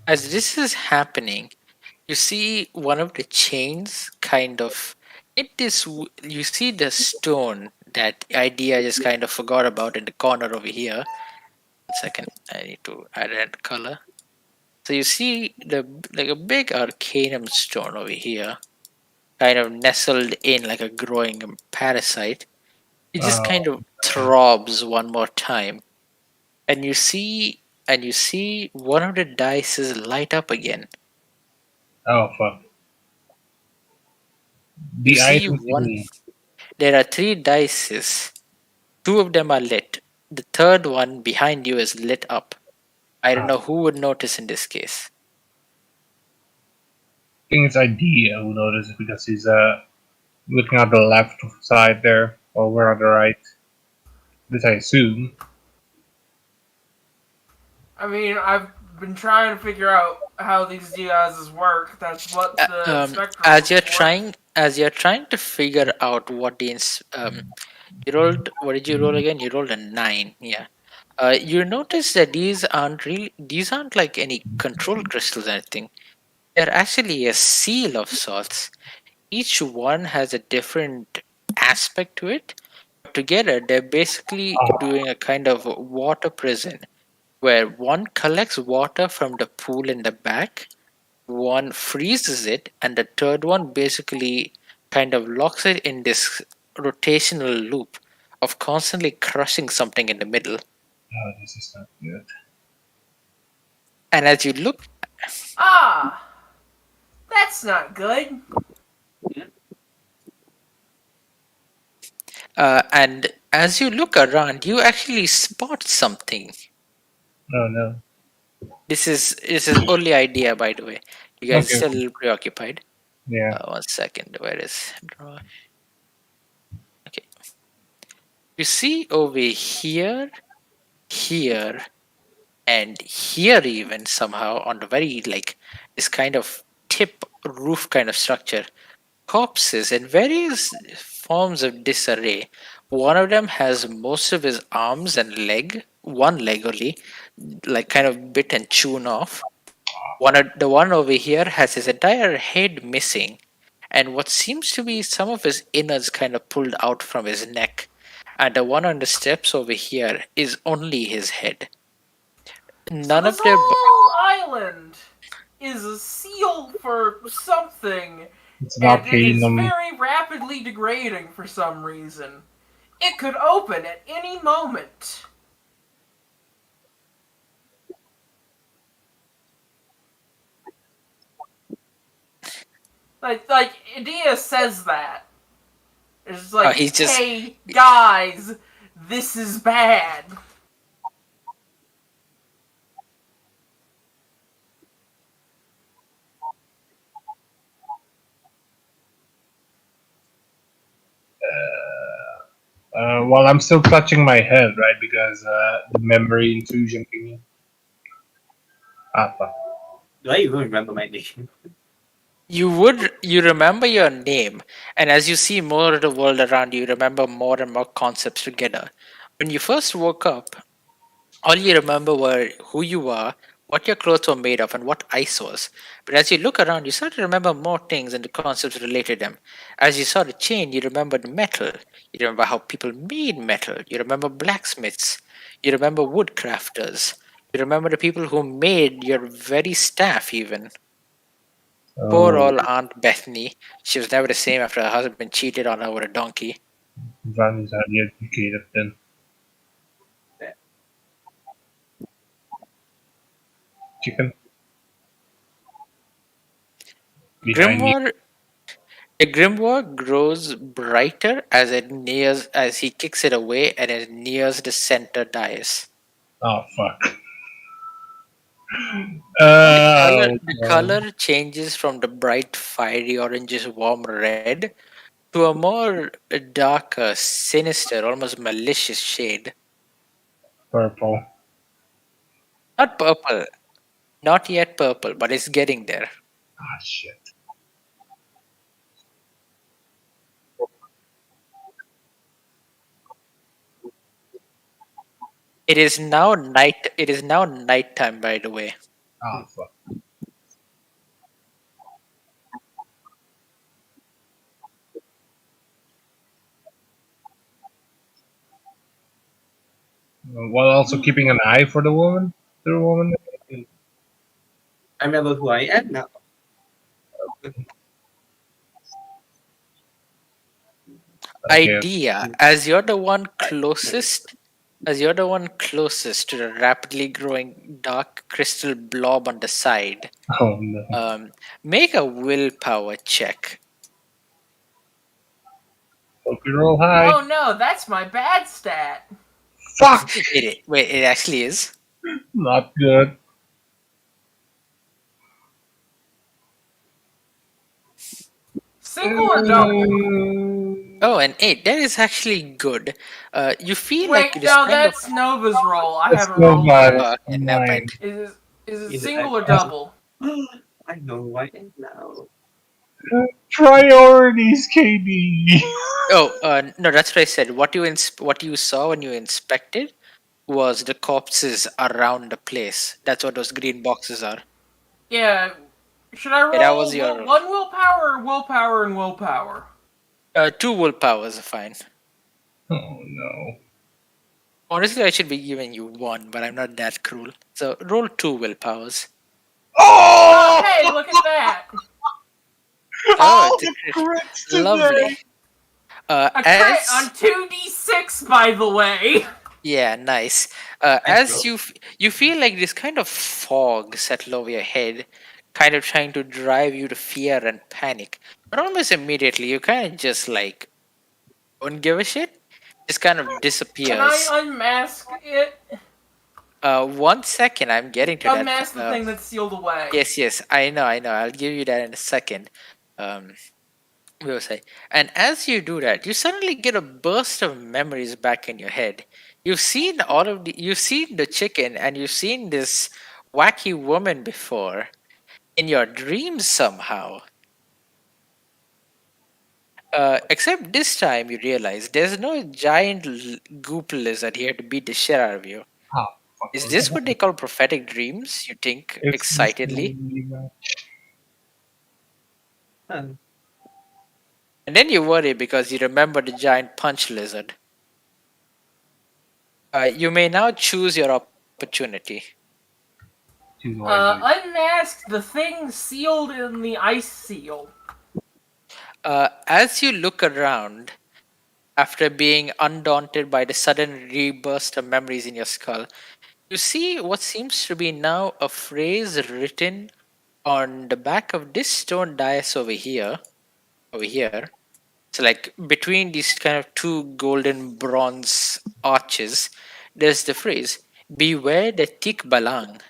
as this is happening, you see one of the chains kind of you see the stone that idea just kind of forgot about in the corner over here. 1 second, I need to add that color. So you see the like a big arcanum stone over here, kind of nestled in like a growing parasite. It just Oh, kind of throbs one more time, and you see one of the dices light up again. oh fuck. You The see item one. thingy. There are three dices. Two of them are lit. The third one behind you is lit up. I don't Ah, know who would notice in this case. I think it's idea who noticed it because he's looking at the left side there, or we're on the right. This I assume. I mean, I've been trying to figure out how these DIs work. That's what the inspector As you're report. trying to figure out what you rolled. What did you roll again? You rolled a 9. Yeah. You notice that these aren't like any control crystals or anything. They're actually a seal of sorts. Each one has a different aspect to it. Together, they're basically Ah, doing a kind of water prison where one collects water from the pool in the back, one freezes it, and the third one basically kind of locks it in this rotational loop of constantly crushing something in the middle. oh, this is not good. And as you look, Ah, that's not good. around, you actually spot something. Oh no. This is only idea, by the way. You guys Okay. still a little preoccupied. Yeah. 1 second. Where is draw? Okay. You see over here, here, and here even somehow on the very like this kind of tip roof kind of structure, corpses in various forms of disarray. One of them has most of his arms and one leg only, like kind of bit and chewn off. The one over here has his entire head missing, and what seems to be some of his innards kind of pulled out from his neck. And the one on the steps over here is only his head. So None this of their whole island is a seal for something, It's an and it is arcanum. very rapidly degrading for some reason. It could open at any moment. Like Idea says that. It's like, he's just hey guys, this is bad. Well, I'm still touching my head, right? Because the memory intrusion thingy. Ah, fuck. Do I even remember my name? you remember your name, and as you see more of the world around you, you remember more and more concepts together. When you first woke up, all you remember were who you are, what your clothes were made of, and what ice was. But as you look around, you start to remember more things and the concepts related to them. As you saw the chain, you remembered metal. You remember how people made metal. You remember blacksmiths. You remember woodcrafters. You remember the people who made your very staff, even. Poor Oh, old Aunt Bethany. She was never the same after her husband cheated on her with a donkey. Van is highly educated then. Chicken behind you. Grimoire The grimoire grows brighter as he kicks it away and it nears the center dais. Oh, fuck. The God. color changes from the bright fiery orangish warm red to a more darker, sinister, almost malicious shade. Purple. Not purple, not yet purple, but it's getting there. Ah, shit. It is now nighttime, by the way. Ah, fuck. While also keeping an eye for the woman. The woman. I remember who I am now. Okay. Idea, as you're the one closest to the rapidly growing dark crystal blob on the side, Oh no. um, make a willpower check. Hope you roll high. Oh no, that's my bad stat. Fuck. Wait, it actually is. Not good. Single or double? Oh, an 8. That is actually good. You feel like Wait, this no, kind of. that's Nova's roll. I Let's haven't go rolled by yet. Oh, okay, never mine. mind. Is it Is it single or Yes. double? I know who I am now. Priorities, KD. Oh, no, that's what I said. What you saw when you inspected was the corpses around the place. That's what those green boxes are. Yeah. Should I Yeah, that was roll your one willpower or willpower and willpower? two willpowers are fine. Oh no. Honestly, I should be giving you one, but I'm not that cruel. So roll two willpowers. Oh, Oh! hey, look at that! Oh, All it's a the crit. crits Lovely. today. A crit on As 2d6, by the way. Yeah, nice. Thanks, As bro. you feel like this kind of fog settle over your head, kind of trying to drive you to fear and panic. But almost immediately, you kind of just like don't give a shit. Just kind of Can I disappears. unmask it? One second, I'm getting to that. Unmask the thing that's sealed away. Yes, yes, I know. I'll give you that in a second. Um, we'll say. And as you do that, you suddenly get a burst of memories back in your head. You've seen the chicken, and you've seen this wacky woman before in your dreams somehow. Except this time you realize there's no giant goop lizard here to beat the shit out of you. Oh, fuck. Is this what they call prophetic dreams? You think It's the excitedly. same. Hmm. And then you worry because you remember the giant punch lizard. You may now choose your opportunity. Choose wisely. Unmask the thing sealed in the ice seal. As you look around, after being undaunted by the sudden reburst of memories in your skull, you see what seems to be now a phrase written on the back of this stone dais over here. So, like between these kind of two golden bronze arches, there's the phrase "Beware the Tik Balang."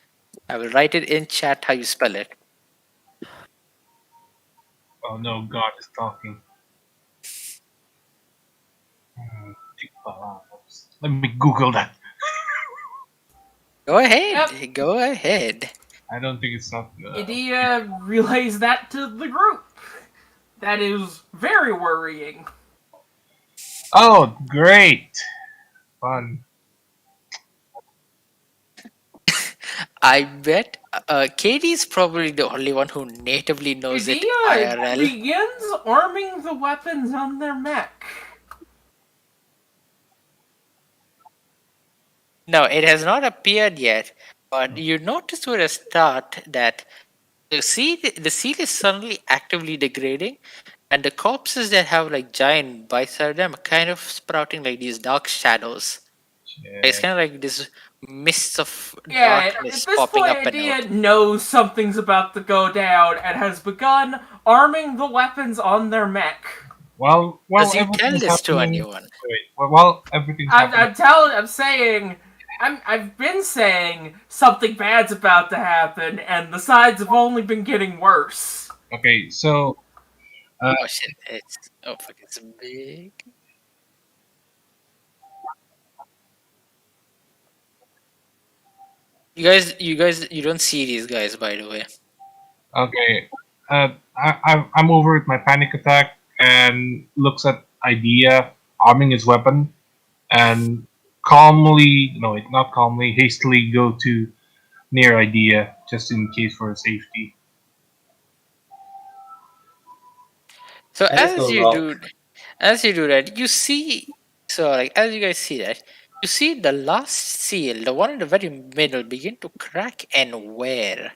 I will write it in chat how you spell it. Oh no, God is talking. Tikbalang. Let me Google that. Go Yep. ahead, go ahead. I don't think it's not. Idia relays that to the group. That is very worrying. Oh, great! Fun. I bet Katie's probably the only one who natively knows it Idia IRL. begins arming the weapons on their mech. No, it has not appeared yet, but you notice with a start that the seal is suddenly actively degrading, and the corpses that have like giant bites out of them are kind of sprouting like these dark shadows. It's Shit. kind of like this mists of Yeah, at darkness this popping point, up and out. Idia knows something's about to go down and has begun arming the weapons on their mech. While Does you everything tell is this to happening, anyone? wait, while everything's happening, I've been saying something bad's about to happen, and the sides have only been getting worse. okay, so Oh shit! Fuck! It's big. You don't see these guys, by the way. okay, I'm over at my panic attack and looks at Idea arming his weapon and calmly, no, wait, not calmly, hastily go to near Idea just in case for safety. So I just go lock. as you do that, you see. So like as you guys see that, you see the last seal, the one in the very middle, begin to crack and wear,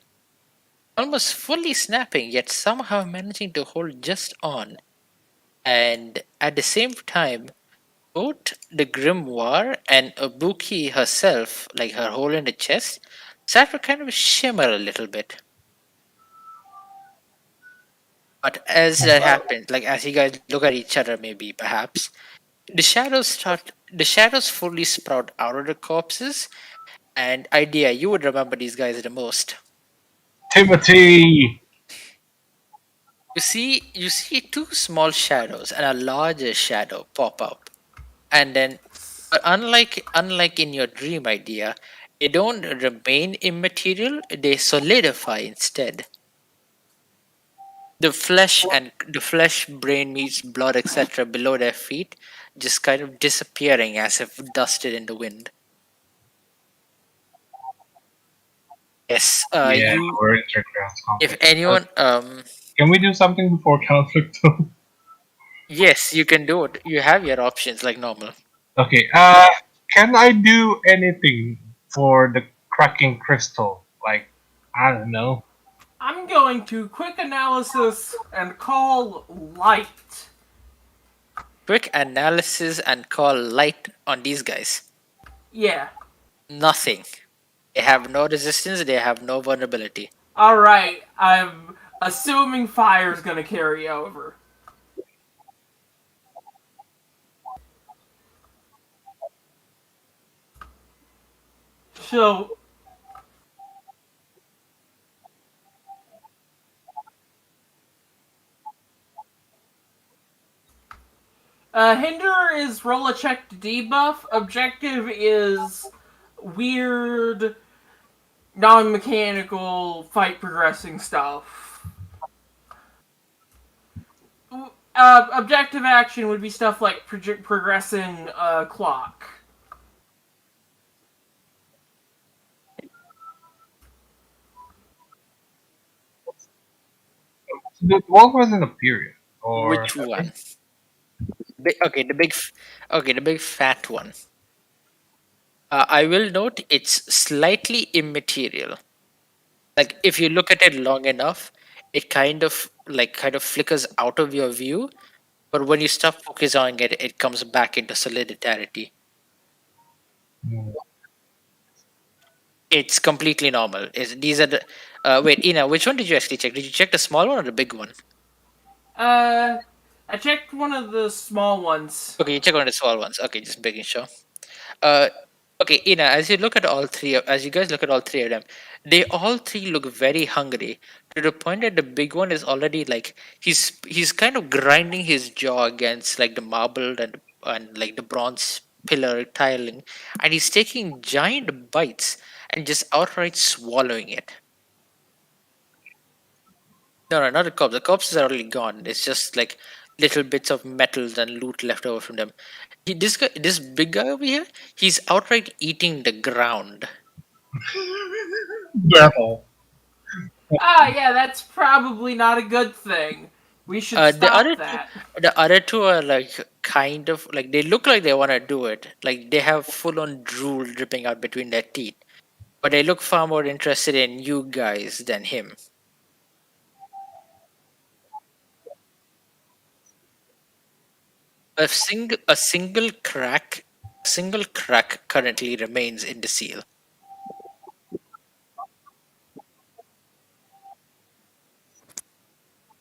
almost fully snapping, yet somehow managing to hold just on. And at the same time, both the grimoire and Ibuki herself, like her hole in the chest, start to kind of shimmer a little bit. But as that Oh, happens, like as you guys look at each other, maybe perhaps the shadows fully sprout out of the corpses. And idea, you would remember these guys the most. Timothy! You see two small shadows and a larger shadow pop up, and then but unlike in your dream idea, they don't remain immaterial, they solidify instead. The flesh, brain meats, blood, etc. below their feet just kind of disappearing as if dusted in the wind. Yes, Yeah, you. we're in intercraft If conflict. anyone, Can we do something before conflict though? yes, you can do it. You have your options like normal. Okay, can I do anything for the cracking crystal? Like, I don't know. I'm going to quick analysis and call light. Quick analysis and call light on these guys. Yeah. Nothing. They have no resistance. They have no vulnerability. Alright, I'm assuming fire's gonna carry over. So, Hinder is roll a check to debuff. Objective is weird, non mechanical, fight progressing stuff. Objective action would be stuff like progressing clock. The wall wasn't a period, or Which one? Okay, okay, the big fat one. I will note it's slightly immaterial. Like if you look at it long enough, it kind of flickers out of your view. But when you stop focusing on it, it comes back into solidarity. Hmm. It's completely normal. These are the wait, Ina, which one did you actually check? Did you check the small one or the big one? Uh, I checked one of the small ones. Okay, you check one of the small ones. Okay, just making sure. Uh, okay, Ina, as you guys look at all three of them, they all three look very hungry to the point that the big one is already like he's kind of grinding his jaw against like the marble and like the bronze pillar tiling, and he's taking giant bites and just outright swallowing it. No, no, not the corpse. The corpses are already gone. It's just like little bits of metals and loot left over from them. This big guy over here, he's outright eating the ground. Gravel. Ah, yeah, that's probably not a good thing. We should Uh, the stop other two, that. the other two are like kind of like they look like they want to do it. Like they have full on drool dripping out between their teeth, but they look far more interested in you guys than him. A single crack currently remains in the seal.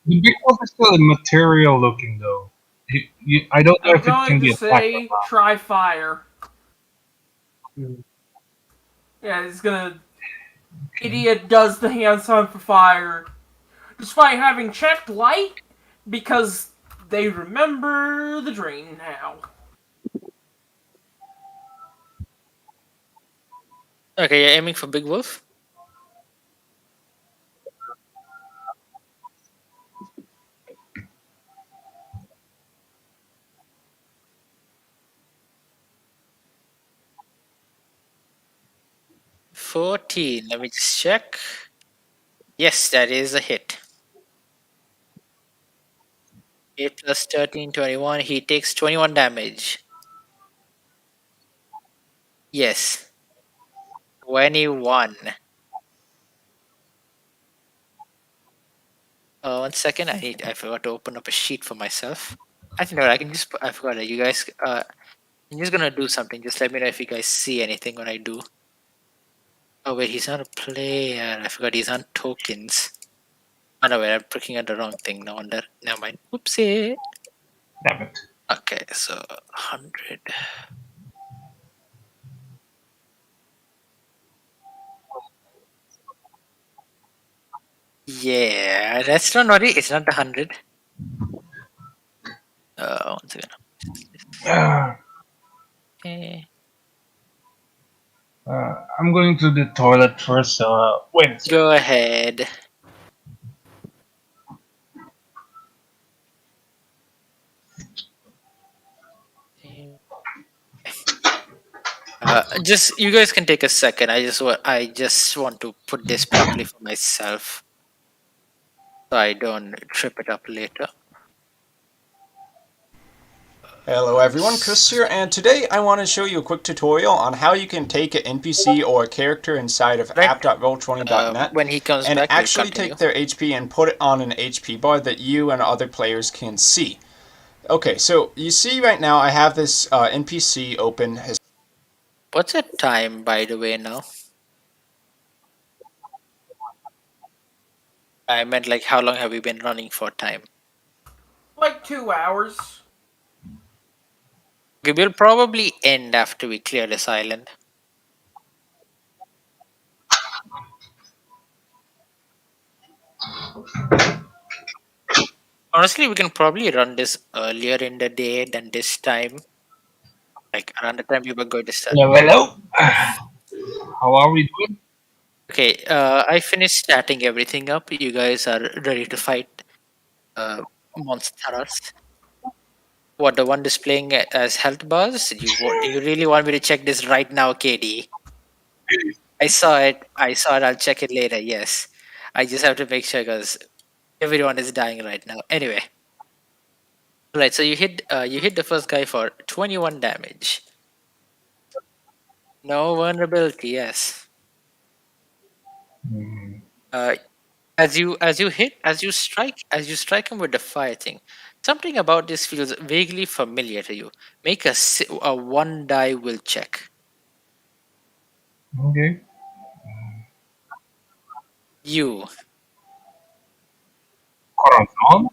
The big wolf is still immaterial looking though. I don't know I'm if it going can to be attacked or say not. try fire. Mm. Yeah, he's gonna. Okay. Idiot does the hands on for fire. Despite having checked light, because they remember the drain now. Okay, you're aiming for Big Wolf. 14. Let me just check. Yes, that is a hit. 8 plus 13, 21. He takes 21 damage. Yes, 21. 1 second. I forgot to open up a sheet for myself. I think I can just. I forgot that you guys. I'm just gonna do something. Just let me know if you guys see anything when I do. Oh wait, he's not a player. I forgot he's on tokens. Oh no, wait, I'm looking at the wrong thing. No wonder. Never mind. Oopsie. Damn it. Okay, so 100. Yeah, that's not worry. It's not the 100. 1 second. Ah, Okay. I'm going to the toilet first, so wait a second. Go ahead. Just you guys can take a second. I just want to put this properly for myself, so I don't trip it up later. Hello everyone, Chris here, and today I want to show you a quick tutorial on how you can take an NPC or a character inside of Right. app.roll20.net When he comes and back, we'll actually continue. take their HP and put it on an HP bar that you and other players can see. Okay, so you see right now I have this NPC open. What's the time, by the way? Now I meant like how long have we been running for time? Like 2 hours. We will probably end after we clear this island. Honestly, we can probably run this earlier in the day than this time, like around the time you were going to start. Hello, hello. How are we doing? Okay, I finished starting everything up. You guys are ready to fight uh, monsters. What, the one displaying as health bars? You really want me to check this right now, KD? I saw it. I saw it. I'll check it later. Yes, I just have to make sure because everyone is dying right now. Anyway, right. So you hit the first guy for 21 damage. No vulnerability. Yes. Hmm. Uh, as you strike him with the fire thing, something about this feels vaguely familiar to you. Make a one die will check. Okay. You Corazon?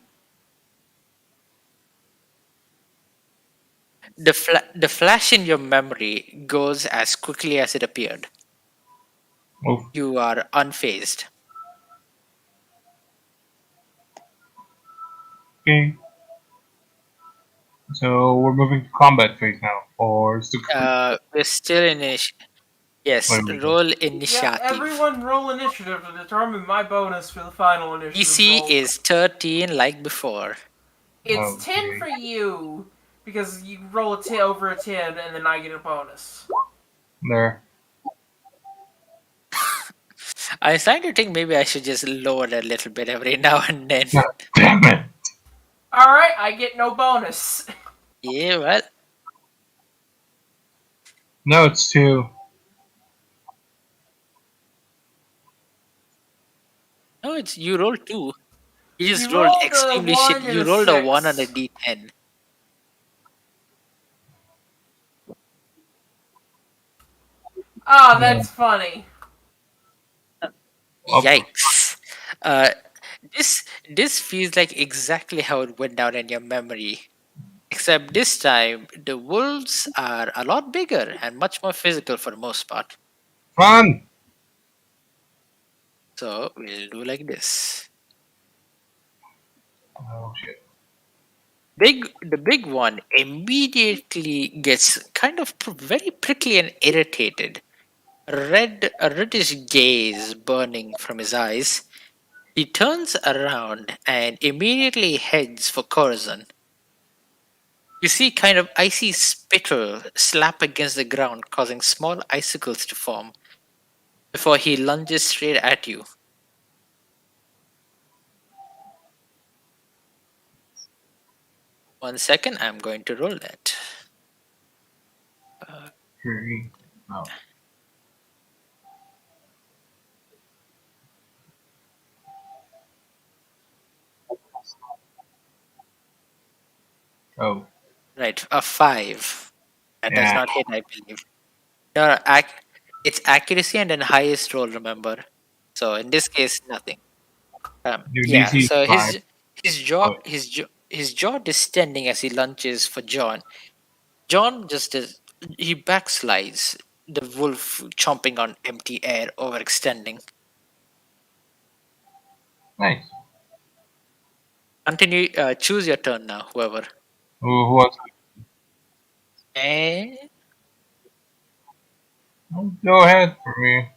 the flash in your memory goes as quickly as it appeared. Oh, You are unfazed. okay. So we're moving to combat phase now, or is the We're still in wait, yes. wait, wait. Roll Yep, initiative. everyone roll initiative to determine my bonus for the final initiative DC roll. is 13, like before. It's 10 Okay. for you, because you roll a 10 over a 10 and then I get a bonus. There. I'm starting to think maybe I should just lower it a little bit every now and then. God damn it. Alright, I get no bonus. Yeah, well, No, it's two. no, it's you roll two. You just You rolled rolled a extremely shit. 1 and You a rolled a one on a 6. d10. Ah, Yeah. that's funny. Up. Yikes! Uh, this feels like exactly how it went down in your memory. Except this time, the wolves are a lot bigger and much more physical for the most part. Fun. So we'll do like this. Oh shit. The big one immediately gets kind of very prickly and irritated. A reddish gaze burning from his eyes. He turns around and immediately heads for Corazon. You see kind of icy spittle slap against the ground, causing small icicles to form before he lunges straight at you. 1 second, I'm going to roll that. Uh, Three. Oh. Oh. right, a 5. That does Yeah. not hit, I believe. No, no, it's accuracy and then highest roll, remember? So in this case, nothing. Your Yeah, DC is so five. Oh, his jaw distending as he lunges for John. John just does, he backslides, the wolf chomping on empty air, overextending. nice. Continue, choose your turn now, whoever. Who wants? And Go ahead for me.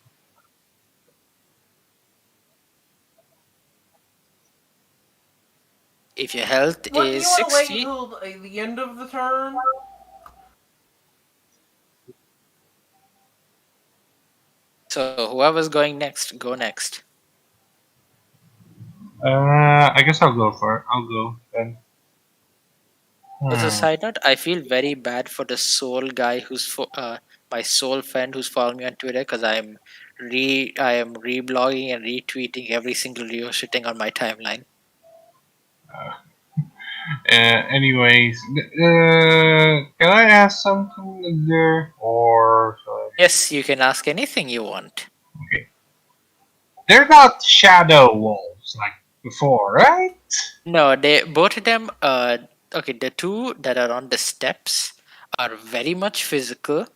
if your health Wouldn't is you want to wait 60, until the end of the turn? so whoever's going next, go next. I guess I'll go for it. I'll go then. As a Hmm. side note, I feel very bad for the soul guy my soul friend who's following me on Twitter because I am reblogging and retweeting every single Rio shitting on my timeline. Anyways, can I ask something there, or shall Yes, you can ask anything you want. okay? They're not shadow wolves like before, right? No, they both of them. Okay, the two that are on the steps are very much physical.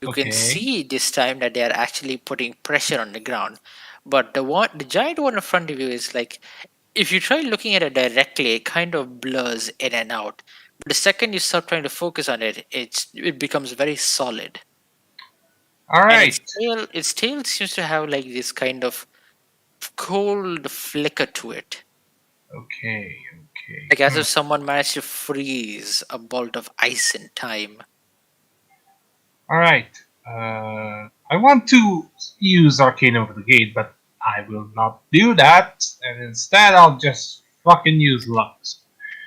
You can Okay. see this time that they are actually putting pressure on the ground. But the giant one in front of you is like, if you try looking at it directly, it kind of blurs in and out. But the second you start trying to focus on it, it becomes very solid. All And right. its tail seems to have like this kind of cold flicker to it, Okay. Okay. like as if someone managed to freeze a bolt of ice in time. All right. I want to use Arcane over the gate, but I will not do that, and instead I'll just fucking use Lux.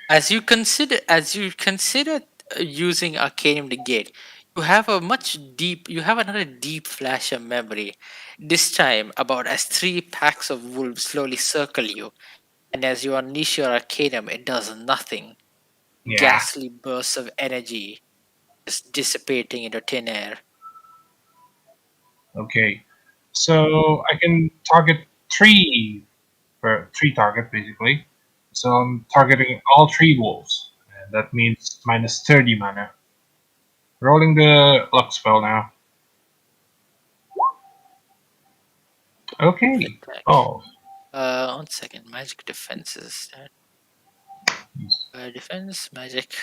As you consider using Arcanium to gate, you have another deep flash of memory. This time, about as three packs of wolves slowly circle you, and as you unleash your Arcanium, it does nothing. Yeah. Ghastly bursts of energy just dissipating into thin air. Okay. So I can target three for three target basically. So I'm targeting all three wolves. And that means minus 30 mana. Rolling the luck spell now. Okay. Attack. Oh. 1 second. Magic defenses. Defense magic.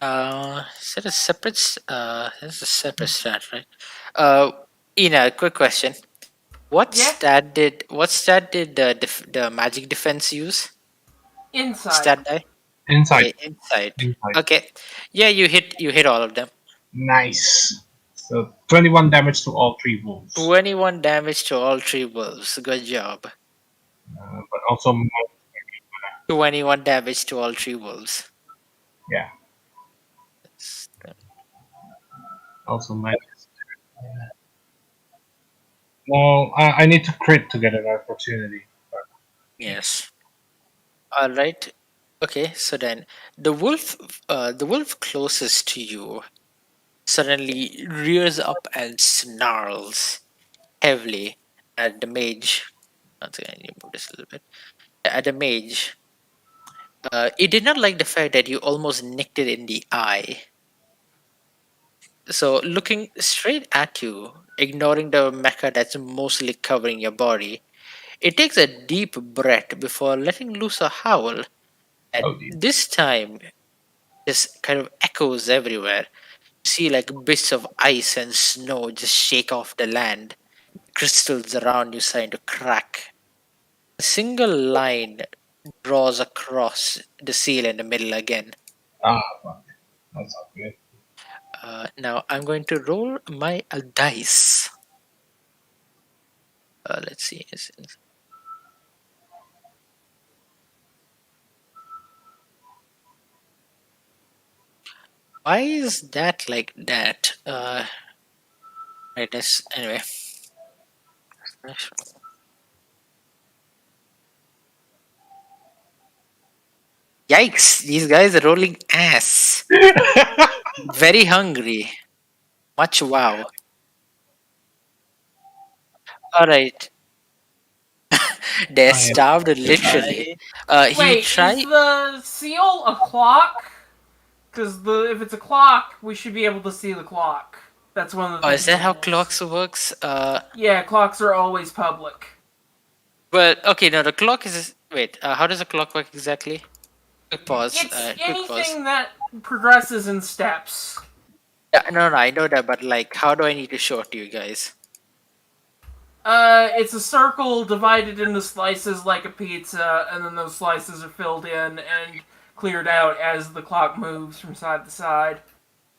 Is that a separate? That's a separate stat, right? Uh, Ina, quick question. Yeah, What stat did the magic defense use? inside. Stat die? Insight. Okay, insight. Insight. Okay, yeah, you hit all of them. Nice. So 21 damage to all three wolves. 21 damage to all three wolves. Good job. But also, 21 damage to all three wolves. yeah, That's- also minus. No, I need to crit to get an opportunity. Yes. All right. Okay, so then the wolf closest to you suddenly rears up and snarls heavily at the mage. Once again, you move this a little bit. At the mage, it did not like the fact that you almost nicked it in the eye. So, looking straight at you, ignoring the mecha that's mostly covering your body, it takes a deep breath before letting loose a howl. And Oh, dear. this time, just kind of echoes everywhere. You see like bits of ice and snow just shake off the land. Crystals around you starting to crack. A single line draws across the seal in the middle again. Ah, fuck. That's not good. Now I'm going to roll my dice. Let's see. Why is that like that? Right. Anyway. Yikes! These guys are rolling ass. Very hungry. Much wow. All right. They're I am. starved literally. I He Wait, is try. the seal a clock? Because if it's a clock, we should be able to see the clock. That's one of Oh, the is that thinking how rules. clocks works? Yeah, clocks are always public. But okay, no, the clock is. Wait, how does a clock work exactly? Quick pause. It's Quick pause. anything that progresses in steps. Yeah, no, I know that, but like, how do I need to show it to you guys? It's a circle divided into slices like a pizza, and then those slices are filled in and cleared out as the clock moves from side to side.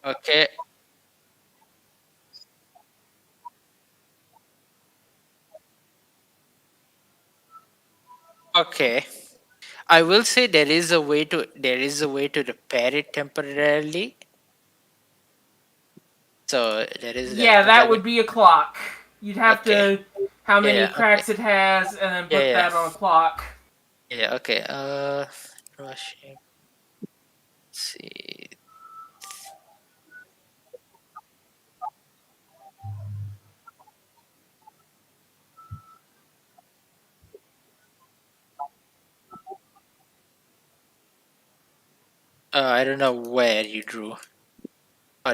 Okay, okay. I will say there is a way to repair it temporarily. So there is that. Yeah, I'm that trying to. would be a clock. You'd have Okay. to how Yeah, many yeah. Okay. cracks it has, and then Yeah, put yeah, that on a clock. yeah. Okay. Rushing. Let's see. I don't know where you drew.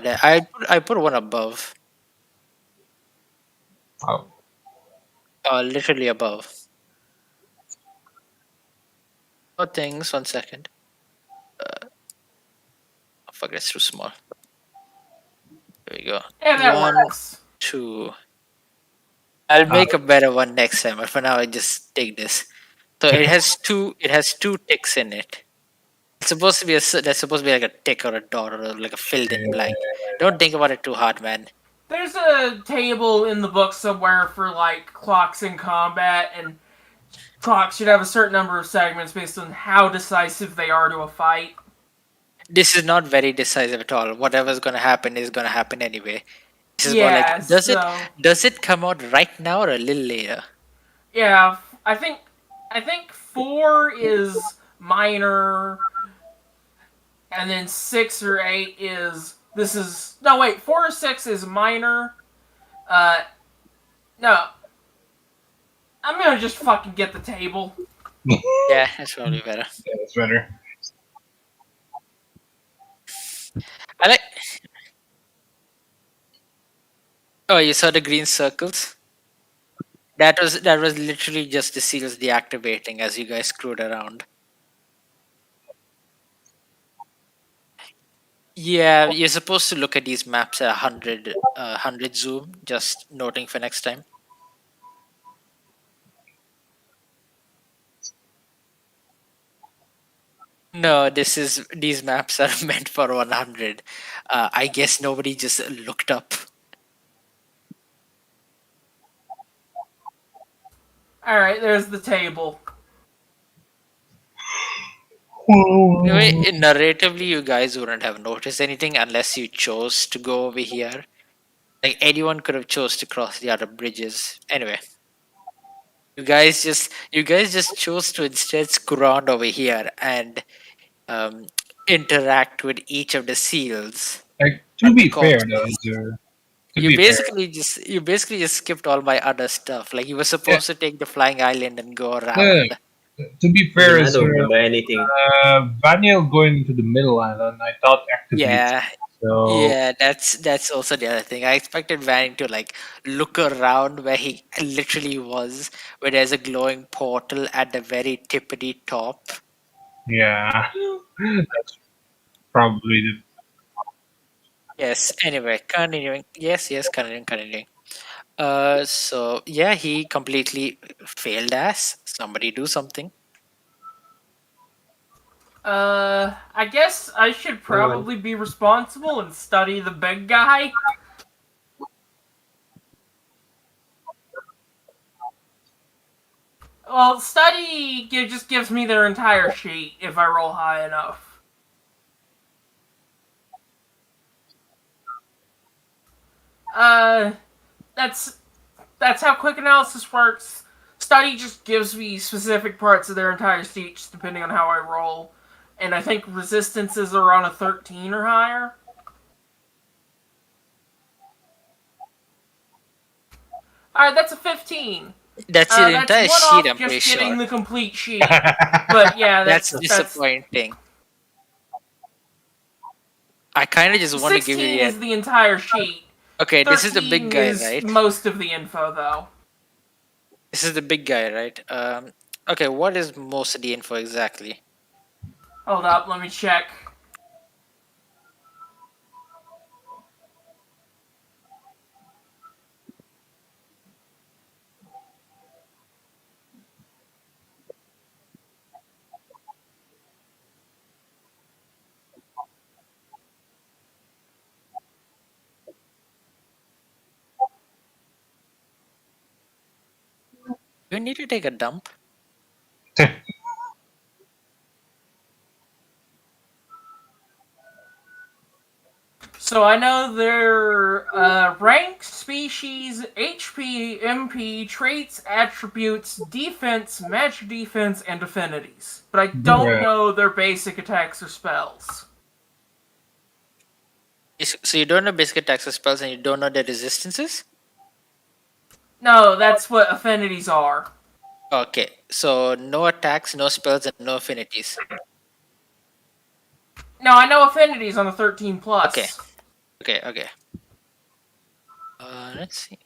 I put one above, Oh, literally above. Oh, things. 1 second. Oh, fuck, that's too small. There we go. Yeah, that One, works. 2. I'll uh, make a better one next time, but for now I just take this. So it has two. It has two ticks in it. It's supposed to be that's supposed to be like a tick or a dot or like a filled-in blank. Don't think about it too hard, man. There's a table in the book somewhere for like clocks in combat, and clocks should have a certain number of segments based on how decisive they are to a fight. This is not very decisive at all. Whatever's gonna happen is gonna happen anyway. This is more like Yeah, so does it come out right now or a little later? yeah, I think 4 is minor, and then 6 or 8 is this is no wait 4 or 6 is minor. No, I'm gonna just fucking get the table. Yeah, that's probably better. yeah, that's better. I like. Oh, you saw the green circles? That was literally just the seals deactivating as you guys screwed around. Yeah, you're supposed to look at these maps at 100 zoom. Just noting for next time. No, these maps are meant for 100. I guess nobody just looked up. All right, there's the table. Anyway, narratively, you guys wouldn't have noticed anything unless you chose to go over here. Like anyone could have chose to cross the other bridges. Anyway, you guys just chose to instead screw around over here and um, interact with each of the seals Like, to and the be fair, though, corpses. to be fair, You basically just skipped all my other stuff. Like you were yeah, supposed to take the flying island and go no, around. to be Even fair, I don't sir, remember anything. Vaniel going to the middle island, I thought activates. Yeah, So yeah, that's also the other thing. I expected Vanning to like look around where he literally was, where there's a glowing portal at the very tippity top. yeah, that's probably the. Yes. Anyway, continuing. Yes, continuing. So yeah, he completely failed us. Somebody do something. I guess I should No one. probably be responsible and study the big guy. Well, study just gives me their entire sheet if I roll high enough. Uh, that's that's how quick analysis works. Study just gives me specific parts of their entire sheet depending on how I roll, and I think resistances are on a 13 or higher. All right, that's a 15. That's your That's entire one sheet. off I'm pretty just getting sure. the complete sheet. But yeah, That's that's disappointing. I kind of just want to give you 16 the. is the entire sheet. Okay, this is the big 13 guy, is right? most of the info, though. This is the big guy, right? Okay, what is most of the info exactly? Hold up, let me check. You need to take a dump. So I know their rank, species, HP, MP, traits, attributes, defense, magic defense, and affinities. But I don't Bruh. know their basic attacks or spells. So you don't know basic attacks or spells, and you don't know their resistances. No, that's what affinities are. Okay, so no attacks, no spells, and no affinities. No, I know affinities on the 13 plus. Okay. Okay. Let's see.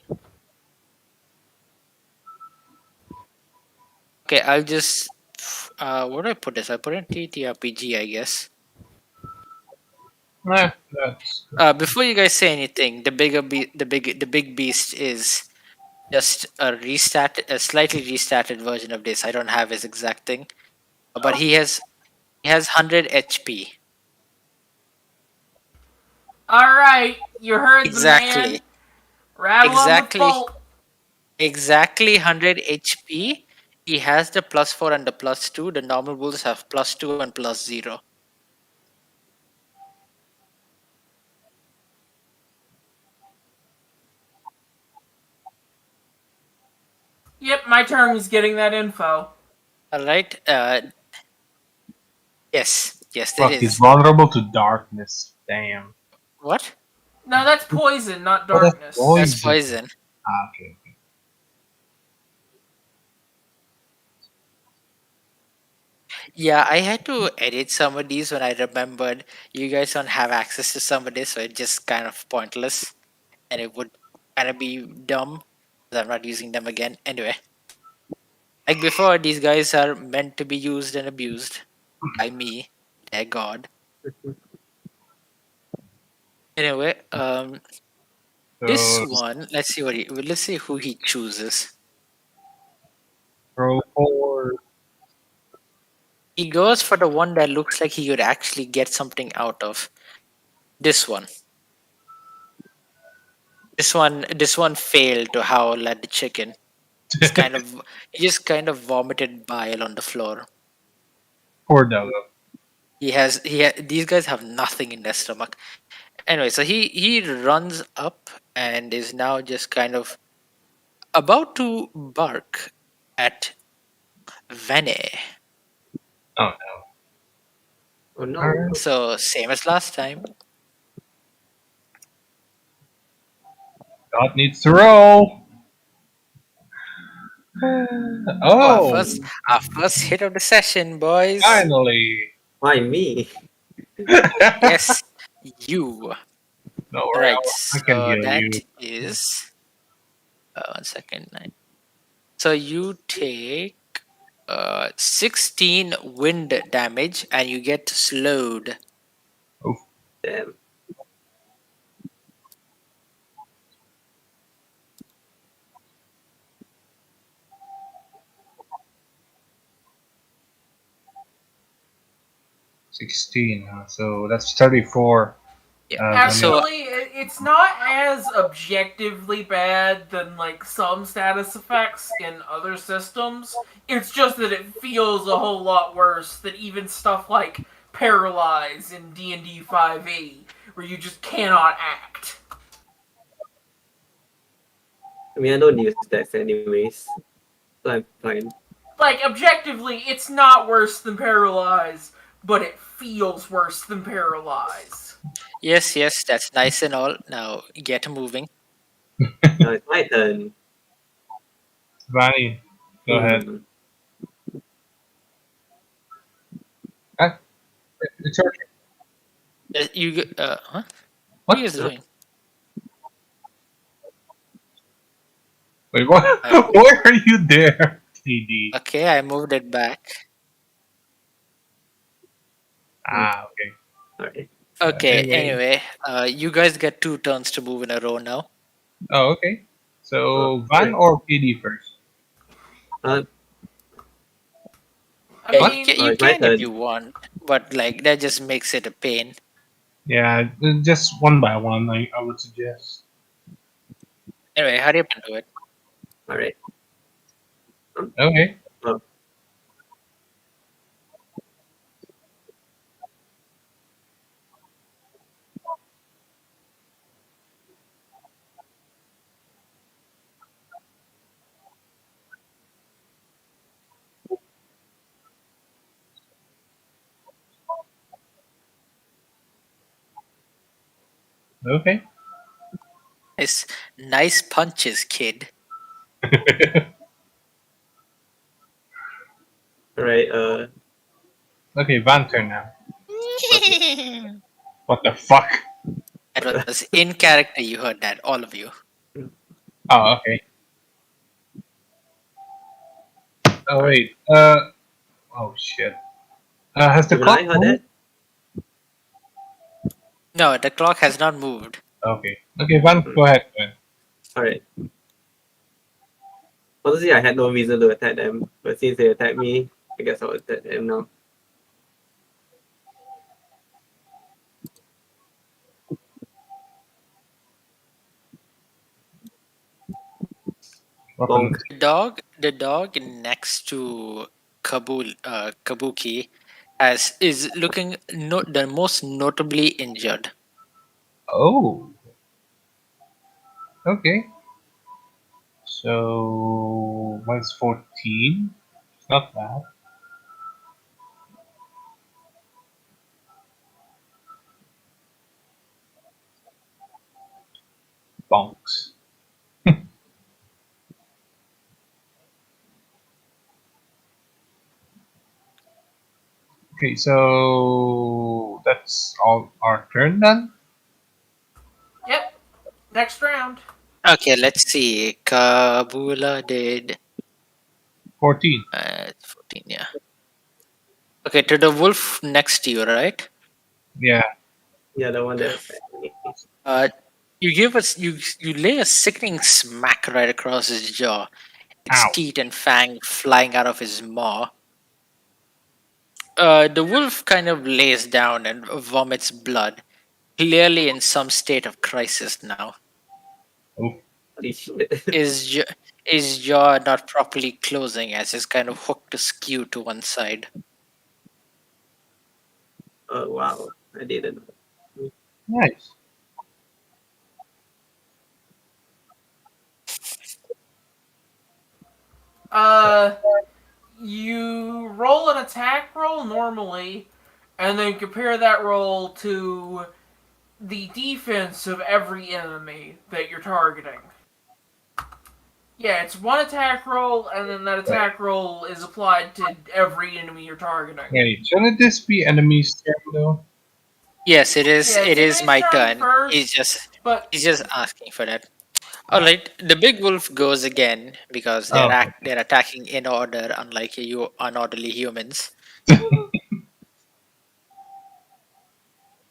Okay, I'll just. What do I put this? I put in TTRPG, I guess. That's Before you guys say anything, the big beast is just a slightly restarted version of this. I don't have his exact thing, but he has 100 HP. All right, you heard the Exactly, man. Rattle on the exactly, bolt. exactly 100 HP. He has the +4 and the +2. The normal bulls have +2 and +0. Yep, my turn is getting that info. All right. Yes, it fuck. He's is. vulnerable to darkness. Damn. What? No, that's poison, not Oh, that's darkness. That's poison. poison. Okay. Yeah, I had to edit some of these when I remembered you guys don't have access to some of this, so it's just kind of pointless, and it would kind of be dumb because I'm not using them again. Anyway, like before, these guys are meant to be used and abused by me, their god. Anyway, this So one, let's see who he chooses. roll forward. He goes for the one that looks like he could actually get something out of. This one. This one failed to howl at the chicken. It's kind of he just kind of vomited bile on the floor. Poor doggo. These guys have nothing in their stomach. Anyway, so he runs up and is now just kind of about to bark at Vene. Oh Oh no. no. Alright. So same as last time. God needs to roll. Oh, Oh, our first hit of the session, boys. finally. Why me? Don't Yes, you. All worry, right, I can so heal that you. is 1 second. So you take 16 wind damage and you get slowed. Oh, Damn. 16. So that's 34. Yeah. So Actually, it's not as objectively bad than like some status effects in other systems. It's just that it feels a whole lot worse than even stuff like Paralyze in D&D 5e, where you just cannot act. I mean, I don't use dex anyways, so I'm fine. Like objectively, it's not worse than Paralyze, but it feels worse than Paralyze. yes, that's nice and all. Now get moving. Now it's my turn. Vanny, go ahead. Hmm. Ah, it's your turn. Huh? What are What? you guys Huh? doing? Wait, what? Why are you there, TD? Okay, I moved it back. Okay. Alright. Okay, Anyway. anyway, you guys get 2 turns to move in a row now. Oh, okay. Uh, So Van alright. or PD first? Uh, I Yeah, what? mean, you It's my can if turn. you want, but like that just makes it a pain. Yeah, just one by one. I would suggest. Anyway, hurry up and do it. Alright. Okay. Oh, Okay. Nice punches, kid. alright. Okay, Van turn now. Okay. What the fuck? That was in character. You heard that, all of you. Oh, okay. Oh Alright. wait. Oh shit. Has the Even I clock heard moved? that. No, the clock has not moved. Okay. Okay, Van, Hmm. go ahead, Van. Alright. Honestly, I had no reason to attack them, but since they attacked me, I guess I'll attack them now. Weapon. Bonk. The dog next to Kabuki has is looking the most notably injured. Oh, okay. So mine's 14. It's not bad. Bonks. Okay, so that's all our turn then. Yep. Next round. Okay, let's see. Kabula did 14. 14, yeah. Okay, to the wolf next to you, right? Yeah. Yeah, the one that attacked me. Uh, you lay a sickening smack right across his jaw, its Ow. teeth and fang flying out of his maw. The wolf kind of lays down and vomits blood, clearly in some state of crisis now. Oh, Holy shit. His, jaw, his jaw not properly closing as it's kind of hooked askew to one side. Oh wow. I didn't know. nice. Uh, you roll an attack roll normally, and then compare that roll to the defense of every enemy that you're targeting. Yeah, it's one attack roll, and then that Right. attack roll is applied to every enemy you're targeting. Okay, shouldn't this be enemy's turn though? Yes, it is. Yeah, it's It is enemy's my turn turn. first, but He's just asking for that. All right, the big wolf goes again because Oh, they're attacking in order, unlike you unorderly humans.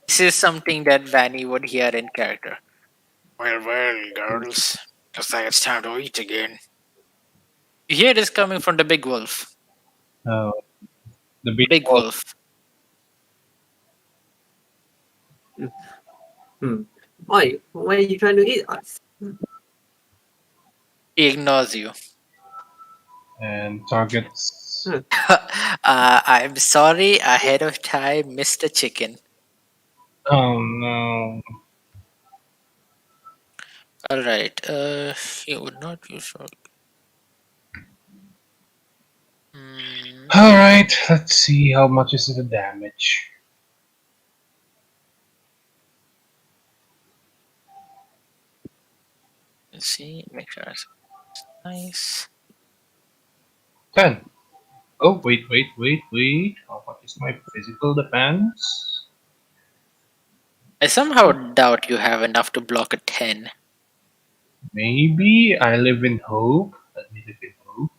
This is something that Vanny would hear in character. Well, well, girls, looks like it's time to eat again. You hear this coming from the big wolf. oh, the big Big wolf. wolf. Hmm. Why are you trying to eat us? He ignores you. And targets. Huh. I'm sorry ahead of time, Mr. Chicken. Oh no. All right. He would not use. Mm, Alright, let's see how much is the damage. let's see. Make sure it's nice. 10. Oh, wait. How much is my physical defense? I somehow doubt you have enough to block a 10. Maybe I live in hope. Let me live in hope.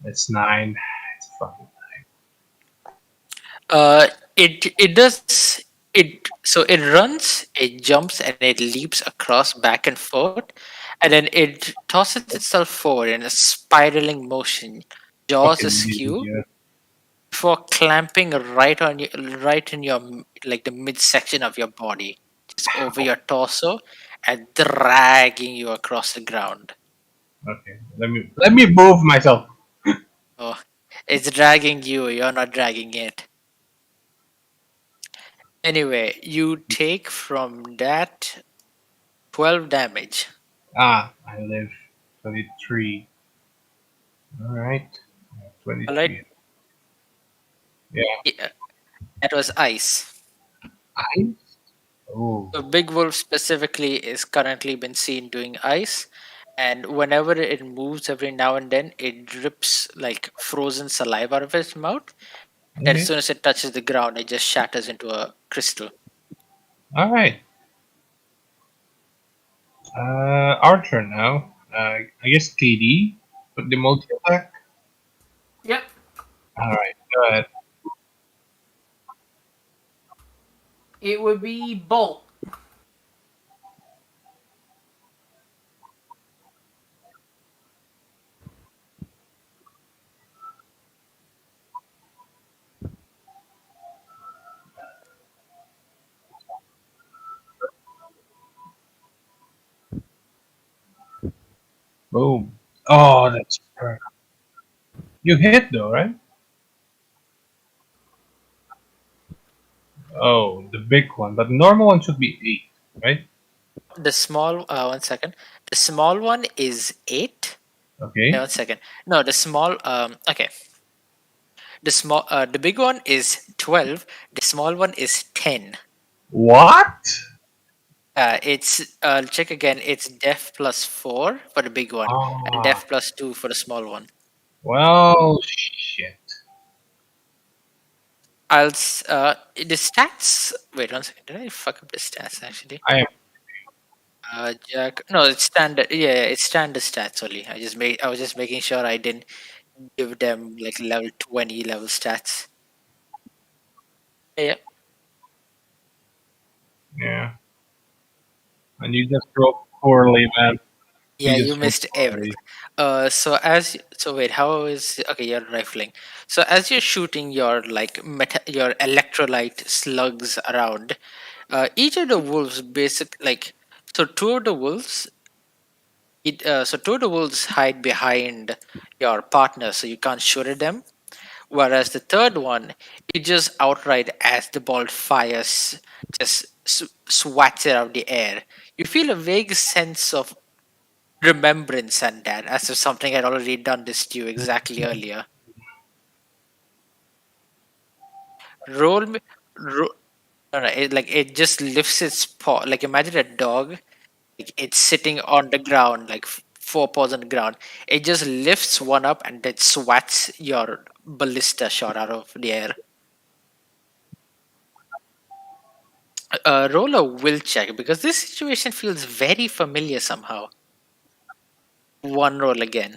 It's 9. It's fucking. It does it runs, it jumps, and it leaps across back and forth, and then it tosses itself forward in a spiraling motion, jaws Fucking askew, idiot. before clamping right in your like the midsection of your body, just over your torso, and dragging you across the ground. Okay, let me move myself. Oh, it's dragging you. You're not dragging it. Anyway, you take from that 12 damage. Ah, I live 23. Alright. Alright, 23. Yeah. yeah, that was ice. I. Oh, So Big Wolf specifically is currently been seen doing ice, and whenever it moves every now and then, it drips like frozen saliva out of its mouth. And then as okay. soon as it touches the ground, it just shatters into a crystal. All right. Our turn now. I guess KD put the multi attack. Yep. All right. Go ahead. It would be Bolt. Boom. Oh, that's perfect. You hit though, right? Oh, the big one, but the normal one should be 8, right? The small, 1 second. The small one is 8. Yeah, Okay. 1 second. No, the small, okay. The big one is 12. The small one is 10. What? Check again. It's def plus 4 for the big one, and Ah, def plus 2 for the small one. well, shit. The stats. Wait 1 second. Did I fuck up the stats actually? I am. Jack. No, it's standard. Yeah, it's standard stats only. I was just making sure I didn't give them like level 20 level stats. Yeah, Yeah. And you just rolled poorly, man. yeah, You you just rolled missed everything. poorly. So wait, how is okay? You're rifling. So as you're shooting your your electrolyte slugs around, each of the wolves so two of the wolves hide behind your partner, so you can't shoot at them. Whereas the third one, it just outright as the ball fires, just swats it out of the air. You feel a vague sense of remembrance and that, as if something had already done this to you exactly earlier. Roll me, ro- no, no, it just lifts its paw. Like imagine a dog, like it's sitting on the ground, like four paws on the ground. It just lifts one up and it swats your ballista shot out of the air. Roll a will check because this situation feels very familiar somehow. One roll again.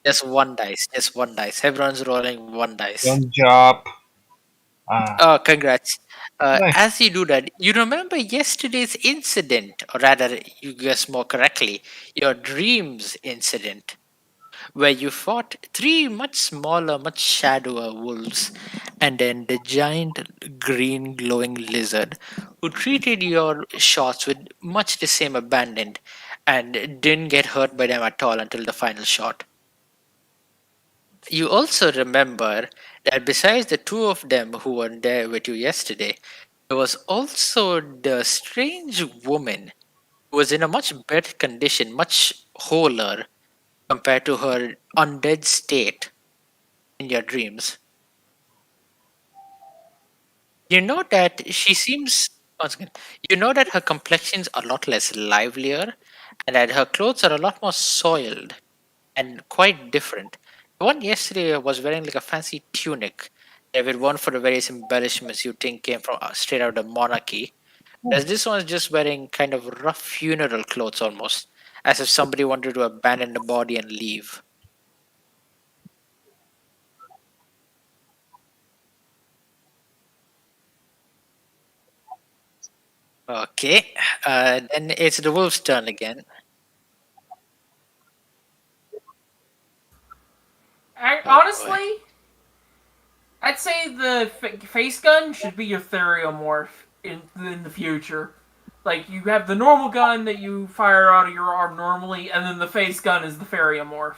Just one dice. Just one dice. Everyone's rolling one dice. Don't drop. Ah, Oh, congrats. nice. As you do that, you remember yesterday's incident, or rather, you guess more correctly, your dreams incident, where you fought three much smaller, much shadower wolves, and then the giant green glowing lizard who treated your shots with much the same abandon and didn't get hurt by them at all until the final shot. You also remember that besides the two of them who were there with you yesterday, there was also the strange woman who was in a much better condition, much wholer compared to her undead state in your dreams. You know that she seems. Once again, you know that her complexion's a lot less livelier and that her clothes are a lot more soiled and quite different. The one yesterday was wearing like a fancy tunic with one for the various embellishments you think came from straight out of the monarchy. Whereas this one's just wearing kind of rough funeral clothes almost, as if somebody wanted to abandon the body and leave. Okay, then it's the wolf's turn again. Oh boy. Honestly, I'd say the face gun should be your theriomorph in the future. Like you have the normal gun that you fire out of your arm normally, and then the face gun is the theriomorph.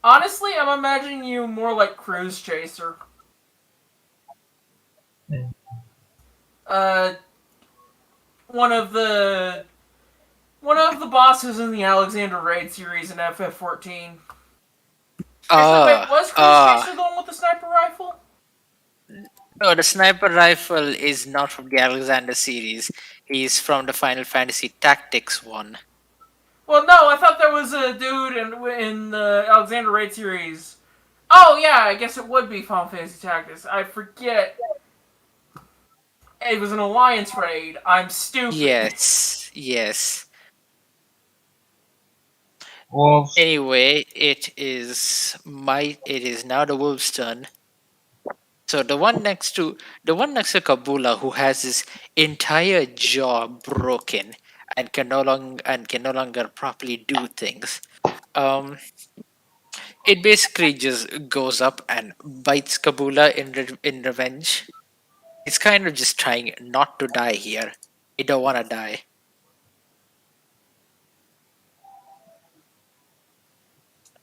Honestly, I'm imagining you more like Cruise Chaser. Uh, one of the one of the bosses in the Alexander Raid series in FF14. Actually, wait, Uh, was Cruise uh, Chaser the one with the sniper rifle? no, the sniper rifle is not from the Alexander series. He's from the Final Fantasy Tactics one. Well, no, I thought there was a dude in the Alexander Raid series. Oh yeah, I guess it would be Final Fantasy Tactics. I forget. It was an alliance raid. I'm stupid. Yes, yes. Wolves. Anyway, it is now the wolf's turn. So the one next to Kabula who has his entire jaw broken and can no longer properly do things. Um, it basically just goes up and bites Kabula in revenge. It's kind of just trying not to die here. It don't want to die.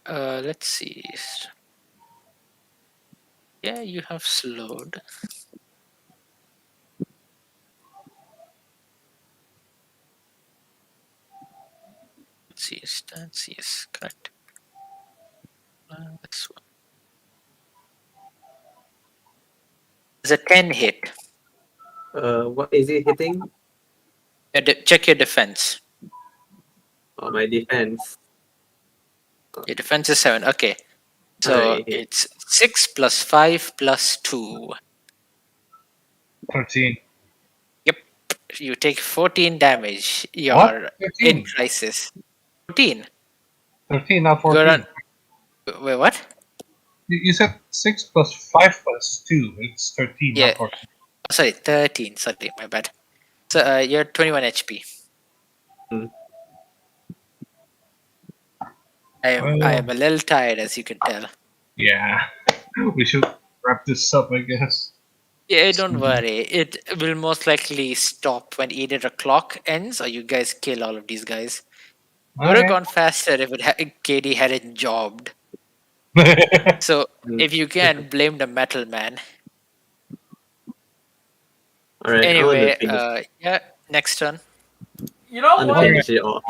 Let's see. Yeah, you have slowed. Let's see. Stance. Yes, correct. This one. There's a 10 hit. What is it hitting? Check your defense. Oh, my defense. Your defense is 7. Okay. So Alright. it's 6 plus 5 plus 2. 13. Yep. You take 14 damage. What? You're in 13. crisis. 14. 13, not You're 14. on. Wait, what? You said 6 plus 5 plus 2. It's 13, Yeah. not 14. Oh, sorry, 13. Sorry, my bad. So you're 21 HP. Hmm. I am Well, a little tired, as you can tell. yeah. We should wrap this up, I guess. Yeah, don't worry. It will most likely stop when either the clock ends or you guys kill all of these guys. It would have Okay. gone faster if KD hadn't jobbed. So Hmm. if you can, blame the metal man. Alright, I want to Anyway, finish. yeah, next turn. You I know want to what? finish it off.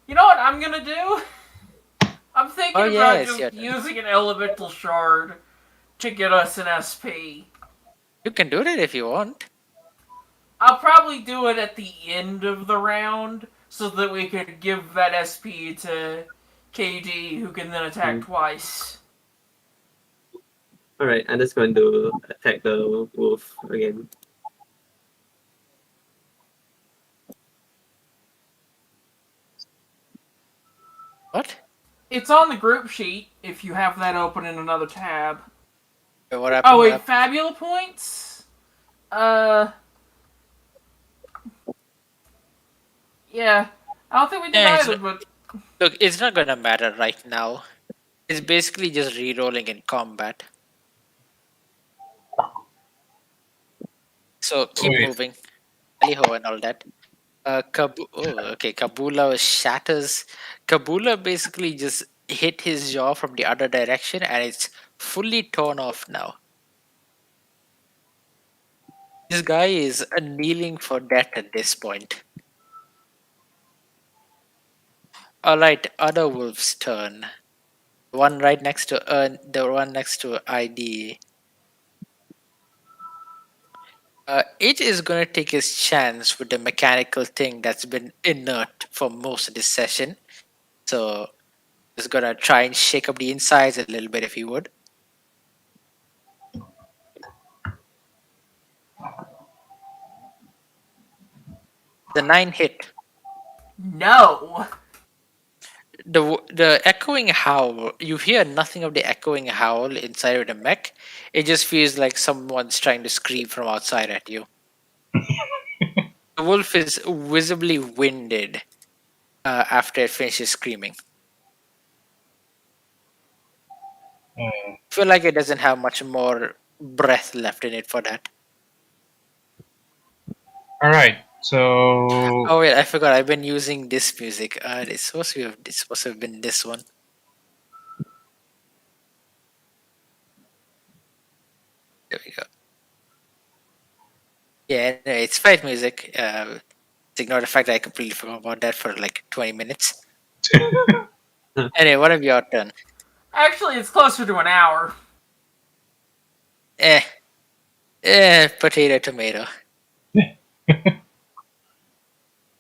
You know what I'm gonna do? I'm thinking Oh about yes, your just turn. using an elemental shard to get us an SP. You can do that if you want. I'll probably do it at the end of the round so that we could give that SP to KD, who can then attack Hmm. twice. Alright, I'm just going to attack the wolf again. What? It's on the group sheet if you have that open in another tab. Wait, what happened? Oh What wait, happened? Fabula points? Yeah. I don't think we did Yeah, either, but look, it's not gonna matter right now. It's basically just re-rolling in combat. So keep Wait. moving. Aliho and all that. Okay, Kabula shatters. Kabula basically just hit his jaw from the other direction and it's fully torn off now. This guy is kneeling for death at this point. Alright, other wolf's turn. The one next to ID. It is going to take his chance with the mechanical thing that's been inert for most of this session. So it's going to try and shake up the insides a little bit if he would. The 9 hit. no. The echoing howl, you hear nothing of the echoing howl inside of the mech. It just feels like someone's trying to scream from outside at you. The wolf is visibly winded after it finishes screaming. Uh, Feel like it doesn't have much more breath left in it for that. Alright, so. Oh wait, I forgot. I've been using this music. It's supposed to have been this one. There we go. Yeah, anyway, it's fight music. Ignore the fact that I completely forgot about that for like 20 minutes. Anyway, what have your turn? Actually, it's closer to an hour. Eh, potato tomato.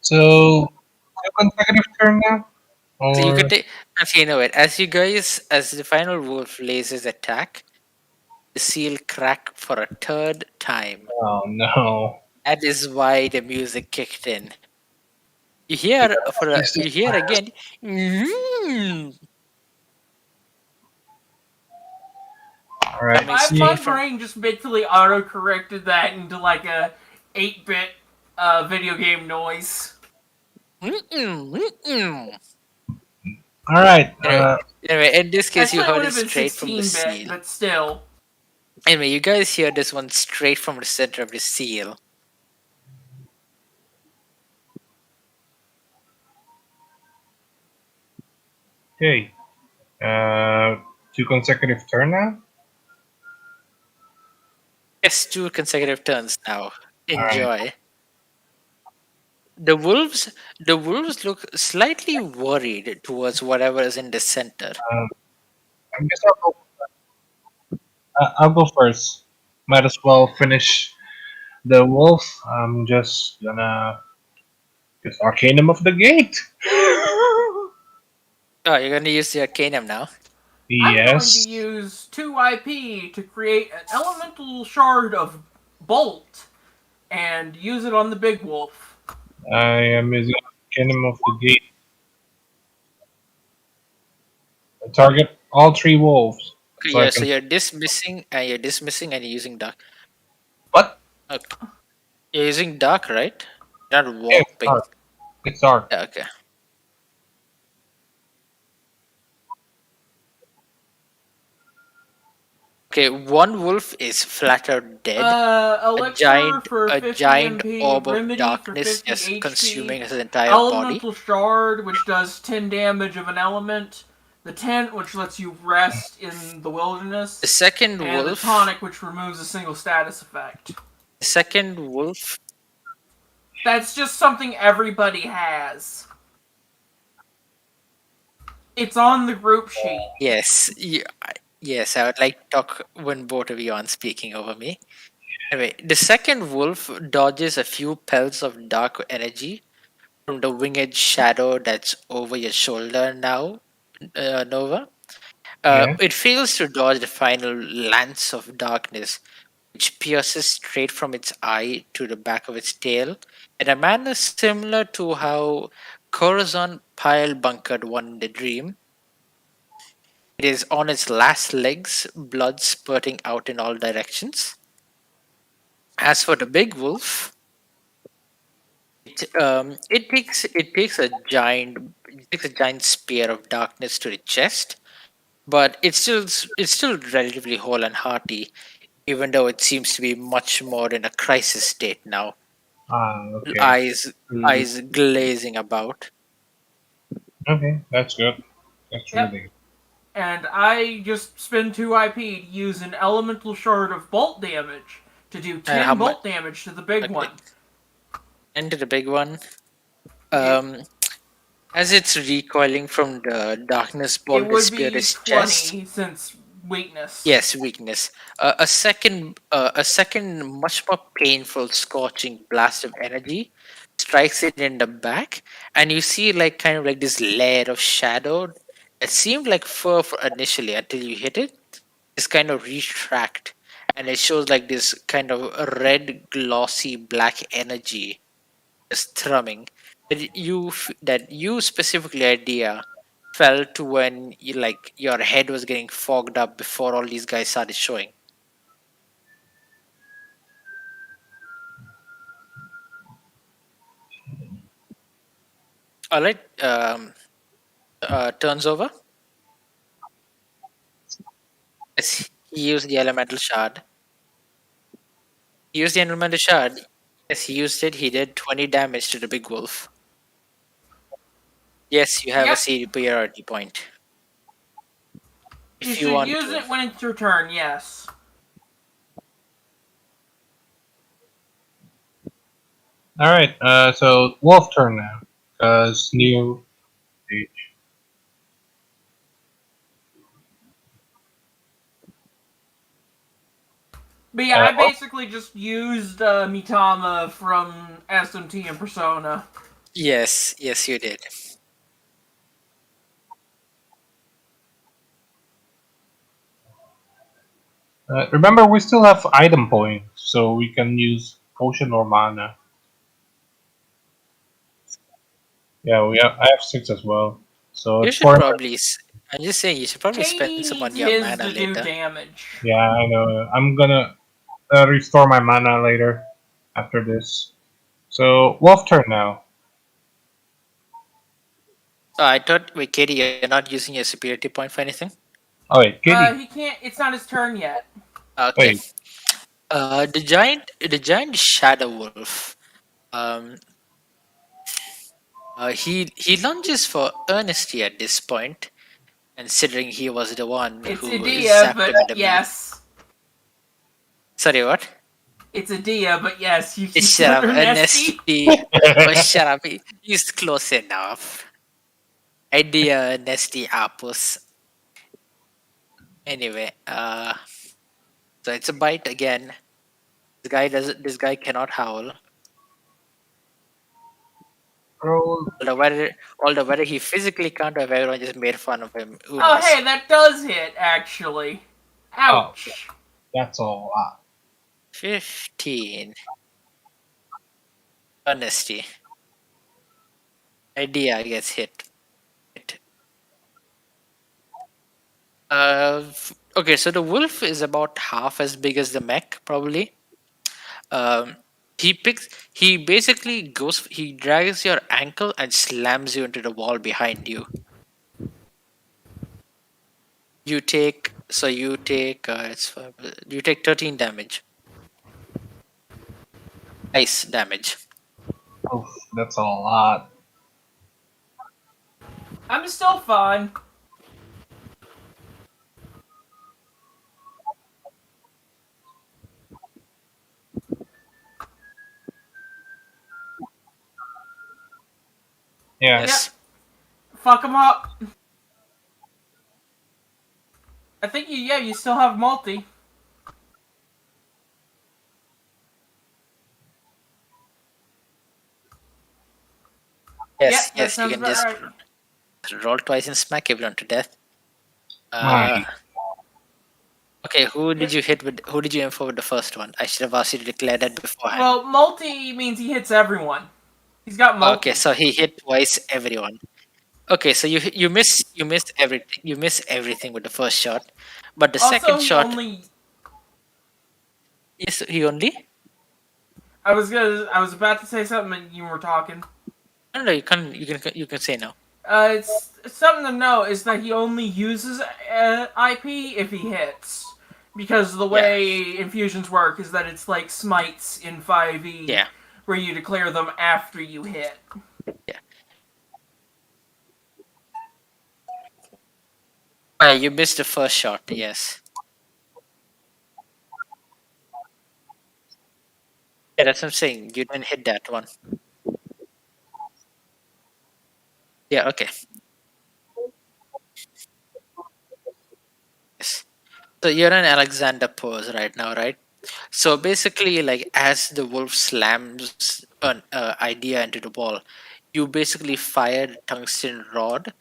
So, two consecutive turn now? So you Or could take. Actually, you know what? As the final wolf lays his attack, the seal crack for a third time. oh no. That is why the music kicked in. You gotta use You this hear fast. again. "Mm," Alright, coming My straight fun see. from. brain just mentally auto corrected that into like a 8-bit video game noise. "Mm-mm, mm-mm." Alright, Anyway, in this case, you Actually, it heard would it have been straight from the 16-bit, seal. but still. Anyway, you guys hear this one straight from the center of the seal. okay. Two consecutive turn now? Yes, two consecutive turns now. Alright. Enjoy. The wolves, the wolves look slightly worried towards whatever is in the center. Um, I guess I'll go first. Might as well finish the wolf. I'm just gonna just Arcanum of the Gate. Oh, you're gonna use the Arcanum now. I'm going to Yes, use 2 IP to create an elemental shard of Bolt and use it on the big wolf. I am using Arcanum of the Gate. Target all three wolves, Okay, so I yeah, so can. you're dismissing, and you're using dark. What? Okay, you're using dark, right? You're not Yeah, it's warping. dark. It's dark. Yeah, okay. Okay, one wolf is flat out dead. Elixir for A 50 giant MP, orb of Remedy for darkness 50 just HP, consuming his entire body. Elemental Shard, which does 10 damage of an element, the Tent, which lets you rest in the The wilderness, second and the wolf, Tonic, which removes a single status effect. the second wolf. That's just something everybody has. It's on the group sheet. Yes, yes, I would like to talk when both of you aren't speaking over me. Anyway, the second wolf dodges a few pelts of dark energy from the winged shadow that's over your shoulder now, Nova. Yeah. It fails to dodge the final lance of darkness, which pierces straight from its eye to the back of its tail, in a manner similar to how Corazon pile bunkered one in the dream. It is on its last legs, blood spurting out in all directions. As for the big wolf, it takes a giant spear of darkness to the chest, but it's still relatively whole and hearty, even though it seems to be much more in a crisis state now. Okay. Eyes Mm, eyes glazing about. okay, that's good. That's Yep. really good. And I just spend 2 IP to use an Elemental Shard of Bolt damage to do And how 10 much? bolt damage to the big Okay, one. into the big one. It Um, as it's recoiling from the darkness ball it to would spear be his chest. 20 since weakness. Yes, weakness. A second, much more painful, scorching blast of energy strikes it in the back, and you see like kind of like this layer of shadow. It seemed like fur for initially until you hit it. It's kind of retract, and it shows like this kind of red, glossy black energy just thrumming that you specifically idea felt when your head was getting fogged up before all these guys started showing. All right, turns over. Yes, he used the elemental shard. He used the elemental shard. Yes, he used it. He did 20 damage to the big wolf. Yes, you have a Yep. superiority point You if you should want use to. it when it's your turn, yes. All right. So wolf turn now, cause new stage. But yeah, I Wolf. basically just used Mitama from SMT and Persona. Yes, you did. Remember, we still have item points, so we can use potion or mana. Yeah, I have six as well. So You it's should four. probably. I'm just saying, you should probably spend KD some on needs your his mana to do later. damage. Yeah, I know. I'm gonna restore my mana later after this. So Wolf turn now. So I thought, wait, Katie, you're not using your superiority point for anything? Oh wait, Kitty. He can't. It's not his turn yet. Okay. Wait. The giant shadow wolf. Um, he lunges for Earnesty at this point, considering he was the one It's who Idea, zapped him but in the middle. yes. Sorry, what? It's Idea, but yes, you Just keep shut up, under Nesty. Earnesty. Oh, shut up. He's close enough. Idea, Nesty, Apus. Anyway, so it's a bite again. This guy cannot howl. Roll. Although whether he physically can't or if everyone just made fun of him, who Oh, knows? hey, that does hit, actually. Oh, Ouch. that's all. 15. Honesty. Idea gets hit. Okay, so the wolf is about half as big as the mech, probably. Um, he basically he drags your ankle and slams you into the wall behind you. You take 13 damage. Ice damage. Oof, that's a lot. I'm still fine. Yeah. Yes. Fuck him up. I think you still have multi. Yes, Yep, that yes, you sounds can about just right. roll twice and smack everyone to death. My. Okay, who did you aim for with the first one? I should have asked you to declare that beforehand. Well, multi means he hits everyone. He's got multi. Okay, so he hit twice everyone. Okay, so you missed everything. You miss everything with the first shot, but the Also, second he shot, only. yes, he only. I was about to say something and you were talking. No, you can say no. It's something to know is that he only uses IP if he hits, because the Yeah. way infusions work is that it's like smites in 5e, Yeah, where you declare them after you hit. yeah. Oh, yeah, you missed the first shot. Yes. Yeah, that's what I'm saying. You didn't hit that one. Yeah. Okay. Yes. So you're in Alexander pose right now, right? So basically, like as the wolf slams an idea into the wall, you basically fire the tungsten rod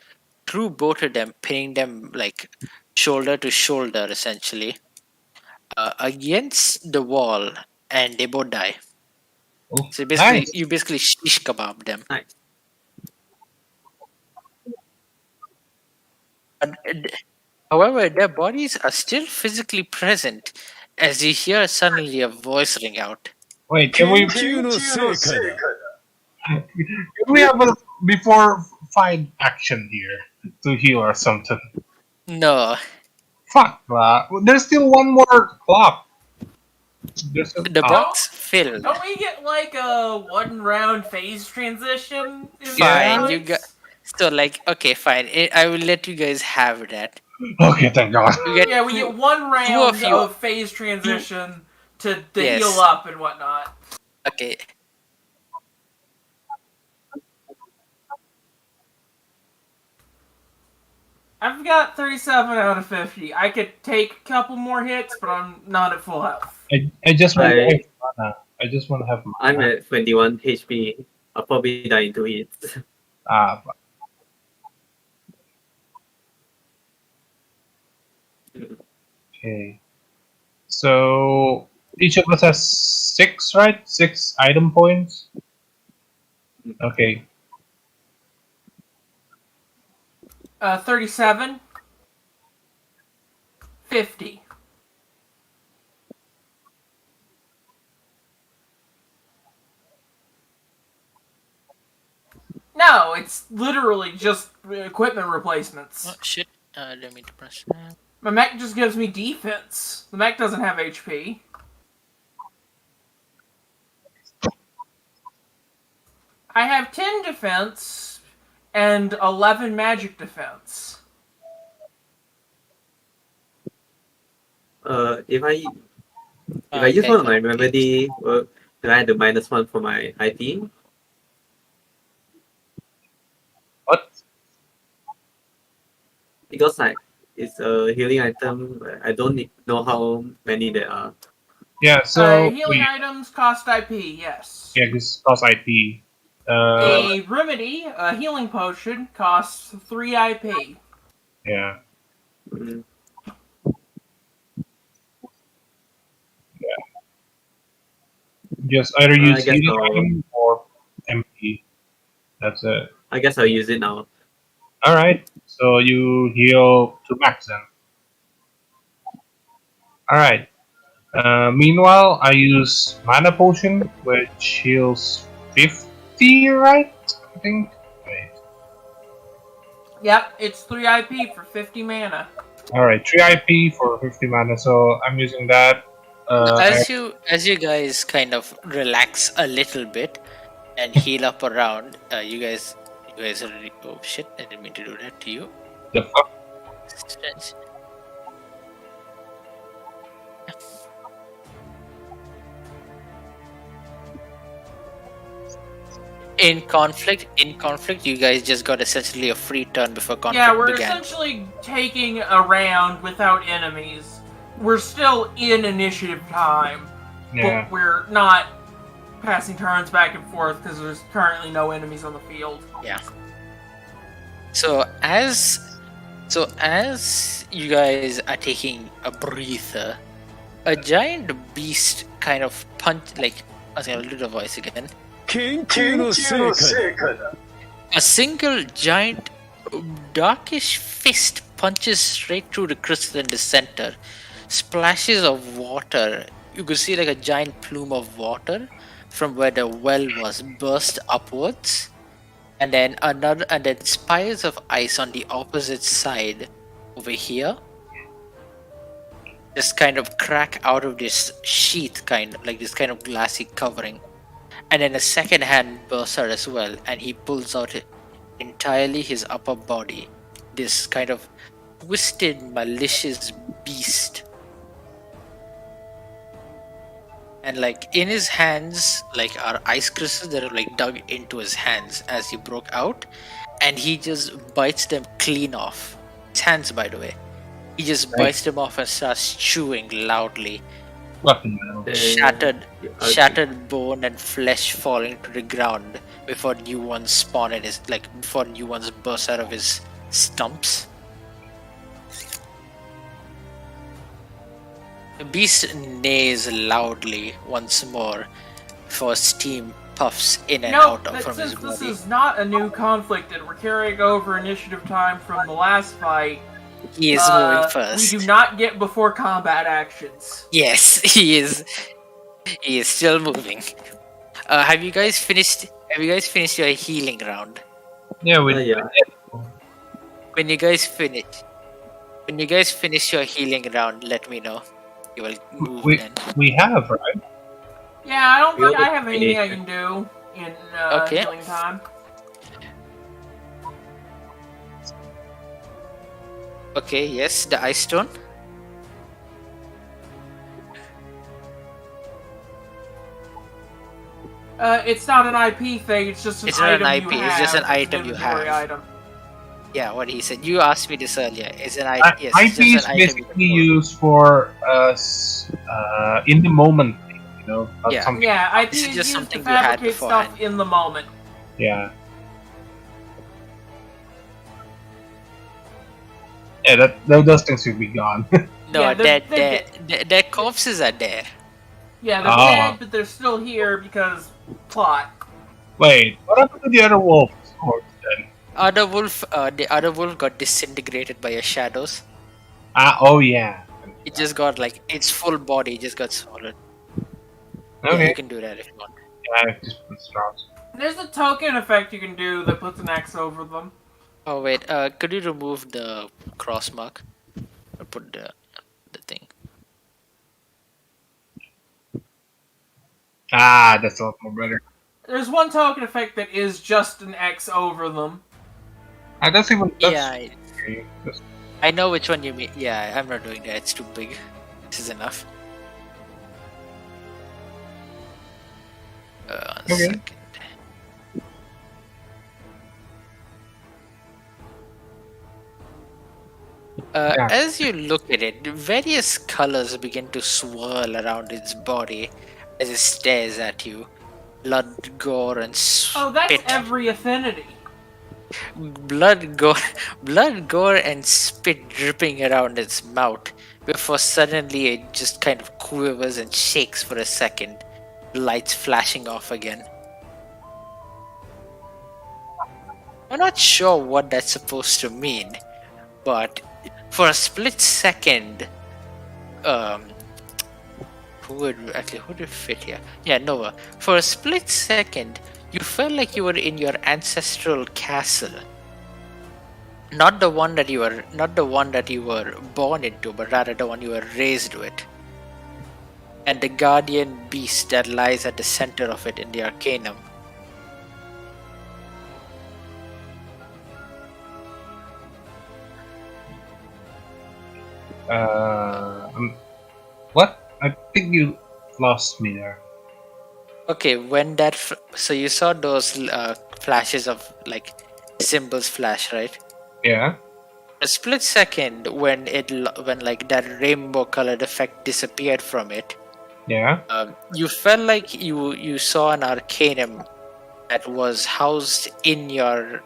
through both of them, pinning them like shoulder to shoulder, essentially, against the wall, and they both die. Oof, So basically, nice. you basically shish kebab them. Nice. But, however, their bodies are still physically present as you hear suddenly a voice ring out. Wait, can we? 研究の成果だ。 Can we have a before fight action here to heal or something? No, Fuck, there's still one more clock. There's a, the box filled. Don't we get like a 1 round phase transition in Fine, these you got. fights? So like, okay, fine. I will let you guys have that. Okay, thank God. You get Yeah, we get 1 two of round you. of phase transition to Yes. heal up and whatnot. Okay. I've got 37 out of 50. I could take a couple more hits, but I'm not at full health. I just want to I- have mana. I just want to have mana. I'm at 21 HP. I'll probably die in 2 hits. Ah, okay. So each of us has 6, right? 6 item points. Okay. 37, 50. No, it's literally just equipment replacements. Oh shit! Let me press that. My mech just gives me defense. The mech doesn't have HP. I have 10 defense and 11 magic defense. If I use one of my remedy, do I add the -1 for my IP? What? Because like it's a healing item, I don't know how many there are. Yeah. So Healing items cost IP, yes. yeah, this costs IP. A remedy, a healing potion, costs 3 IP. Yeah. Mm. Just either I use guess healing I'll, item or MP. That's it. I guess I'll use it now. All right. So you heal to max then. All right. Meanwhile, I use mana potion, which heals 50, right? I think. Wait. Yep, it's 3 IP for 50 mana. All right, 3 IP for 50 mana. So I'm using that. As you guys kind of relax a little bit and heal up around, you guys are oh shit! I didn't mean to do that to you. The fuck? Strange. In conflict, you guys just got essentially a free turn before conflict Yeah, we're began. essentially taking a round without enemies. We're still in initiative time, Yeah. but we're not passing turns back and forth because there's currently no enemies on the field. Yeah. So as you guys are taking a breather, a giant beast kind of I was gonna do the voice again. A single giant darkish fist punches straight through the crystal in the center. Splashes of water. You could see like a giant plume of water from where the well was burst upwards. And then spires of ice on the opposite side over here just kind of crack out of this sheath, this kind of glassy covering. And then a second hand bursts out as well, and he pulls out entirely his upper body. This kind of twisted, malicious beast. And like in his hands, like are ice crystals that are like dug into his hands as he broke out, and he just bites them clean off. His hands, by the way. He just bites them off and starts chewing loudly. Fucking hell. Shattered bone and flesh falling to the ground before new ones spawn in his before new ones burst out of his stumps. The beast neighs loudly once more before steam puffs in and out from his since this body. is not a new conflict and we're carrying over initiative time from the last fight, He is moving first. we do not get before combat actions. Yes, he is. He is still moving. Have you guys finished your healing round? Yeah, Yeah. When you guys finish your healing round, let me know. You will move then. we have, right? Yeah, I don't We'll think I be have anything I finished. can do in Okay. healing time. Okay, yes, the ice stone. It's not an IP thing, it's just an It's not an item IP, you it's have. just an It's item you inventory have. Item. Yeah, what he said. You asked me this earlier. It's an IP item. Yes, it's just is an item. basically used for in the moment, not Yeah. something. Yeah, IP This is is just used something to you had fabricate stuff beforehand. in the moment. Yeah. Yeah, those things will be gone. No, Yeah, they're their dead. their corpses are there. Yeah, they're Ah, dead, but they're still here because plot. wait. What happened to the other wolves? Then? The other wolf got disintegrated by your shadows. Oh yeah. It just got like its full body just got solid. Yeah, Okay. you can do that if you want. Yeah, just put straws. There's a token effect you can do that puts an X over them. Oh wait, could you remove the cross mark or put the thing? Ah, that's a lot more better. There's one token effect that is just an X over them. That's even Yeah, okay. I know which one you mean. Yeah, I'm not doing that. It's too big. This is enough. One Okay. second. Yeah. As you look at it, various colors begin to swirl around its body as it stares at you. Blood, gore, and Oh, that's spit. every affinity. Blood, gore, blood, gore, and spit dripping around its mouth. Before suddenly it just kind of quivers and shakes for a second, lights flashing off again. I'm not sure what that's supposed to mean, but for a split second, who would it fit here? Yeah, Nova. For a split second, you felt like you were in your ancestral castle. Not the one that you were born into, but rather the one you were raised with. And the guardian beast that lies at the center of it in the Arcanum. What? I think you lost me there. Okay, when so you saw those flashes of like symbols flash, right? Yeah. A split second when like that rainbow colored effect disappeared from it, Yeah. you felt like you saw an arcanum that was housed in your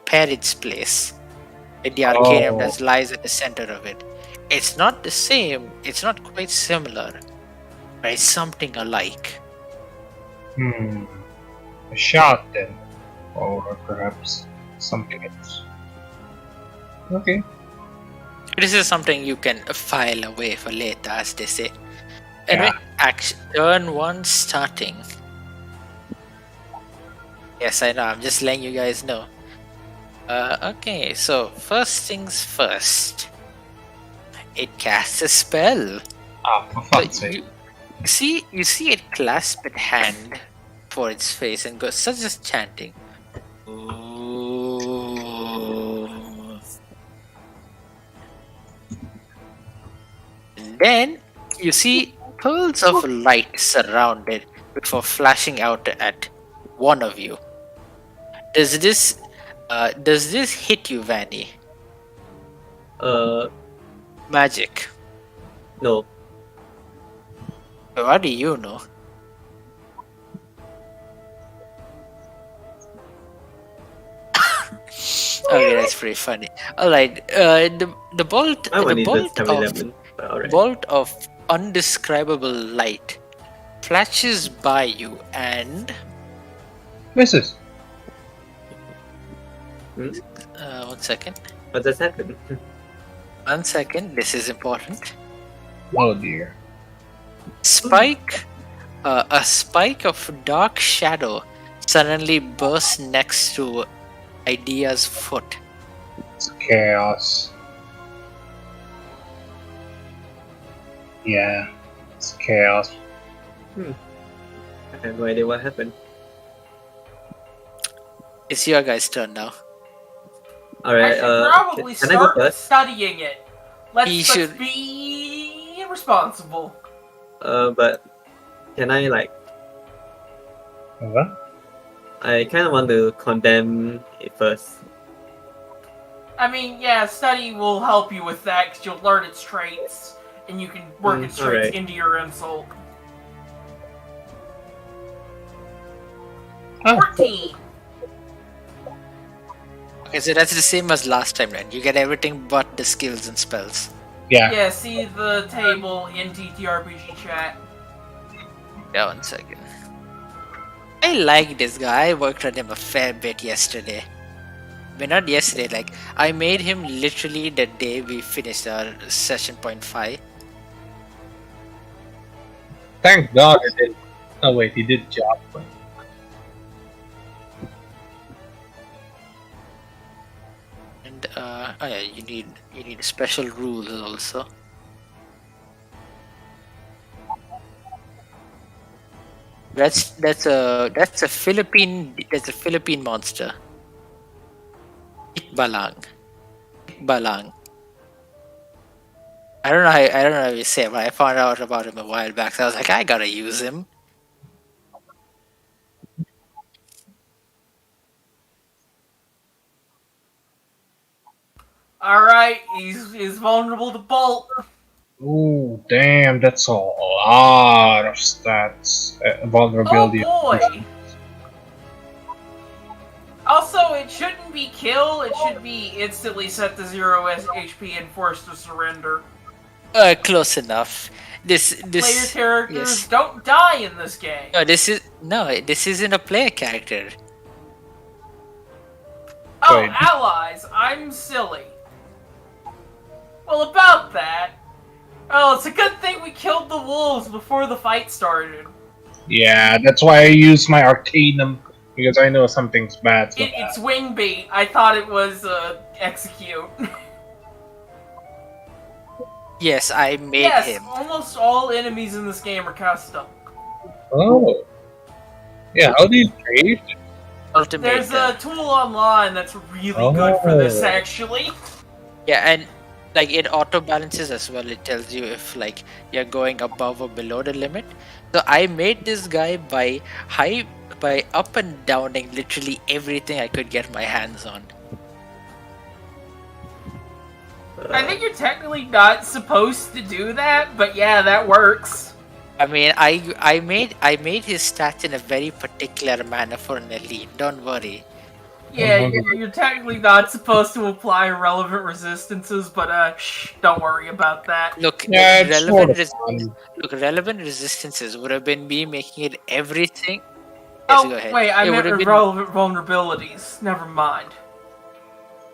parents' place. In the arcanum Oh. that lies at the center of it. It's not the same. It's not quite similar, but it's something alike. A shot then, or perhaps something else. Okay. This is something you can file away for later, as they say. Anyway, Yeah. turn one starting. Yes, I know. I'm just letting you guys know. Okay, so first things first. It casts a spell. For So fuck's sake. you see it clasp its hand for its face and goes such as chanting. Ooh. And then you see pearls of light surround it before flashing out at one of you. Does this hit you, Vanny? Uh, Magic. no. So how do you know? Okay, that's pretty funny. All right, the bolt My the one is just bolt of 7-Eleven. But alright. bolt of undescribable light flashes by you and Misses. one second. What just happened? 1 second. This is important. Oh dear. Spike, a spike of dark shadow suddenly bursts next to Idea's foot. It's chaos. Yeah. It's chaos. I have no idea what happened. It's your guys' turn now. I Alright, should probably can I go start first? studying it. Let's should- be responsible. But can I like? What? I kind of want to condemn it first. I mean, yeah, study will help you with that because you'll learn its traits and you can work its traits alright. into your insult. Oh, 14. Okay, so that's the same as last time, right? You get everything but the skills and spells. yeah. Yeah, see the table in TTRPG chat. Yeah, 1 second. I like this guy. I worked on him a fair bit yesterday. But not yesterday, like, I made him literally the day we finished our session point 5. Thank God I did. Oh wait, he did job. And oh yeah, you need special rules also. That's a Philippine monster. Balang. Balang. I don't know how you say it, but I found out about him a while back. So I was like, I gotta use him. Alright, he's vulnerable to bolt. Ooh, damn, that's a lot of stats. Oh Vulnerability. boy! Also, it shouldn't be kill, it should be instantly set to 0 HP and forced to surrender. Close enough. This Player characters yes. don't die in this game. This isn't a player character. Oh, Wait. allies, I'm silly. Well, about that. Oh, it's a good thing we killed the wolves before the fight started. Yeah, that's why I use my Arcanum, because I know something's bad. It's wing beat. I thought it was execute. Yes, I made Yes, him. almost all enemies in this game are custom. Oh. Yeah, how do you trade? Ultimate. There's a tool online that's really good for this, Oh. actually. Yeah, and like it auto balances as well. It tells you if like you're going above or below the limit. So I made this guy by up and downing literally everything I could get my hands on. I think you're technically not supposed to do that, but yeah, that works. I mean, I made his stats in a very particular manner for an elite. Don't worry. Yeah, you're technically not supposed to apply relevant resistances, but shh, don't worry about that. Look, Yeah, it's sort of fun. relevant resistances would have been me making it everything. Yes, Oh, go ahead. wait, I It meant would have been- irrelevant vulnerabilities. Never mind.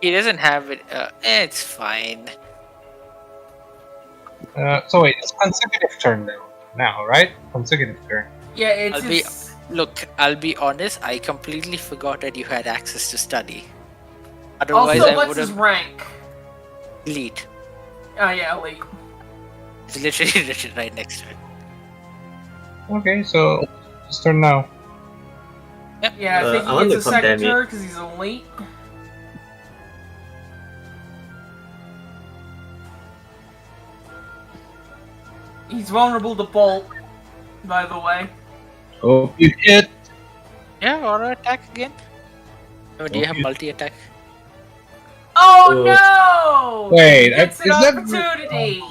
He doesn't have it. It's fine. So wait, it's consecutive turn now, right? Consecutive turn. Yeah, it's I'll be- just... Look, I'll be honest. I completely forgot that you had access to study. Otherwise, Also, I what's would his have rank? elite. Oh, yeah, elite. It's literally written right next to it. Okay, so it's turn now. Yeah, I think I he want gets to a second condemn it. turn because he's elite. He's vulnerable to bolt, by the way. Hope you hit. Yeah, auto attack again. Oh, do you have multi attack? Oh no! Wait, He gets an is that- opportunity!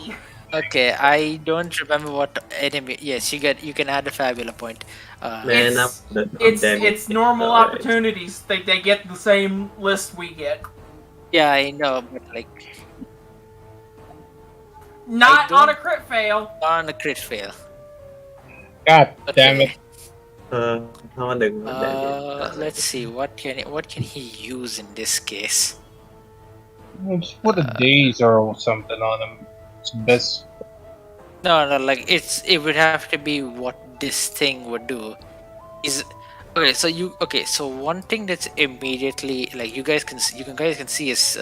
Okay, I don't remember what enemy. Yes, you can add a fabula point. Man, It's- I'm the It's normal Alright. opportunities. They get the same list we get. Yeah, I know, but like Not don't- on a crit fail. on a crit fail. God Okay. damn it. I want to condemn it. Let's see what can he use in this case. Just put a dazer or something on him. It's best. No, like it would have to be what this thing would do. Is okay. So one thing that's immediately like you guys can see his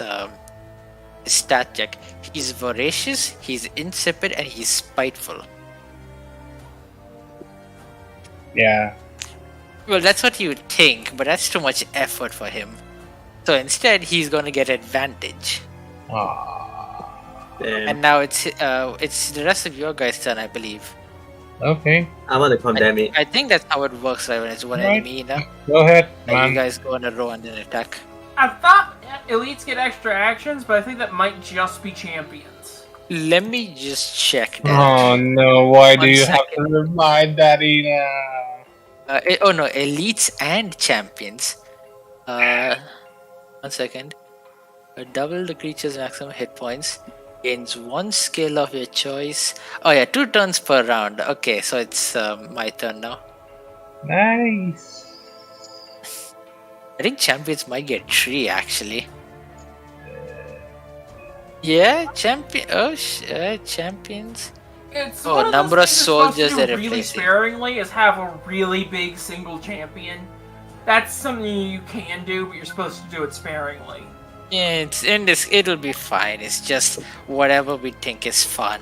stat check. He's voracious, he's insipid, and he's spiteful. Yeah. Well, that's what you would think, but that's too much effort for him. So instead, he's gonna get advantage. Damn. And now it's the rest of your guys' turn, I believe. Okay. I want to condemn it. I think that's how it works, right? When it's one Right. enemy, you know? Go ahead, Like man. you guys go on a row and then attack. I thought elites get extra actions, but I think that might just be champions. Let me just check that. Oh no, why do 1 you have to second. remind Daddy now? Oh no, elites and champions. 1 second. Double the creature's maximum hit points. Gains 1 skill of your choice. Oh yeah, 2 turns per round. Okay, so it's my turn now. Nice. I think champions might get 3 actually. Yeah, champions. It's Oh, one of number those of things you're supposed to soldiers do they're really replacing. sparingly is have a really big single champion. That's something you can do, but you're supposed to do it sparingly. Yeah, it's in this. It'll be fine. It's just whatever we think is fun.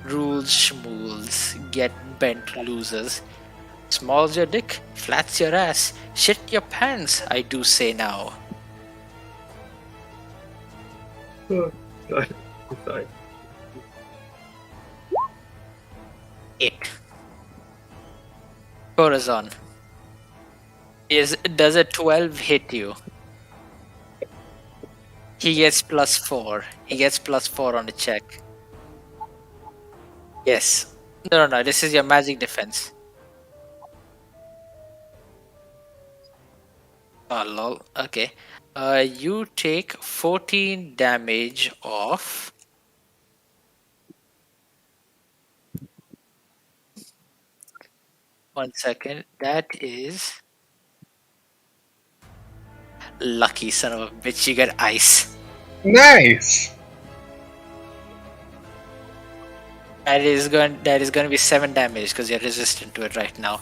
Rules, schmools, get bent losers. Small's your dick, flat's your ass, shit your pants. I do say now. Oh, God. I'm sorry. 8. Corazon. Does a 12 hit you? He gets +4. He gets +4 on the check. Yes. No. This is your magic defense. Oh, lol. Okay. You take 14 damage off. One second. That is lucky, son of a bitch. You get ice. Nice. That is going to be 7 damage because you're resistant to it right now.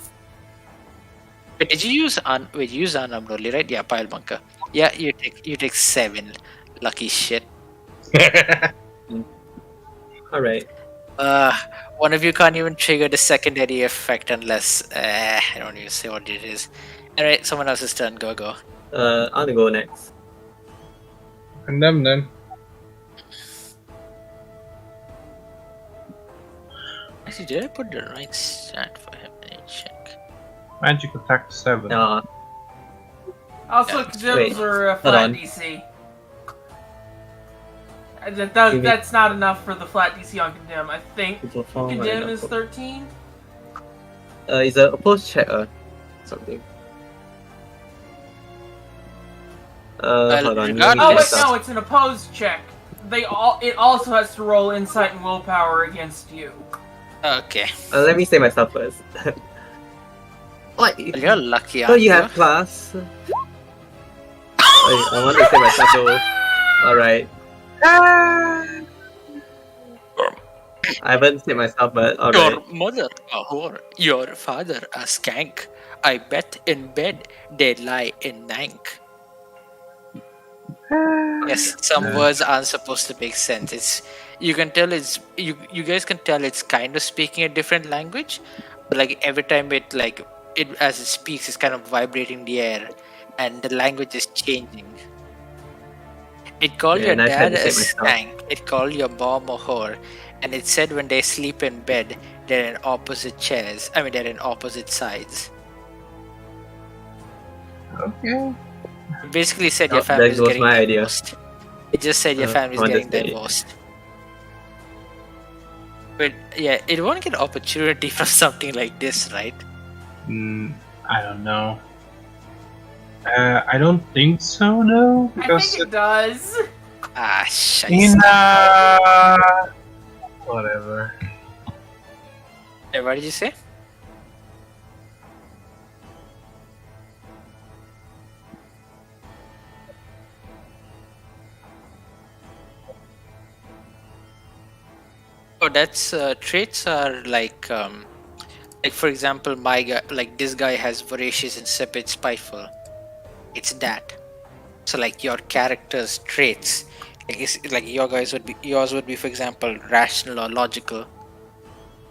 Wait, did you use use unarmed only, right? Yeah, pile bunker. Yeah, you take 7. Lucky shit. Alright. One of you can't even trigger the secondary effect unless I don't even say what it is. Alright, someone else's turn. Go. I'm gonna go next. Condemn them. Actually, did I put the right stat for him? Let me check. Magic attack 7. Uh, Also, Yeah, condemns wait, are hold flat on. DC. Give me- That's not enough for the flat DC on condemn. I think to perform condemn an is app- 13. It's a opposed check or something. Hold on. regardless- Oh wait, Yes. no, it's an opposed check. It also has to roll insight and willpower against you. Okay. Let me say my stuff first. What? Well, you're lucky, So aren't you have class. I want to say my stuff though. Alright. I haven't said my stuff, but alright. Your mother a whore, your father a skank. I bet in bed they lie in nank. Yes, some words aren't supposed to make sense. It's you can tell it's you guys can tell it's kind of speaking a different language, but like every time it as it speaks, it's kind of vibrating the air, and the language is changing. It called Yeah, your and I tried dad to a say myself. skank. It called your mom a whore, and it said when they sleep in bed, they're in opposite chairs. I mean, they're in opposite sides. Okay. It basically said your Oh, that family's was getting my idea. divorced. It just said your family's getting Understand. divorced. But yeah, it won't get opportunity from something like this, right? I don't know. I don't think so, no. I Because think it does. Ah, shite. whatever. What did you say? Oh, that's traits are like for example, my guy, like this guy has voracious, insipid, spiteful. It's that. So like your character's traits, like yours would be, for example, rational or logical.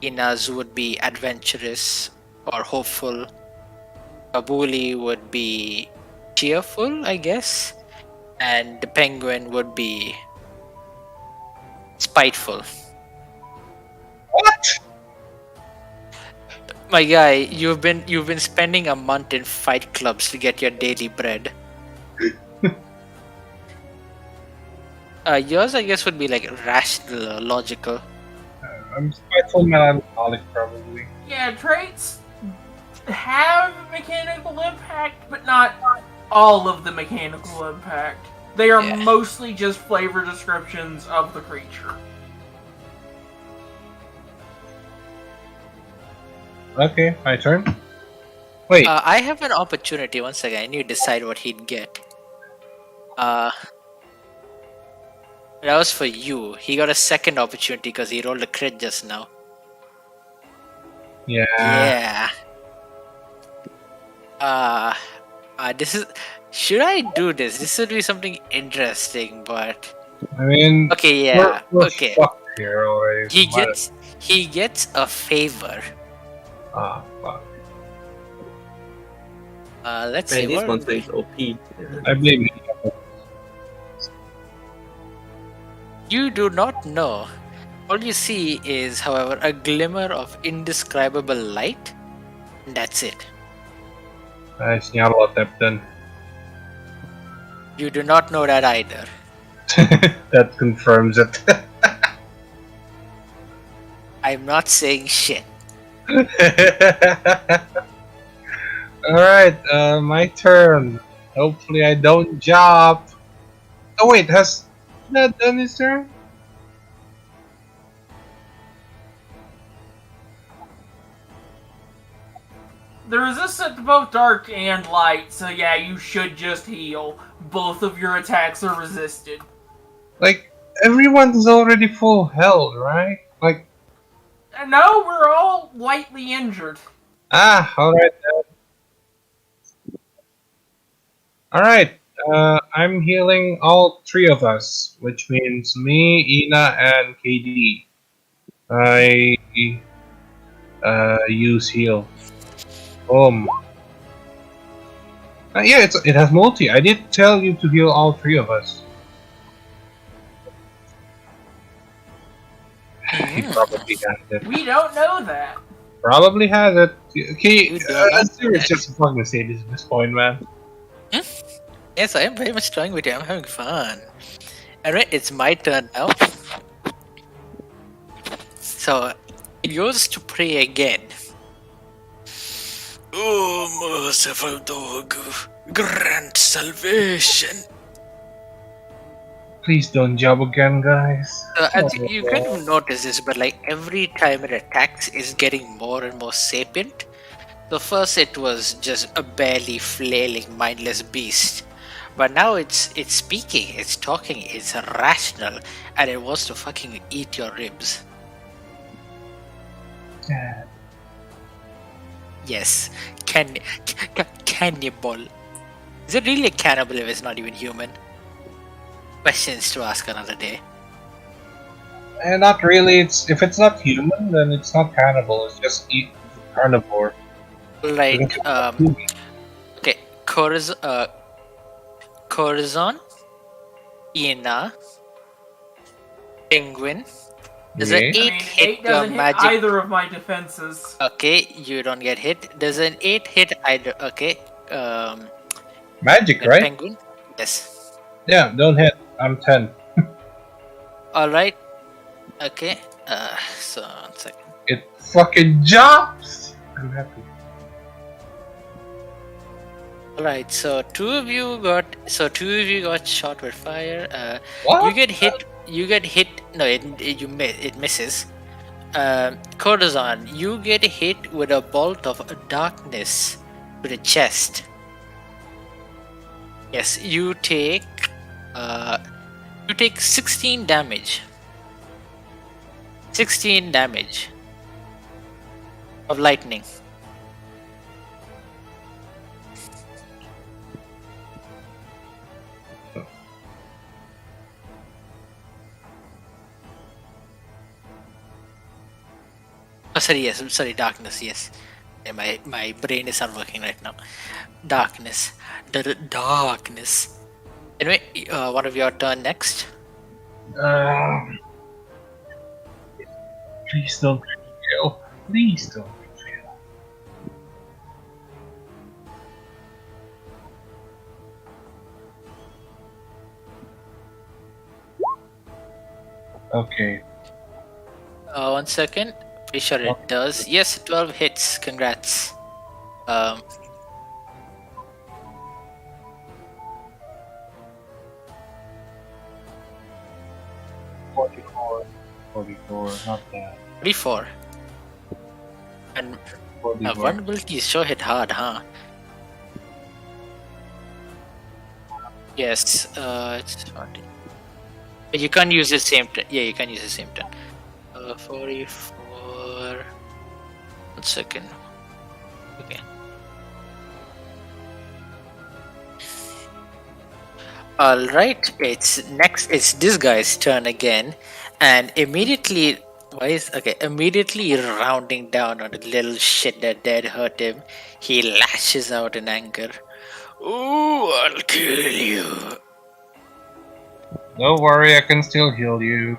Ina's would be adventurous or hopeful. Kabuli would be cheerful, I guess, and the penguin would be spiteful. What? My guy, you've been spending a month in fight clubs to get your daily bread. Yours, I guess, would be like rational or logical. I'm spiteful melancholic, probably. Yeah, traits have mechanical impact, but not all of the mechanical impact. They are Yeah. mostly just flavor descriptions of the creature. Okay, my turn. Wait, I have an opportunity once again. You decide what he'd get. Uh, that was for you. He got a second opportunity because he rolled a crit just now. yeah. Yeah. Uh, this is. Should I do this? This would be something interesting, but I mean, okay, we're, yeah, we're okay. fucked here already. So He gets he gets a favor. fuck. Let's Hey, see this what monster is OP. I blame you. you do not know. All you see is, however, a glimmer of indescribable light. And that's it. Nice, Nyarlathotep then. You do not know that either. That confirms it. I'm not saying shit. Alright, my turn. Hopefully I don't jump. Oh wait, has that done his turn? They're resistant to both dark and light, so yeah, you should just heal. Both of your attacks are resisted. Like, everyone's already full health, right? Like, No, we're all lightly injured. alright then. Alright, I'm healing all three of us, which means me, Ina, and KD. I use heal. Yeah, it has multi. I did tell you to heal all three of us. He probably has it. We don't know that. Probably has it. Okay, You do not let's do it know just fucking say this at this point, man. Yes, I am very much trying with you. I'm having fun. Alright, it's my turn now. So, it goes to pray again. Oh, merciful dog, grant salvation. Please don't jump again, guys. As you kind of notice this, but like every time it attacks, it's getting more and more sapient. So first it was just a barely flailing, mindless beast, but now it's speaking, it's talking, it's rational, and it wants to fucking eat your ribs. Yes, cannibal. Is it really a cannibal if it's not even human? Questions to ask another day. And not really. If it's not human, then it's not cannibal. It's just carnivore. Like okay, Corazon, Ina, Penguin. Does an Yeah. 8 I mean, hit 8 your doesn't hit magic? either of my defenses. Okay, you don't get hit. Does an 8 hit either? Okay, Magic, and right? Penguin. Yes. Yeah, don't hit. I'm 10. All right. Okay. So 1 second. It fucking jumps! I'm happy. All right. So two of you got shot with fire. What? You get hit. You get hit. No, it misses. Corazon, you get hit with a bolt of darkness to the chest. Yes, you take 16 damage. 16 damage of lightning. Oh, sorry, yes, I'm sorry, darkness, yes. Yeah, my brain is not working right now. Darkness. Darkness. Anyway, one of your turn next. Please don't fail. Please don't fail. Okay. 1 second. Pretty sure it does. Yes, 12 hits. Congrats. Um, 44. 44, not bad. 34. And 44. vulnerability sure hit hard, huh? Yes. It's not. You can't use the same turn. Yeah, you can use the same turn. 44. 1 second. Okay. All right. It's this guy's turn again, and immediately. Why is okay? Immediately rounding down on the little shit that did hurt him, he lashes out in anger. Ooh, I'll kill you. Don't worry, I can still heal you.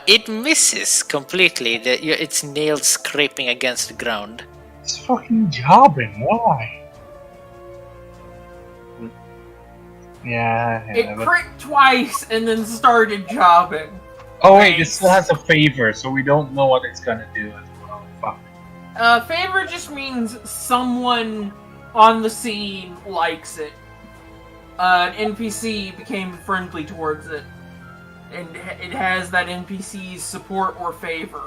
It misses completely. Its nails scraping against the ground. It's fucking jobbing. Why? Yeah. It But... pricked twice and then started jobbing. Oh wait, it still has a favor, so we don't know what it's gonna do as well. Fuck. Favor just means someone on the scene likes it. An NPC became friendly towards it. And it has that NPC's support or favor.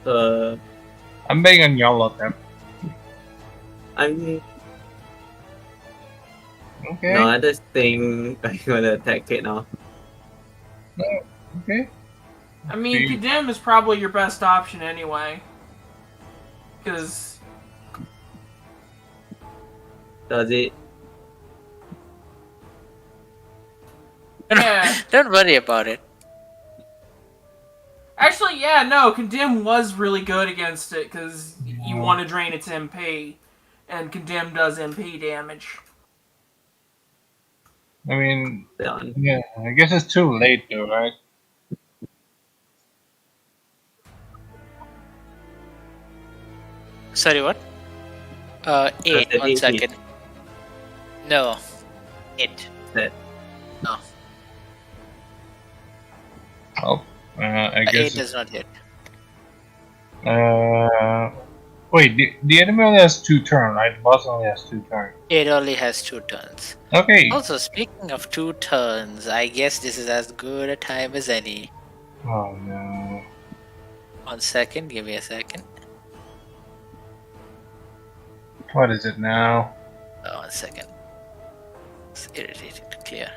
I'm betting on yellow them. I mean, Okay. no, I just think I'm gonna attack it now. Okay. I mean, Condemn is probably your best option anyway. Because... Does it? Yeah. Don't worry about it. Actually, yeah, no, Condemn was really good against it, because you want to drain its MP, and Condemn does MP damage. I mean, Done. yeah, I guess it's too late though, right? Sorry, what? 8. the 1 8 second. No. 8. That. No. Oh, I 8 guess. does not hit. Wait, the enemy only has 2 turns, right? The boss only has 2 turns. It only has 2 turns. Okay. Also, speaking of 2 turns, I guess this is as good a time as any. Oh no. 1 second, give me a second. What is it now? 1 second. It's irritating to clear.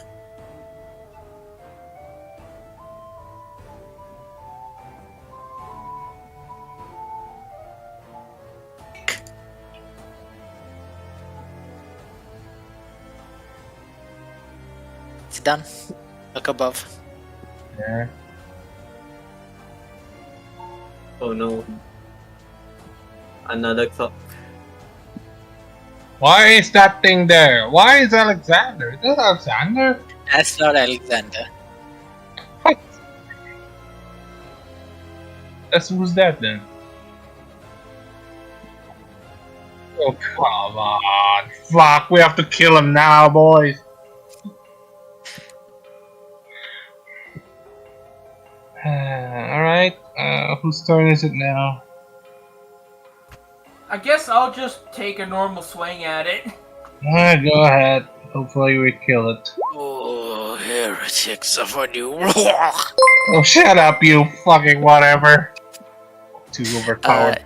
It's done. Look above. Yeah. Oh no. Another clock. Why is that thing there? Why is Alexander? Is that Alexander? That's not Alexander. What? Who's that then? Oh come on! Fuck! We have to kill him now, boys. All right. Whose turn is it now? I guess I'll just take a normal swing at it. Alright, go ahead. Hopefully we kill it. Oh, heretics of a new. Oh, shut up, you fucking whatever. Too overpowered.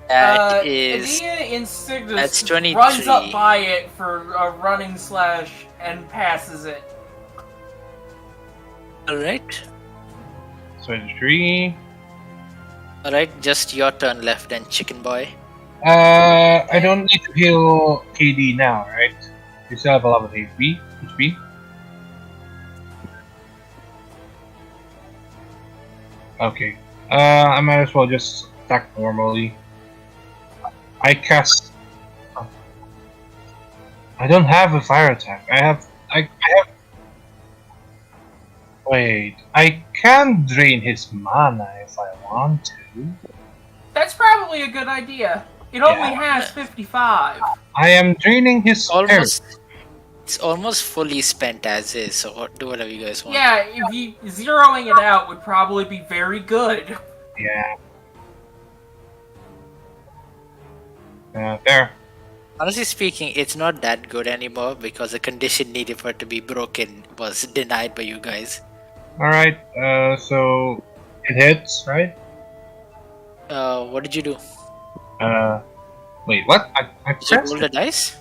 That is. Idea Instinctus That's 23. runs up by it for a running slash and passes it. Alright. 23. Alright, just your turn left then, chicken boy. I don't need to heal KD now, right? You still have a lot of HP. Okay. I might as well just attack normally. I cast. I don't have a fire attack. I have. Wait. I can drain his mana if I want to. That's probably a good idea. It only Yeah. has 55. I am draining his spirit. Almost, it's almost fully spent as is. So do whatever you guys want. Yeah, if you zeroing it out would probably be very good. Yeah. There. Honestly speaking, it's not that good anymore because the condition needed for it to be broken was denied by you guys. Alright, so it hits, right? What did you do? Wait, what? I Did you pressed roll the it. dice?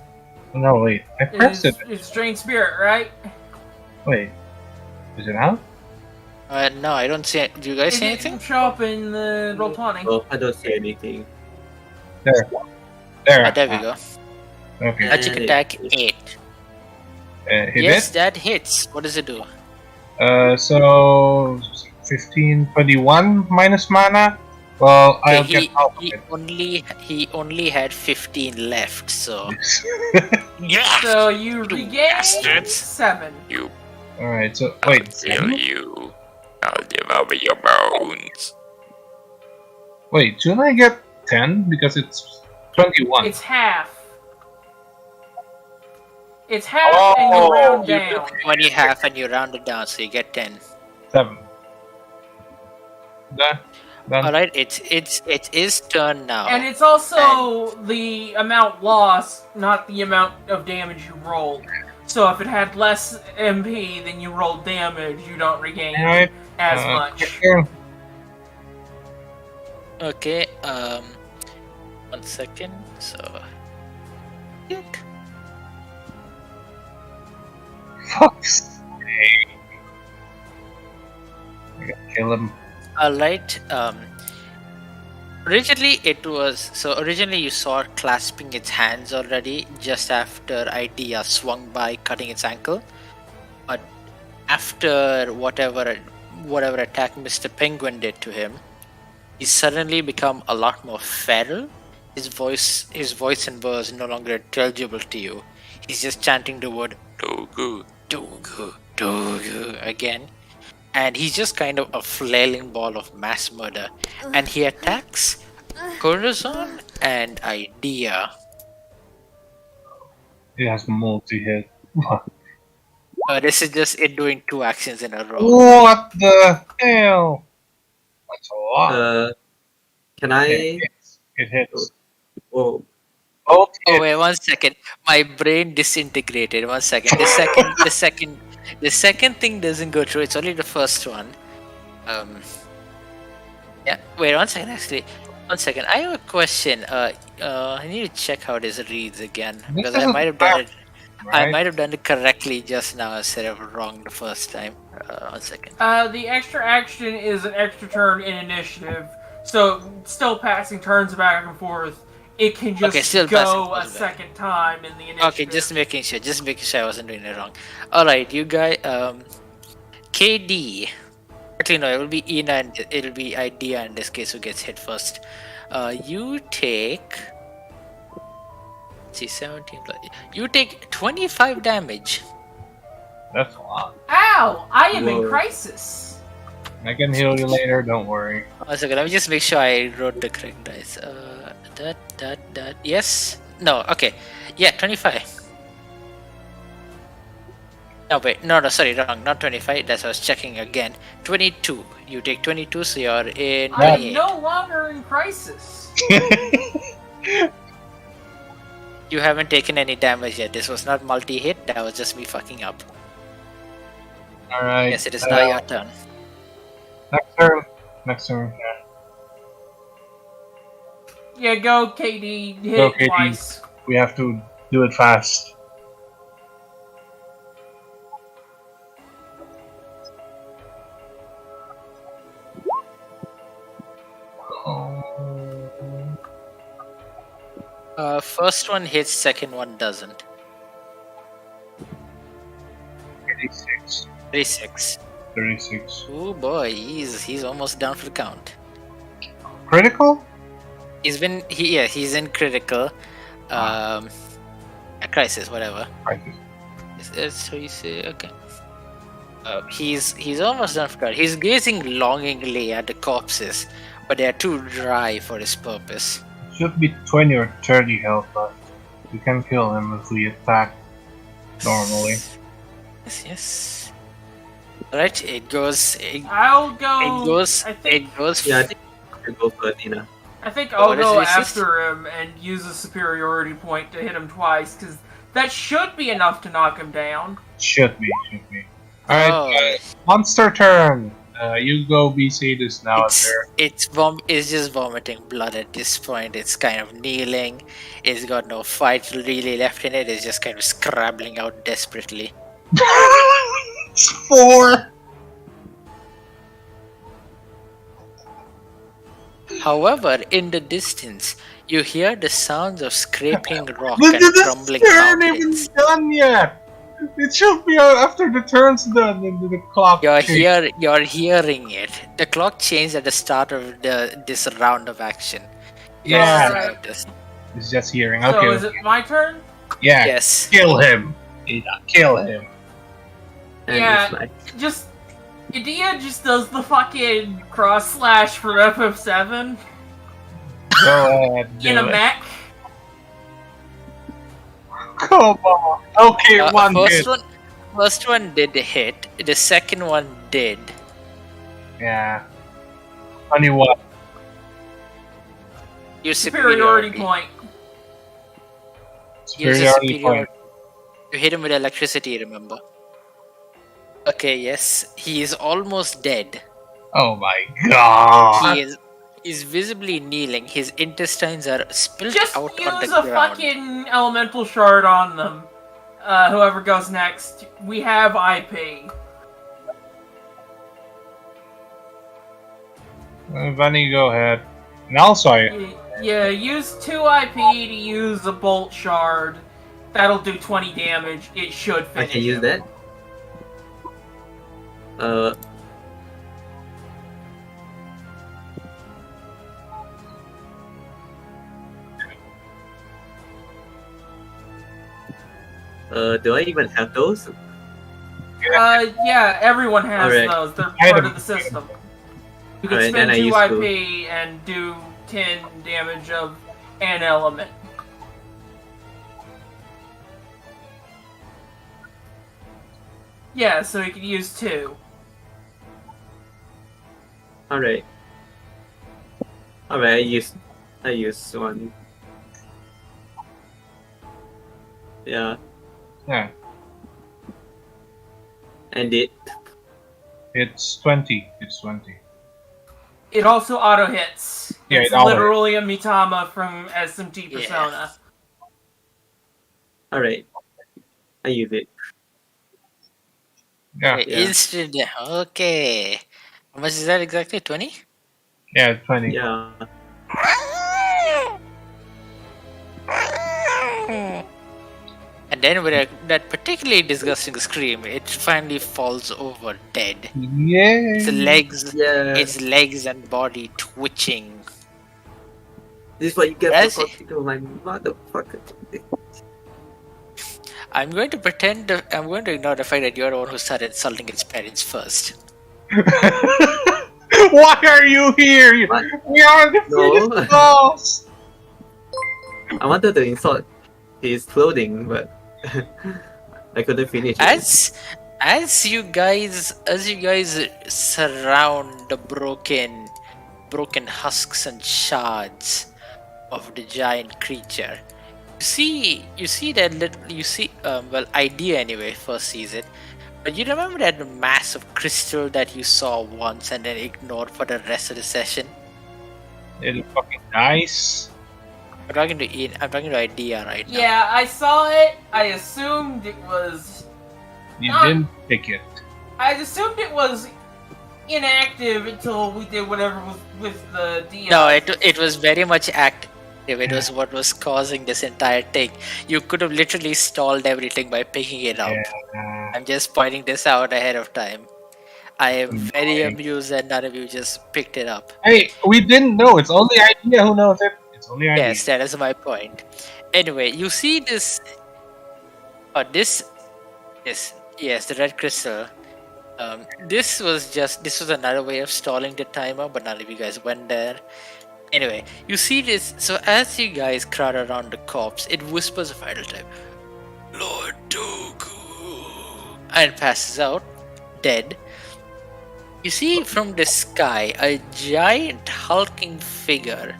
No, wait. I pressed it. It's Drain Spirit, right? Wait. Is it out? No, I don't see it. Do you guys see It anything? didn't show up in the Roll20. Oh, I don't see anything. There. There. Ah, there we go. Okay. Magic And attack it- 8. Hit Yes, it? that hits. What does it do? So 15, 21 minus mana. Well, I'll Okay, get out of he it. he only had 15 left, so Yeah! So you regain bastards. 7. Alright, so I'll wait. kill you. I'll devour your bones. Wait, shouldn't I get 10? Because it's 21. It's half. It's half and you Oh, round you down. took 20 half and you round it down, so you get 10. 7. Done. Alright, it is turn now. And it's also the amount lost, not the amount of damage you rolled. So if it had less MP than you rolled damage, you don't regain Alright. as much. Okay, 1 second, so... Fuck's sake. I gotta kill him. Alright, originally you saw it clasping its hands already just after Idea swung by cutting its ankle. But after whatever attack Mr. Penguin did to him, he's suddenly become a lot more feral. His voice and words no longer intelligible to you. He's just chanting the word Dogu, Dogu, Dogu again. And he's just kind of a flailing ball of mass murder. And he attacks Corazon and Idea. It has multi-hit. This is just it doing 2 actions in a row. What the hell? That's a lot. Can I? It hits. Oh, Both Oh hit. wait, 1 second. My brain disintegrated. 1 second. The second thing doesn't go through. It's only the first one. Yeah. Wait, 1 second. Actually, 1 second. I have a question. I need to check how this reads again because I doesn't might have done it. I Right? might have done it correctly just now instead of wrong the first time. 1 second. The extra action is an extra turn in initiative, so still passing turns back and forth. It can just Okay, still passing go a turns back. second time in the initiative. Okay, just making sure I wasn't doing it wrong. Alright, you guys, KD. Actually, no, it will be Ina and it'll be Idea in this case who gets hit first. You take. Let's see, 17 plus. You take 25 damage. That's a lot. Ow! I am in Whoa. crisis. I can heal you later, don't worry. 1 second, let me just make sure I wrote the correct dice. Yes? No, okay. Yeah, 25. No, wait, no, sorry, wrong. Not 25. That's what I was checking again. 22. You take 22, so you're in I am 28. no longer in crisis. You haven't taken any damage yet. This was not multi-hit. That was just me fucking up. Alright. Yes, it is now your turn. Next turn. Next turn. Yeah, go KD. Hit Go, it KD. twice. We have to do it fast. First one hits, second one doesn't. 36. 36. 36. Oh boy, he's almost down for the count. Critical? He's in critical. A crisis, whatever. Crisis. That's how you say. Okay. He's almost done for the count. He's gazing longingly at the corpses, but they are too dry for his purpose. Should be 20 or 30 health left. We can kill him if we attack normally. Yes, yes. Alright, it goes. I'll It go. goes. I think. It goes. Yeah, I think I go for Nina. I think Oh, I'll what is go this? after him and use a superiority point to hit him twice, because that should be enough to knock him down. Should be. Alright, Oh, monster turn! You go BC this now. it's just vomiting blood at this point. It's kind of kneeling. It's got no fight really left in it. It's just kind of scrabbling out desperately. It's 4! However, in the distance, you hear the sounds of scraping rock Look and at this crumbling turn even mountains. done yet! It should be after the turn's done and the clock You're change. you're hearing it. The clock changed at the start of this round of action. You guys Yeah. still have this. It's just hearing. So Okay. is it my turn? Yeah. Yes. Kill him. Ida, kill him. And Yeah. it's like, Just Idia just does the fucking cross slash for FF7 Go ahead. in do a it. mech. Come on. Okay, one hit. First one did hit. The second one did. Yeah. Only one. Use Superiority point. Use a Superiority superior. point. You hit him with electricity, remember? Okay, yes. He is almost dead. Oh my god. He's visibly kneeling. His intestines are spilled Just out on the use a ground. fucking elemental shard on them. Whoever goes next. We have IP. Vanny, go ahead. And also, Yeah, use 2 IP to use a bolt shard. That'll do 20 damage. It should I finish can use him. that. Do I even have those? Yeah, everyone has Alright. those. They're I part have of the system. You can Alright, spend then I 2 use IP and do 10 damage of an element. Yeah, so you can use 2. Alright. Alright, I use one. Yeah, yeah, and it. it's 20. It's 20. It also auto hits. Yeah, It's it auto literally a Mitama from SMT Yeah. Persona. Alright. I use it. Yeah, Okay, Yeah. instant. Okay. How much is that exactly? 20? yeah, 20. Yeah. And then with that particularly disgusting scream, it finally falls over dead. Yay! Yeah. Its legs and body twitching. This is what you get That's for it. talking to my motherfucker. I'm going to ignore the fact that you're the one who started insulting its parents first. Why are you here? What? We are the No. biggest boss! I wanted to insult his clothing, but I couldn't finish it. As you guys surround the broken husks and shards of the giant creature, you see that idea anyway first sees it, but you remember that mass of crystal that you saw once and then ignored for the rest of the session? It's fucking nice. I'm talking to idea right now. Yeah, I saw it. I assumed it was. You Ah. didn't pick it. I assumed it was inactive until we did whatever was with the DLC. No, it was very much active. It was what was causing this entire thing. You could have literally stalled everything by picking it up. Yeah. I'm just pointing this out ahead of time. I am very Okay. amused that none of you just picked it up. Hey, we didn't know. It's only idea who knows it. It's only idea. Yes, that is my point. Anyway, you see this. Yes, the red crystal. This was another way of stalling the timer, but none of you guys went there. Anyway, you see this. So as you guys crowd around the corpse, it whispers a final time, Lord Dooku, and passes out, dead. You see from the sky a giant hulking figure,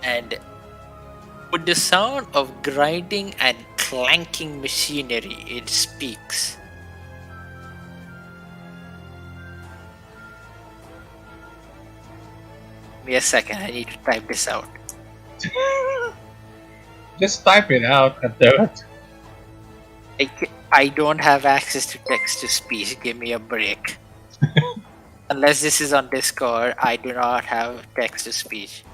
and with the sound of grinding and clanking machinery, it speaks. Give me a second, I need to type this out. Just type it out and do it. I don't have access to text to speech. Give me a break. Unless this is on Discord, I do not have text to speech.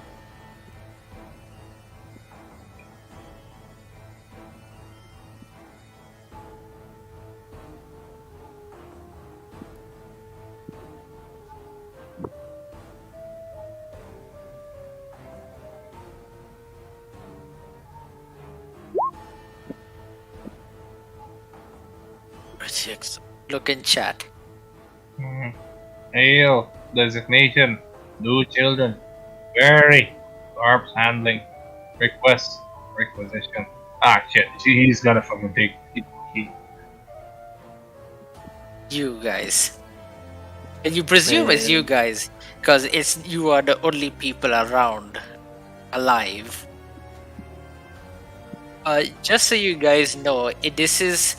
Look in chat. Hail, designation, new children, query, corpse handling, request, requisition. Ah, shit, he's gonna fucking take it. You guys. And you presume it's you guys, because you are the only people around alive. Just so you guys know, this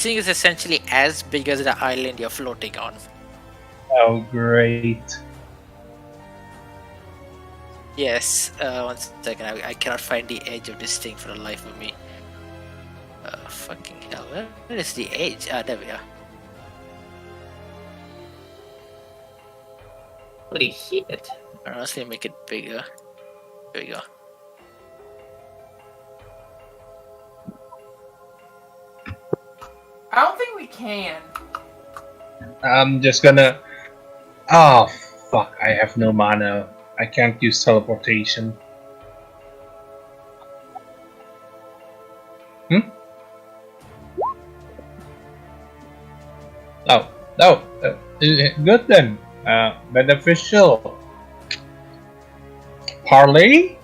thing is essentially as big as the island you're floating on. Oh, great. Yes, one second, I cannot find the edge of this thing for the life of me. Fucking hell, where is the edge? Ah, there we are. Holy shit. Honestly, make it bigger. There we go. I don't think we can. I'm just gonna. Oh, fuck, I have no mana. I can't use teleportation. Oh, no. Good then. Beneficial. Parlay?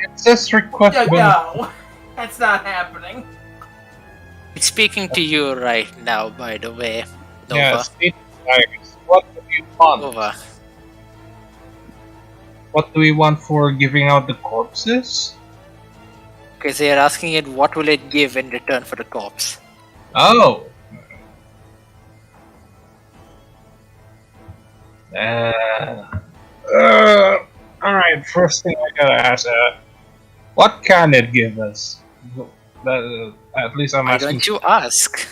It says request. No, that's not happening. It's speaking to you right now, by the way, Nova. Yes, what do you want? Nova. What do we want for giving out the corpses? Okay, so you're asking it what will it give in return for the corpse? Oh. Alright, first thing I gotta ask, what can it give us? At least I'm Why asking. don't you ask?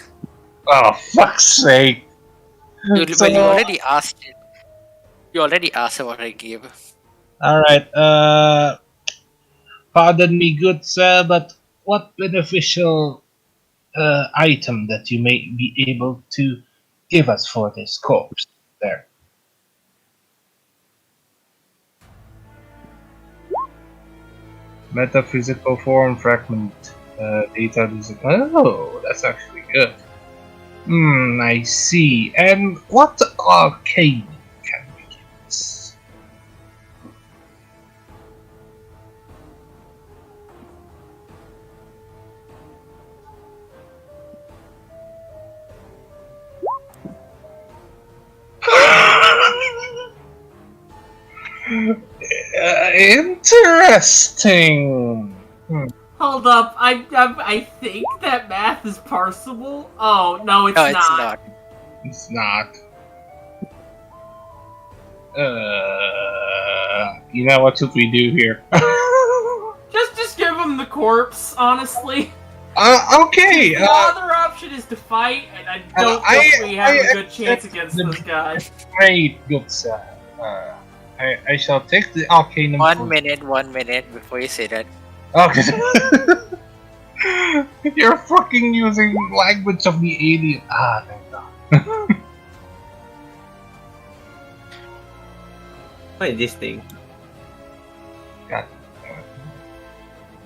Oh, fuck's sake. Well, you already asked it. You already asked what I gave. Alright, pardon me, good sir, but what beneficial item that you may be able to give us for this corpse there? Metaphysical form fragment, data design. Oh, that's actually good. I see. And what arcane can we give us? Interesting. Hold up, I think that math is parsable. Oh no, it's No, not. it's not. It's not. You know what should we do here? Just give him the corpse, honestly. Okay. The other option is to fight, and I don't think we have a good chance against this guy. Great, good sir. I shall take the arcanum. 1 minute before you say that. Okay. You're fucking using language of the alien. Ah, thank God. What is this thing? God.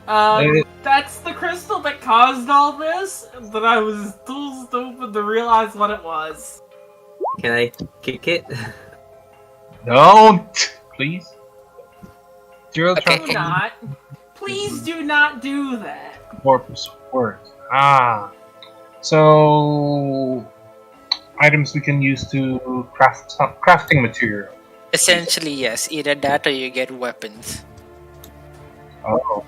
That's the crystal that caused all this, but I was too stupid to realize what it was. Can I kick it? Don't, please. Zero Okay. Do not. Please do not do that. Corpus works. Ah. So items we can use to craft crafting material. Essentially, yes. Either that or you get weapons. Oh.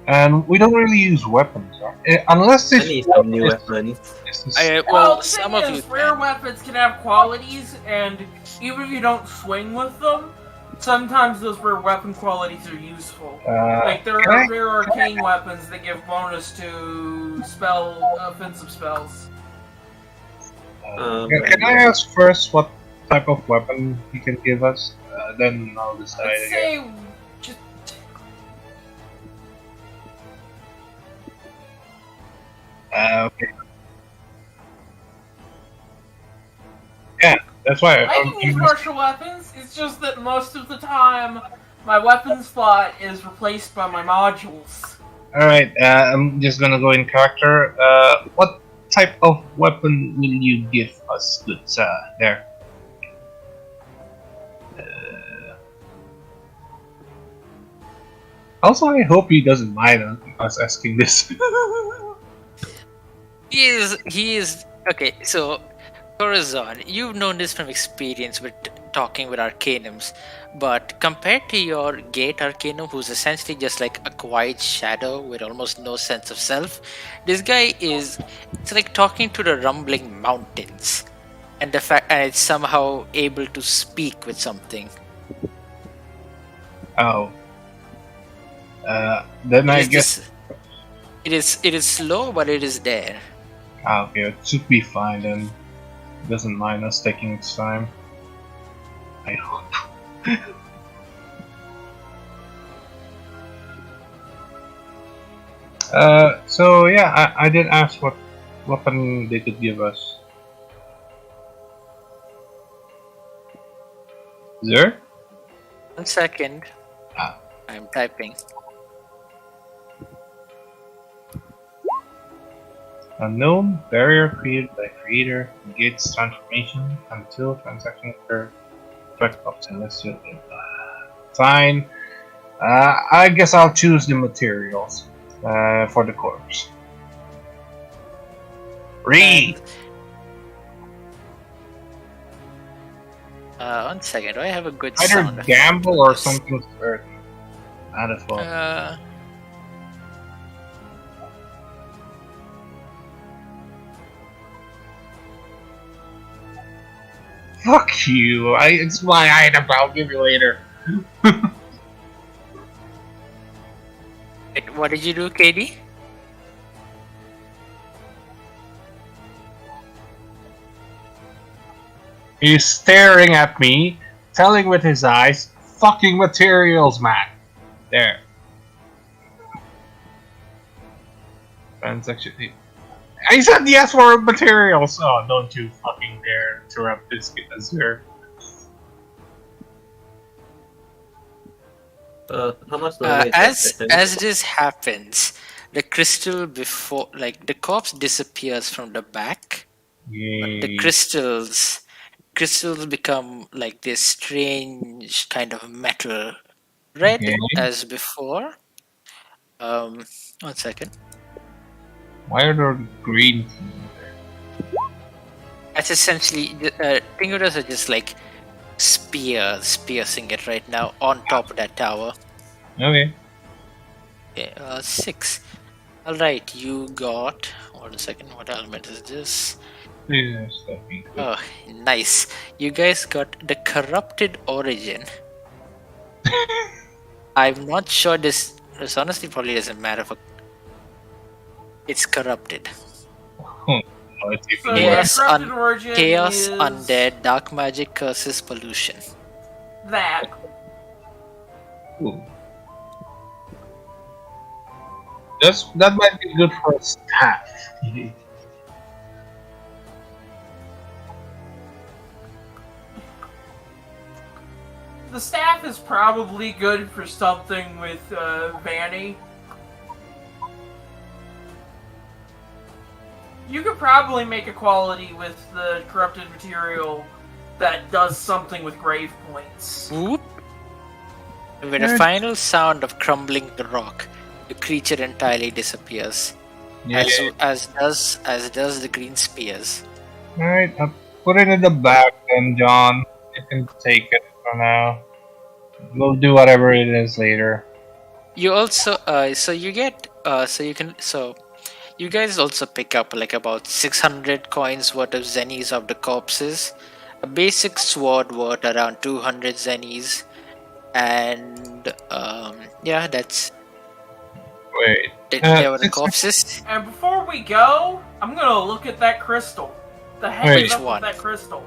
And we don't really use weapons, right? Unless I this need some new weapons. this is- Well, Well, the some thing of you is, rare can. weapons can have qualities, and even if you don't swing with them, sometimes those rare weapon qualities are useful. Like, there can are I- rare arcane weapons that give bonus to offensive spells. can I ask first what type of weapon he can give us? Then I'll decide I'd again. say just Okay. Yeah, that's why I can use martial weapons. It's just that most of the time, my weapon slot is replaced by my modules. Alright, I'm just gonna go in character. What type of weapon will you give us, good sir? There. Also, I hope he doesn't mind us asking this. He is okay. So, Corazon, you've known this from experience with talking with Arcanums, but compared to your Gate Arcanum, who's essentially just like a quiet shadow with almost no sense of self, this guy is. It's like talking to the rumbling mountains, and the fact, and it's somehow able to speak with something. Oh. Then It I is guess. this. It is slow, but it is there. Okay, it should be fine then. Doesn't mind us taking its time. I hope. So yeah, I did ask what weapon they could give us. Is there? 1 second. Ah. I'm typing. Unknown barrier created by creator negates transformation until transaction occur. Effect of celestial. Fine. I guess I'll choose the materials for the corpse. Read. 1 second. Do I have a good Either sound effect gamble for or this? something certain. Not as well. Fuck you! It's my item. I'll give you later. Wait, what did you do, KD? He's staring at me, telling with his eyes, "Fucking materials, man." There. Transaction. I said yes for materials. Oh, don't you fucking dare interrupt this, sir. How much longer is that session? As this happens, the crystal before, like the corpse disappears from the back, but the Yay. crystals become like this strange kind of metal red Okay. as before. 1 second. Why are there green? That's essentially think of it as just like spears piercing it right now on top of that tower. Okay. Okay, 6. All right, you got. Hold a second. What element is this? Yes, that'd be good. Oh, nice. You guys got the corrupted origin. I'm not sure this honestly probably doesn't matter for. It's corrupted. Oh, it's even So worse. yeah, Chaos, corrupted origin chaos, is undead, dark magic, curses, pollution. that. Ooh. That might be good for a staff. the staff is probably good for something with Vanny. You could probably make a quality with the corrupted material that does something with grave points. Whoop. With a final sound of crumbling the rock, the creature entirely disappears, Yeah. as does the green spears. Alright, I'll put it in the back then, John. You can take it for now. We'll do whatever it is later. You also so you get so you can so you guys also pick up like about 600 coins worth of zennies of the corpses, a basic sword worth around 200 zennies, and yeah, that's Wait. they were the 600 corpses. And before we go, I'm gonna look at that crystal. The heck Wait. is up Which one? with that crystal?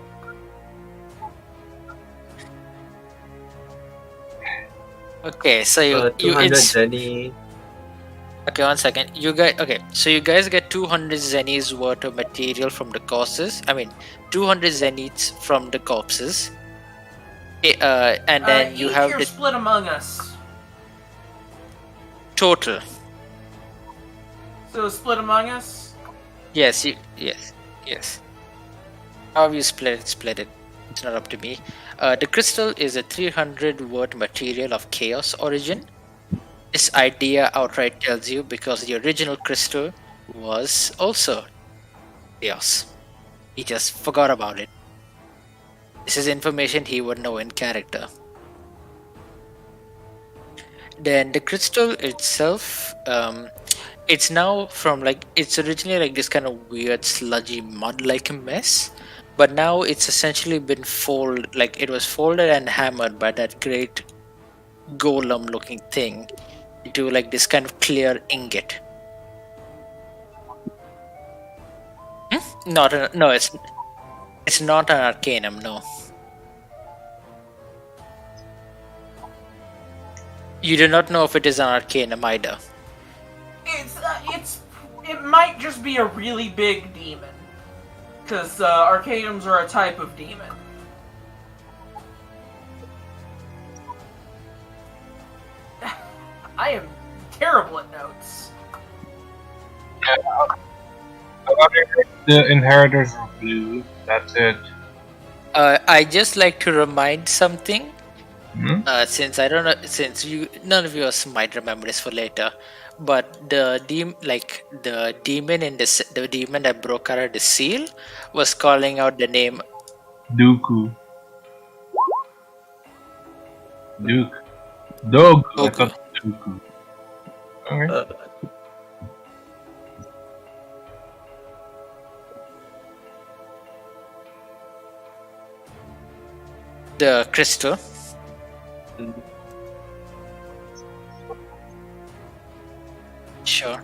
Okay, so you 200 it's Zenny. okay. 1 second, you guys. Okay, so you guys get 200 zennies worth of material from the corpses. I mean, 200 zennies from the corpses. And then you Each have are the split among us. total. So split among us. Yes, yes. How you split it. It's not up to me. The crystal is a 300 word material of chaos origin. This idea outright tells you because the original crystal was also chaos. He just forgot about it. This is information he would know in character. Then the crystal itself, it's now from like it's originally like this kind of weird sludgy mud like mess, but now it's essentially been folded, like it was folded and hammered by that great golem looking thing into like this kind of clear ingot. Not a, no, it's not an arcanum. No, you do not know if it is an arcanum either. It might just be a really big demon, because arcanums are a type of demon. I am terrible at notes. The inheritors are blue. That's it. I just like to remind something. Hmm? Since I don't know, since none of you might remember this for later, but the demon in the demon that broke out of the seal was calling out the name. Dooku. Duke. Dogu. I Dogu. thought Dooku. Alright. Uh, The crystal. Sure.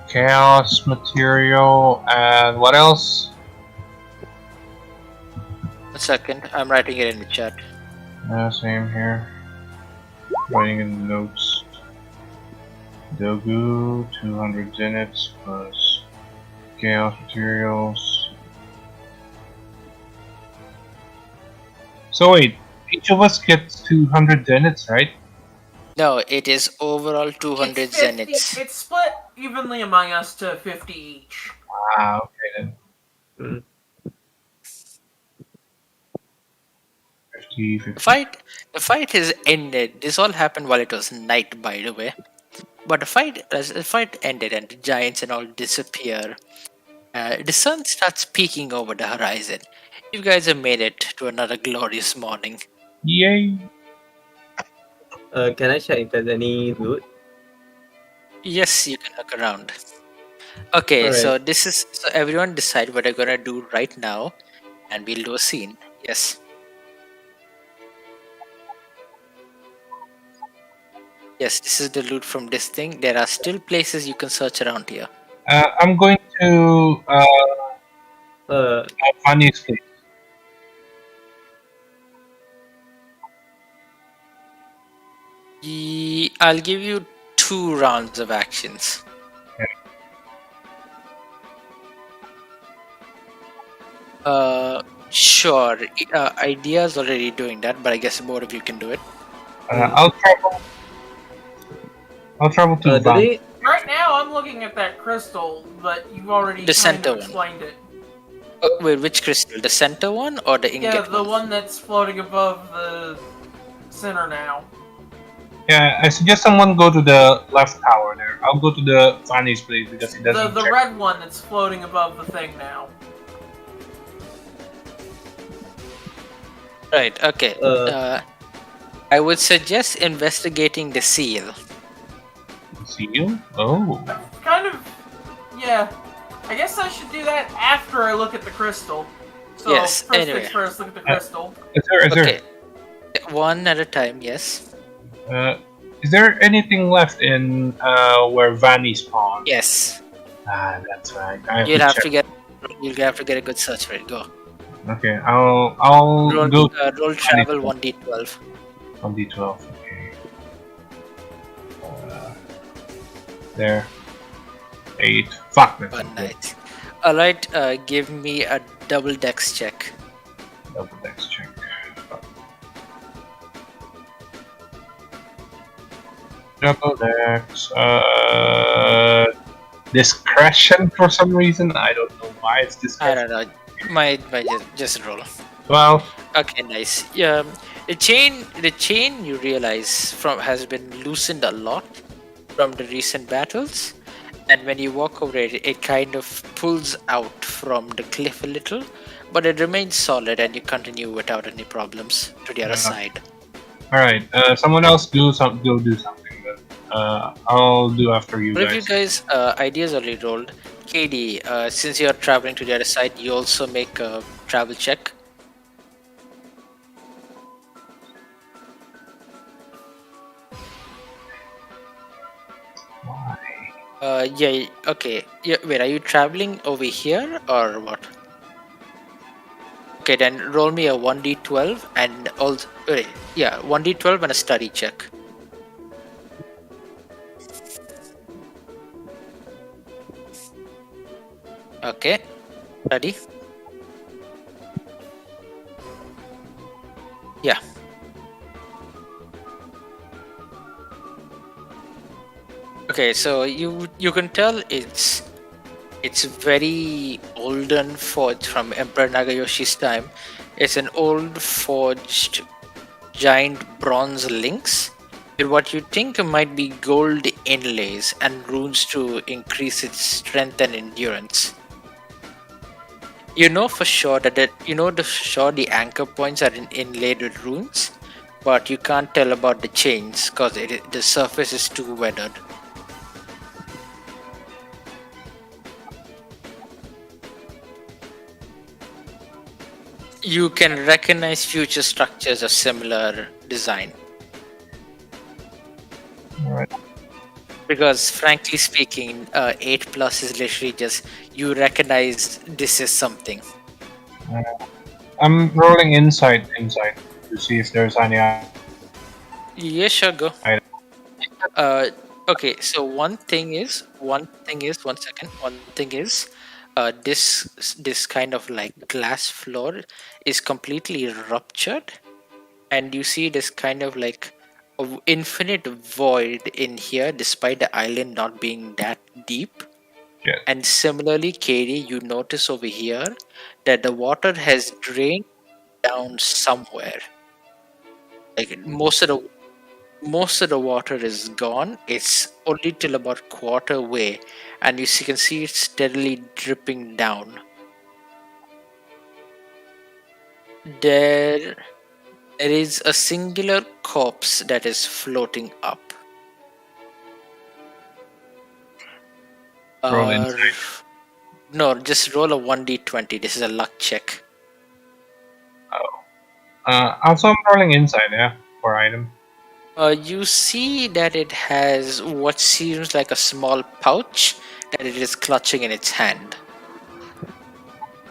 Chaos material and what else? 1 second, I'm writing it in the chat. Same here. Writing in the notes. Dogu, 200 zeniths plus chaos materials. So wait, each of us gets 200 zeniths, right? No, it is overall 200 It's 50 zeniths. It's split evenly among us to 50 each. Ah, okay then. mm, 50, 50. The fight has ended. This all happened while it was night, by the way. But the fight ended and the giants and all disappear. The sun starts peeking over the horizon. You guys have made it to another glorious morning. Yay! can I check if there's any loot? Yes, you can look around. Okay, Alright. so this is so everyone decide what they're gonna do right now, and we'll do a scene. Yes. Yes, this is the loot from this thing. There are still places you can search around here. I'm going to Uh, Fanny's place. I'll give you 2 rounds of actions. Sure, Idea's already doing that, but I guess both of you can do it. I'll travel. I'll travel to Do Van. they? Right now, I'm looking at that crystal, but you've already The kind center of one. explained it. Wait, which crystal? The center one or the Yeah, ingot the one? one that's floating above the center now. Yeah, I suggest someone go to the left tower there. I'll go to the Fanny's place because he The doesn't the check. red one that's floating above the thing now. Right. Okay. Uh, I would suggest investigating the seal. Seal? Oh. Kind of, yeah. I guess I should do that after I look at the crystal. So Yes, first anyway. things first, look at the crystal. Is Okay. One at a time. Yes. is there anything left in where Vanny spawned? Yes. That's right. I have You'll to have check. to get. You'll have to get a good search for it. Go. Okay, I'll Roll. go Roll travel 1d12. on D12. Okay. There. 8. Fuck that. One night. All right. Give me a double dex check. Double dex check. Fuck. Double dex. Discretion for some reason. I don't know why it's I discretion. don't know. Might just roll. 12. Okay, nice. The chain you realize has been loosened a lot from the recent battles, and when you walk over it, it kind of pulls out from the cliff a little, but it remains solid, and you continue without any problems to the other side. All right. Someone else do do something. Then. I'll do after you One of guys. you guys, ideas already rolled. KD, since you're traveling to the other side, you also make a travel check. Why? Yeah, okay. Yeah, wait, are you traveling over here or what? Okay, then roll me a 1d12 and also, wait, yeah, 1d12 and a study check. Okay, study. Yeah. Okay, so you can tell it's very olden forged from Emperor Nagayoshi's time. It's an old forged giant bronze lynx with what you think might be gold inlays and runes to increase its strength and endurance. You know for sure the anchor points are inlaid with runes, but you can't tell about the chains because the surface is too weathered. You can recognize future structures of similar design. Alright. Because frankly speaking, 8 plus is literally just you recognize this is something. I'm rolling inside to see if there's any. Yeah, sure, go. I- Okay, so one thing is, one thing is, this kind of like glass floor is completely ruptured, and you see this kind of like infinite void in here, despite the island not being that deep. Yeah. And similarly, Katie, you notice over here that the water has drained down somewhere. Like most of the water is gone. It's only till about quarter way, and can see it steadily dripping down. There is a singular corpse that is floating up. Roll inside. No, just roll a 1d20. This is a luck check. Also, I'm rolling inside, yeah, for item. You see that it has what seems like a small pouch that it is clutching in its hand.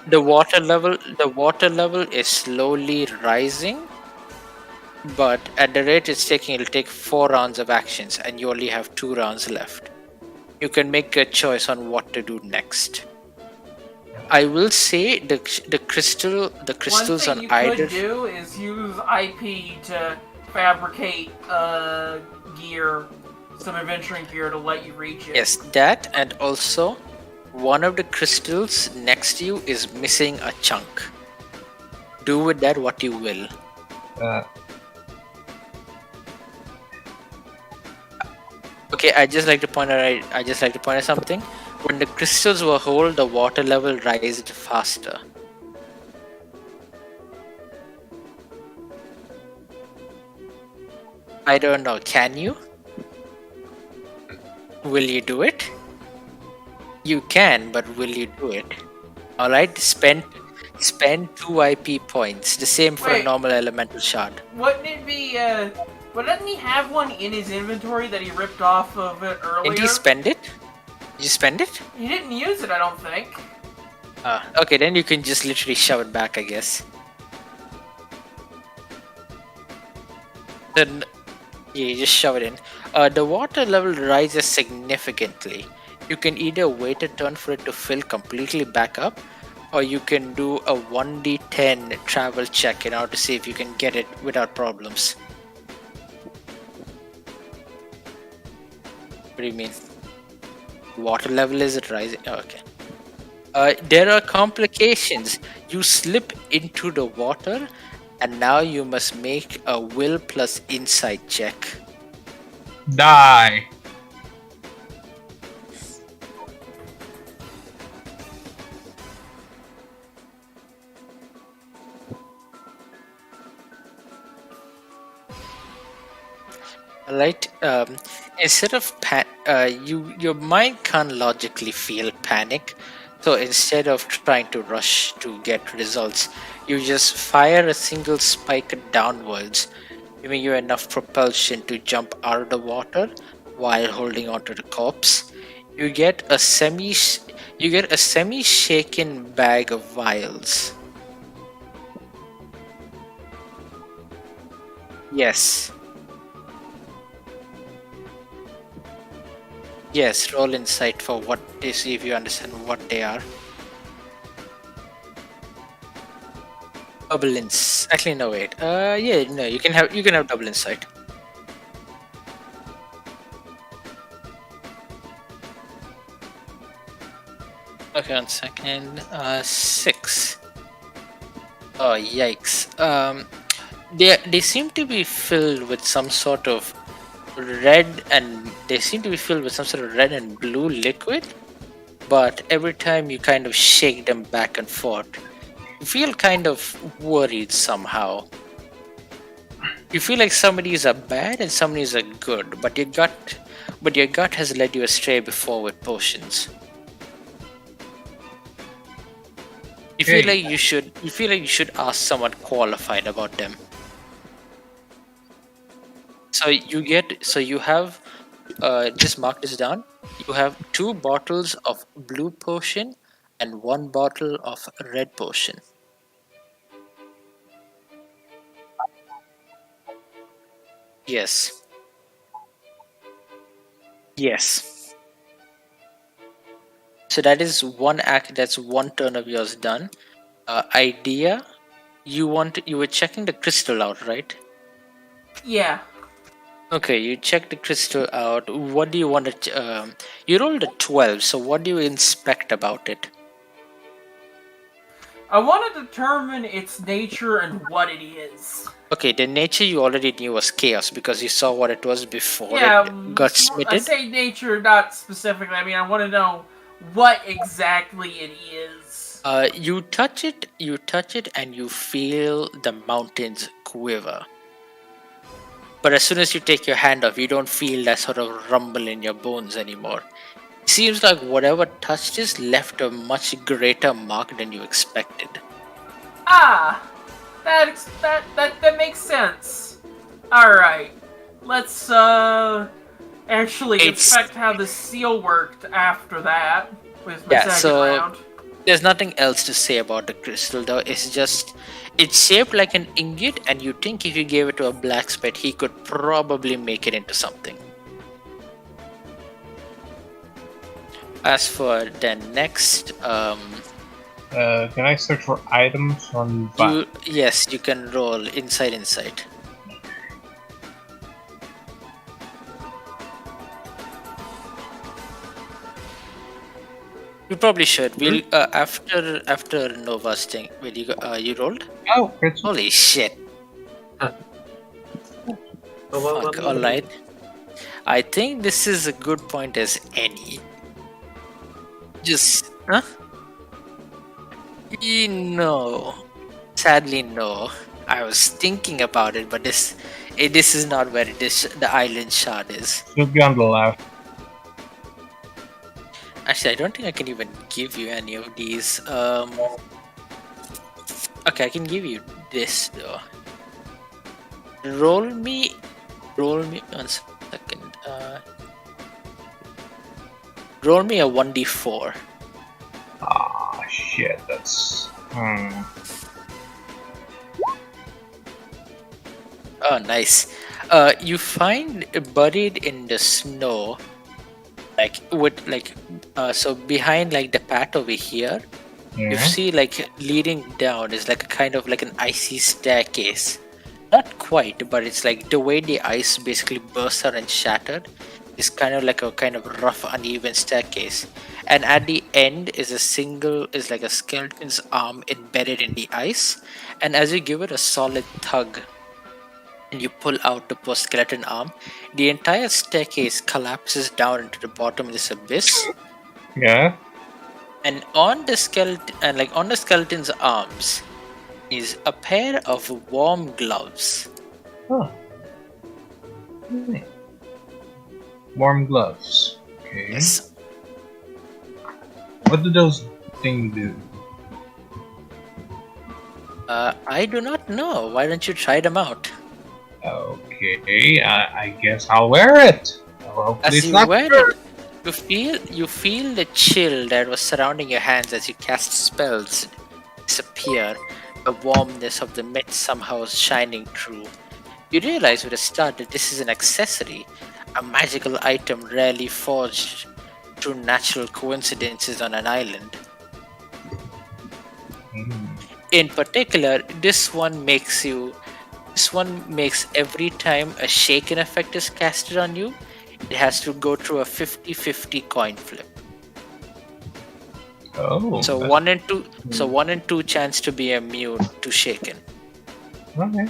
The water level is slowly rising, but at the rate it's taking, it'll take 4 rounds of actions, and you only have 2 rounds left. You can make a choice on what to do next. I will say the One crystals thing on you either. could do is use IP to fabricate gear, some adventuring gear to let you reach it. Yes, that, and also one of the crystals next to you is missing a chunk. Do with that what you will. Uh, Okay, I just like to point out. I just like to point out something. When the crystals were whole, the water level rised faster. I don't know. Can you? Will you do it? You can, but will you do it? All right. Spend 2 IP points. The same for a Wait. normal elemental shard. Wouldn't it be, wouldn't he have one in his inventory that he ripped off of it earlier? Didn't you spend it? Did you spend it? He didn't use it, I don't think. Okay, then you can just literally shove it back, I guess. Then yeah, you just shove it in. The water level rises significantly. You can either wait a turn for it to fill completely back up, or you can do a 1d10 travel check in order to see if you can get it without problems. What do you mean? Water level is it rising? Oh, okay. There are complications. You slip into the water, and now you must make a will plus insight check. die. Right? Instead of your mind can't logically feel panic. So instead of trying to rush to get results, you just fire a single spike downwards, giving you enough propulsion to jump out of the water while holding onto the corpse. You get a semi shaken bag of vials. Yes. Yes, roll insight for what they see if you understand what they are. Double ins. Actually, no, wait. Yeah, no, you can have double insight. Okay, 1 second. 6. Oh, yikes. They seem to be filled with some sort of red, and they seem to be filled with some sort of red and blue liquid. But every time you kind of shake them back and forth, you feel kind of worried somehow. You feel like some of these are bad and some of these are good, but your gut has led you astray before with potions. You feel Okay. like you should ask someone qualified about them. So you have just mark this down. You have 2 bottles of blue potion and 1 bottle of red potion. Yes. Yes. So that is one act. That's one turn of yours done. Idea. You were checking the crystal out, right? Yeah. Okay, you check the crystal out. What do you want to? You rolled a 12. So what do you inspect about it? I want to determine its nature and what it is. Okay, the nature you already knew was chaos because you saw what it was before Yeah, it got I smitted. say nature, not specifically. I mean, I want to know what exactly it is. You touch it, and you feel the mountains quiver. But as soon as you take your hand off, you don't feel that sort of rumble in your bones anymore. It seems like whatever touched this left a much greater mark than you expected. Ah, that makes sense. All right, let's actually It's- inspect how the seal worked after that with my Yeah, second so- round. There's nothing else to say about the crystal though. It's shaped like an ingot, and you think if you gave it to a blacksmith, he could probably make it into something. As for the next Can I search for items on Yes, you can roll inside. You probably should. We'll after Nova's thing. Will you you rolled? Oh, it's Holy shit! Huh. Oh, Fuck. All right. I think this is a good point as any. Just huh? No. Sadly, no. I was thinking about it, but this is not where it is. The island shard is. should be on the left. Actually, I don't think I can even give you any of these. Okay, I can give you this though. Roll me 1 second. Roll me a 1d4. Ah, shit. That's. Oh, nice. You find buried in the snow, so behind like the path over here, you Yeah. see like leading down is like a kind of like an icy staircase. Not quite, but it's like the way the ice basically bursts out and shattered is kind of like a kind of rough, uneven staircase. And at the end is like a skeleton's arm embedded in the ice. And as you give it a solid tug and you pull out the post skeleton arm, the entire staircase collapses down into the bottom of this abyss. Yeah. And on the skeleton's arms is a pair of warm gloves. Huh. Warm gloves. Okay. Yes. What do those things do? I do not know. Why don't you try them out? Okay, I guess I'll wear it. Well, hopefully As it's you not wear dirt. it, you feel the chill that was surrounding your hands as you cast spells disappear. The warmness of the mist somehow shining through. You realize with a start that this is an accessory, a magical item rarely forged through natural coincidences on an island. Hmm. In particular, this one makes every time a shaken effect is casted on you, it has to go through a 50-50 coin flip. Oh. So one and two chance to be immune to shaken. Okay,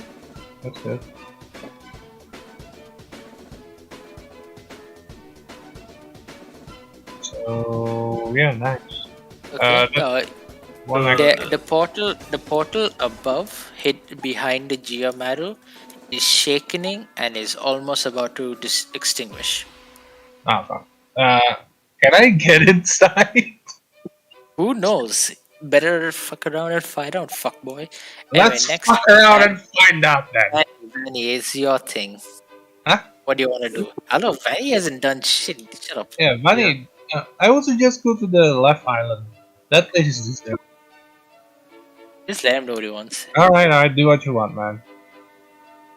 that's good. So yeah, nice. Okay. One The portal above, hid behind the Geomaru, is shaking and is almost about to extinguish. Ah, fuck. Can I get inside? Who knows? Better fuck around and find out, fuckboy. Anyway, Let's next fuck around and find out then. Vanny, it's your thing. Huh? What do you want to do? Hello, Vanny hasn't done shit. Shut up. Yeah, money. I would suggest go to the left island. That place is just there. Just let him know what he wants. Alright, do what you want, man.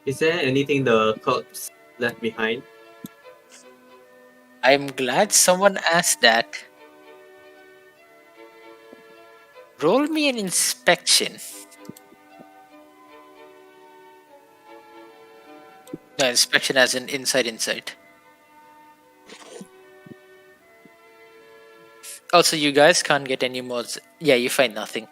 Is there anything the corpse left behind? I'm glad someone asked that. Roll me an inspection. No, inspection as an inside. Also, you guys can't get any more. Yeah, you find nothing.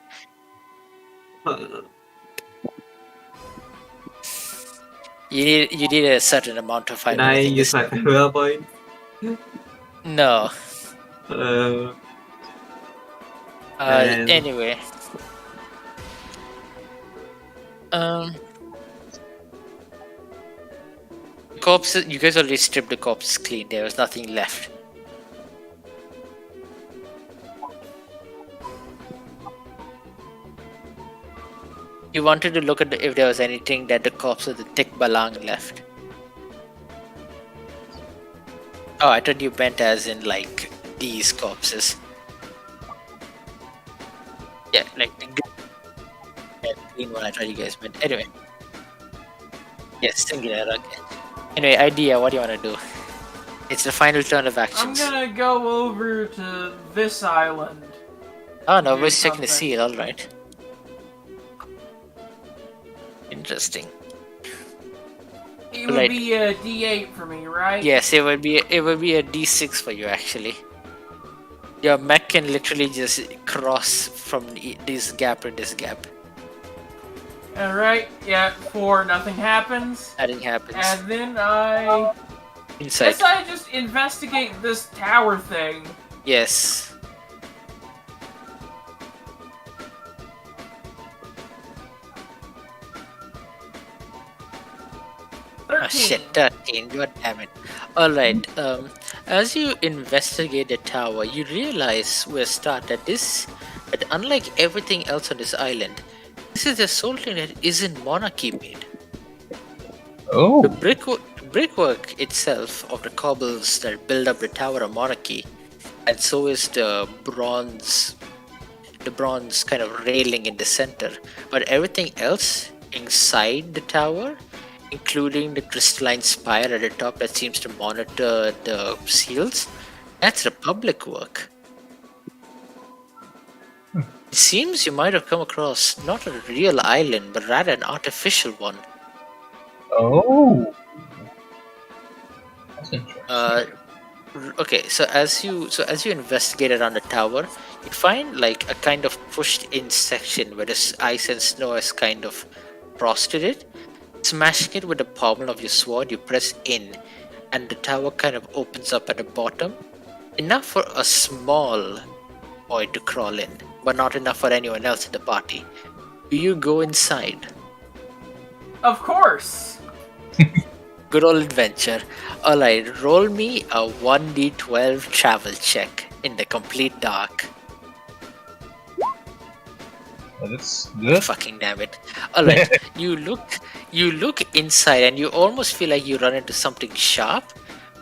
You need a certain amount of Can fiber. I use my farewell point? No. Uh, And- Anyway. Corpses. You guys already stripped the corpses clean. There was nothing left. You wanted to look at if there was anything that the corpse of the thick balang left. Oh, I thought you meant as in like these corpses. Yeah, like the green one. I thought you guys meant. Anyway. Yes, singular. Okay. Anyway, idea. What do you want to do? It's the final turn of I'm actions. gonna go over to this island Oh no, do we're checking the something. seal. All right. Interesting. It would Right. be a D8 for me, right? Yes, it would be a D6 for you actually. Your mech can literally just cross from this gap to this gap. Alright, yeah, 4, nothing happens. Nothing happens. And then I Inside. guess I just investigate this tower thing. Yes. Oh 13. shit, 13, god damn it. Alright, as you investigate the tower, you realize where start that unlike everything else on this island, this is the sole thing that isn't monarchy made. Oh. The brickwork itself of the cobbles that build up the tower of monarchy, and so is the bronze kind of railing in the center. But everything else inside the tower, including the crystalline spire at the top that seems to monitor the seals, that's Republic work. It seems you might have come across not a real island, but rather an artificial one. Oh. That's interesting. Okay, so as you investigate around the tower, you find like a kind of pushed in section where the ice and snow has kind of frosted it. Smashing it with the pommel of your sword, you press in, and the tower kind of opens up at the bottom. Enough for a small boy to crawl in, but not enough for anyone else in the party. Do you go inside? Of course! Good old adventure. Alright, roll me a 1d12 travel check in the complete dark. That's good. Fucking damn it. Alright, you look inside and you almost feel like you run into something sharp.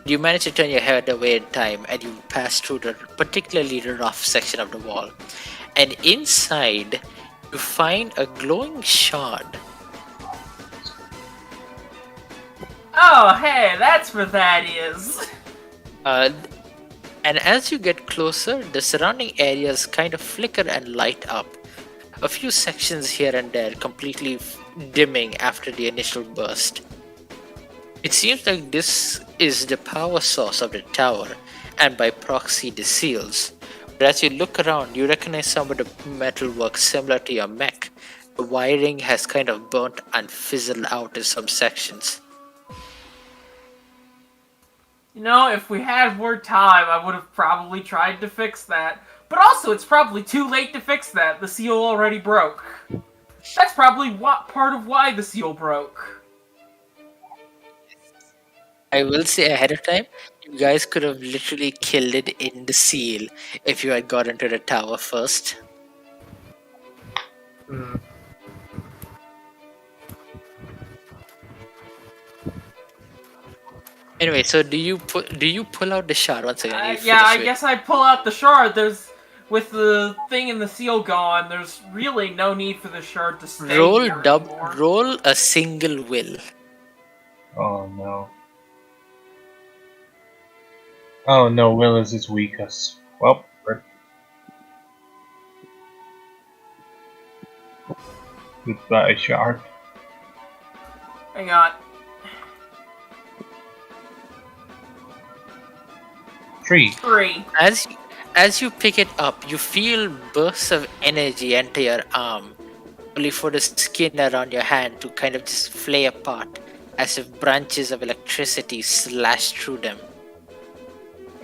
You manage to turn your head away in time and you pass through the particularly rough section of the wall. And inside, you find a glowing shard. Oh, hey, that's what that is! Uh, and as you get closer, the surrounding areas kind of flicker and light up. A few sections here and there completely dimming after the initial burst. It seems like this is the power source of the tower, and by proxy the seals. But as you look around, you recognize some of the metalwork similar to your mech. The wiring has kind of burnt and fizzled out in some sections. You know, if we had more time, I would have probably tried to fix that. But also, it's probably too late to fix that. The seal already broke. That's probably part of why the seal broke. I will say ahead of time, you guys could have literally killed it in the seal if you had got into the tower first. Hmm. Anyway, so do you pull out the shard once again? You Yeah, I finish guess I pull out the shard. With the thing and the seal gone, there's really no need for the shard to stay here anymore. roll a single will. Oh no. Oh no, Will is his weakest. Well, rip. Goodbye, Shark. Hang on. 3. 3. As you pick it up, you feel bursts of energy enter your arm, only for the skin around your hand to kind of just flay apart, as if branches of electricity slash through them.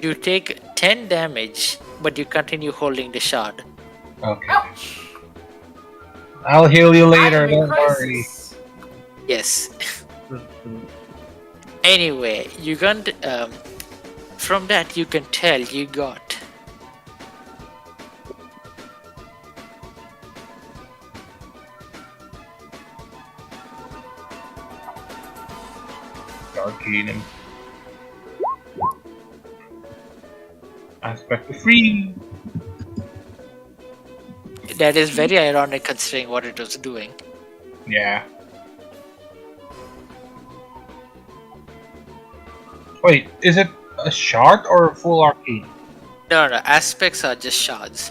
You take 10 damage, but you continue holding the shard. Okay. Ouch! I'll heal you later, I'm in don't worry. crisis. Yes. Anyway, you got from that you can tell you got Arcane. Aspect of free. that is very ironic considering what it was doing. Yeah. Wait, is it a shard or a full arcane? No, aspects are just shards.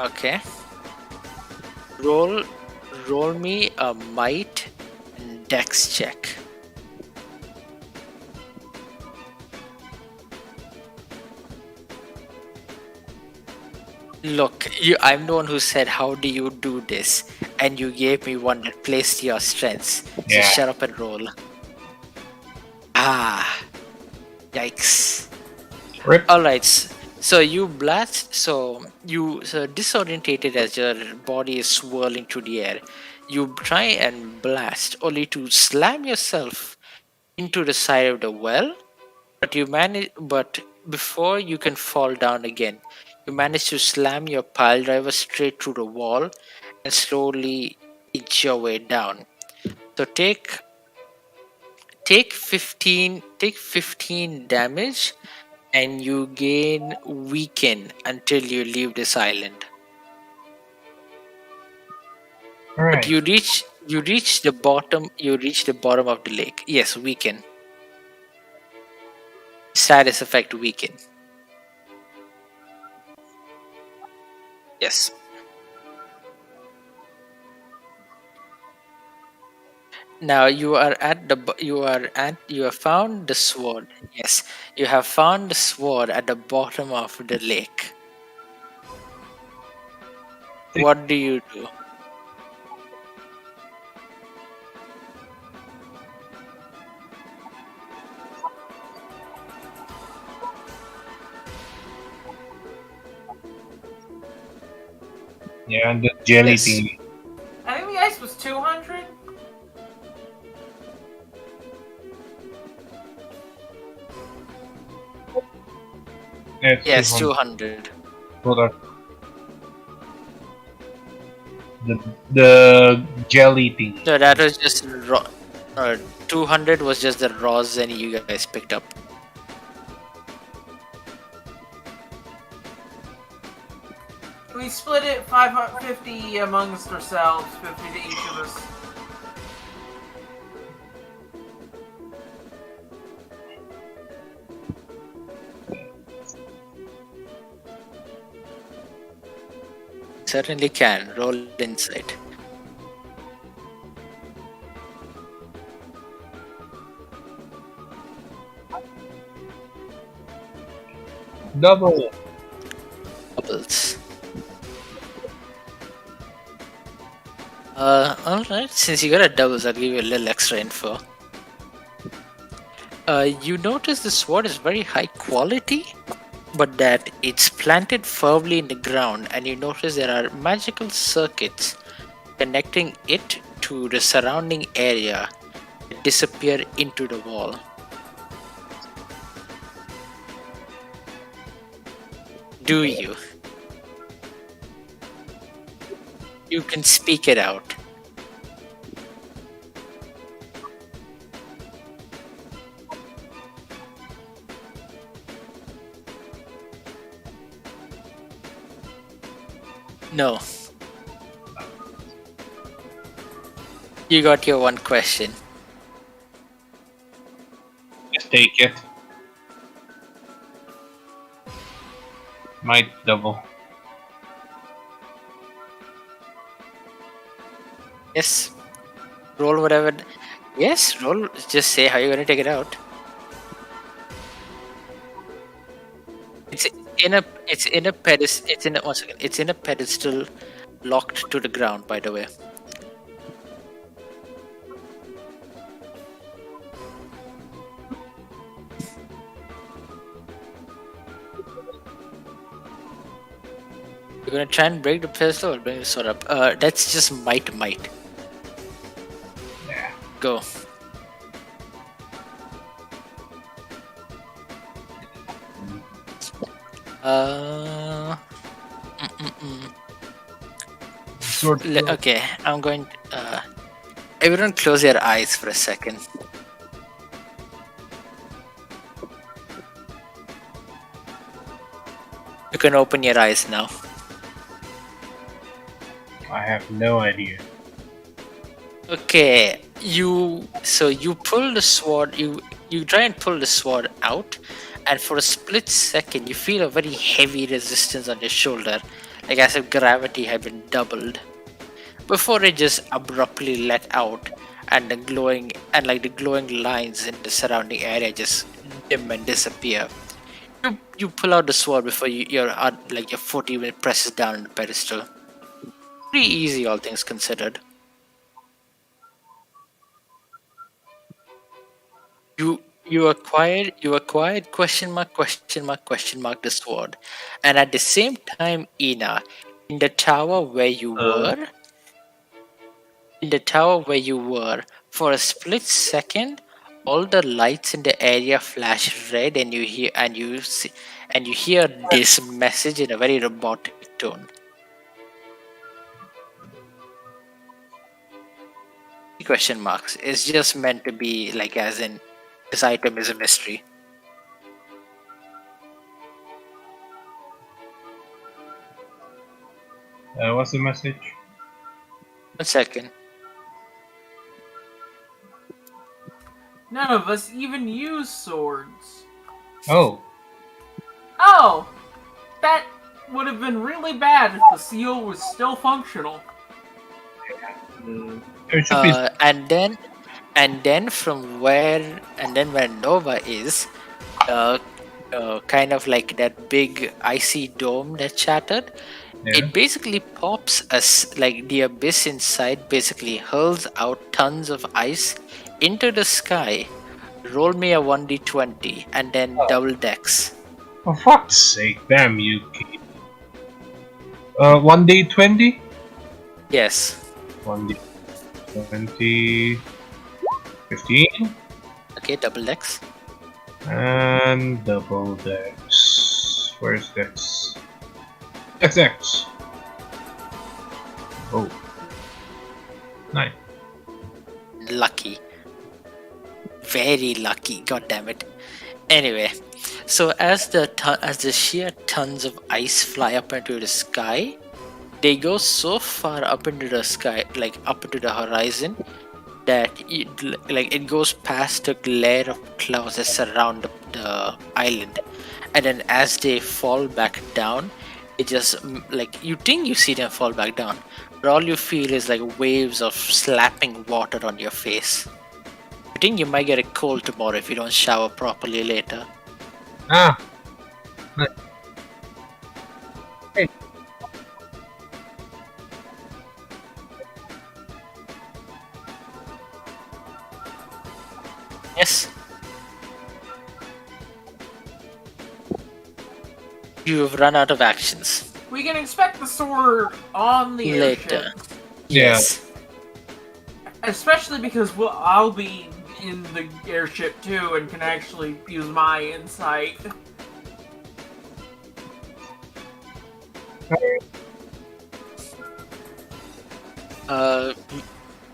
Okay. Roll roll me a might and dex check. Look, I'm the one who said, "How do you do this?" And you gave me one that plays to your strengths. So Yeah. shut up and roll. Ah, yikes. Rip. All right. So you blast. So disorientated as your body is swirling through the air. You try and blast, only to slam yourself into the side of the well. But you manage. But before you can fall down again, you manage to slam your pile driver straight through the wall and slowly inch your way down. So take 15 damage, and you gain weaken until you leave this island. All But right. you reach the bottom of the lake. Yes, weaken. Status effect weaken. Yes. Now you have found the sword. Yes, you have found the sword at the bottom of the lake. What do you do? Yeah, and the jelly Yes. thing. I think the ice was 200. Yeah, it's Yes, 200. 200. Hold on. The jelly thing. No, that was just raw. 200 was just the rosin you guys picked up. We split it 550 amongst ourselves, 50 to each of us. Certainly can. Roll insight. Double. Bubbles. Alright, since you got a doubles, I'll give you a little extra info. You notice the sword is very high quality, but that it's planted firmly in the ground, and you notice there are magical circuits connecting it to the surrounding area that disappear into the wall. Do you? You can speak it out. No. You got your one question. Just take it. Might double. Yes. Roll whatever. Yes, roll. Just say how you're gonna take it out. It's in a. It's in a pedestal. It's in a. One second. It's in a pedestal, locked to the ground. By the way. You're gonna try and break the pedestal or bring the sword up. That's just might. Yeah. Go. Uh. Sword. Okay, I'm going. Everyone, close your eyes for a second. You can open your eyes now. I have no idea. Okay, you pull the sword. You try and pull the sword out, and for a split second, you feel a very heavy resistance on your shoulder, like as if gravity had been doubled, before it just abruptly let out, and the glowing lines in the surrounding area just dim and disappear. You pull out the sword before your foot even presses down on the pedestal. Pretty easy, all things considered. You acquired question mark the sword, and at the same time, Ina, in the tower where you Uh, were, in the tower where you were, for a split second, all the lights in the area flash red, and you hear this message in a very robotic tone. Question marks. It's just meant to be like as in this item is a mystery. What's the message? 1 second. None of us even use swords. Oh, Oh! That would have been really bad if the seal was still functional. mm, it should be. And then where Nova is, uh, kind of like that big icy dome that shattered. Yeah. It basically pops us like the abyss inside. Basically hurls out tons of ice into the sky. Roll me a 1d20 and then Oh, double decks. for fuck's sake, damn you, kid. 1 day 20? Yes. 1 day 20. 15. Okay, double decks. And double dex. Where's dex? XX. Oh. Nice. Lucky. Very lucky. God damn it. Anyway, so as the sheer tons of ice fly up into the sky, they go so far up into the sky, like up into the horizon, that it goes past the glare of clouds that surround the island, and then as they fall back down, it just like you think you see them fall back down, but all you feel is like waves of slapping water on your face. You think you might get a cold tomorrow if you don't shower properly later. Ah. Nice. Hey. Yes. You have run out of actions. We can expect the sword on the Later. airship. Yeah. Yes. Especially because I'll be in the airship too and can actually use my insight. Uh,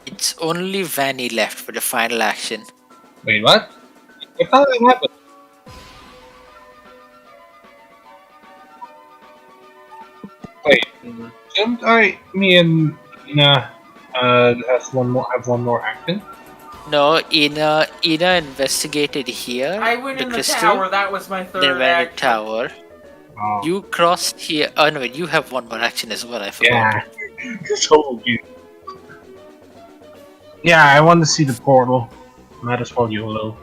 it's only Vanny left for the final action. Wait, what? I thought it happened. Wait, mm, shouldn't me and Ina, have one more action? No, Ina investigated here. I went the in the crystal, tower, that was my then third went in the action. tower. Oh. You crossed here. Oh no, you have one more action as well. I forgot. Yeah. Told you. Yeah, I want to see the portal. Might as well YOLO.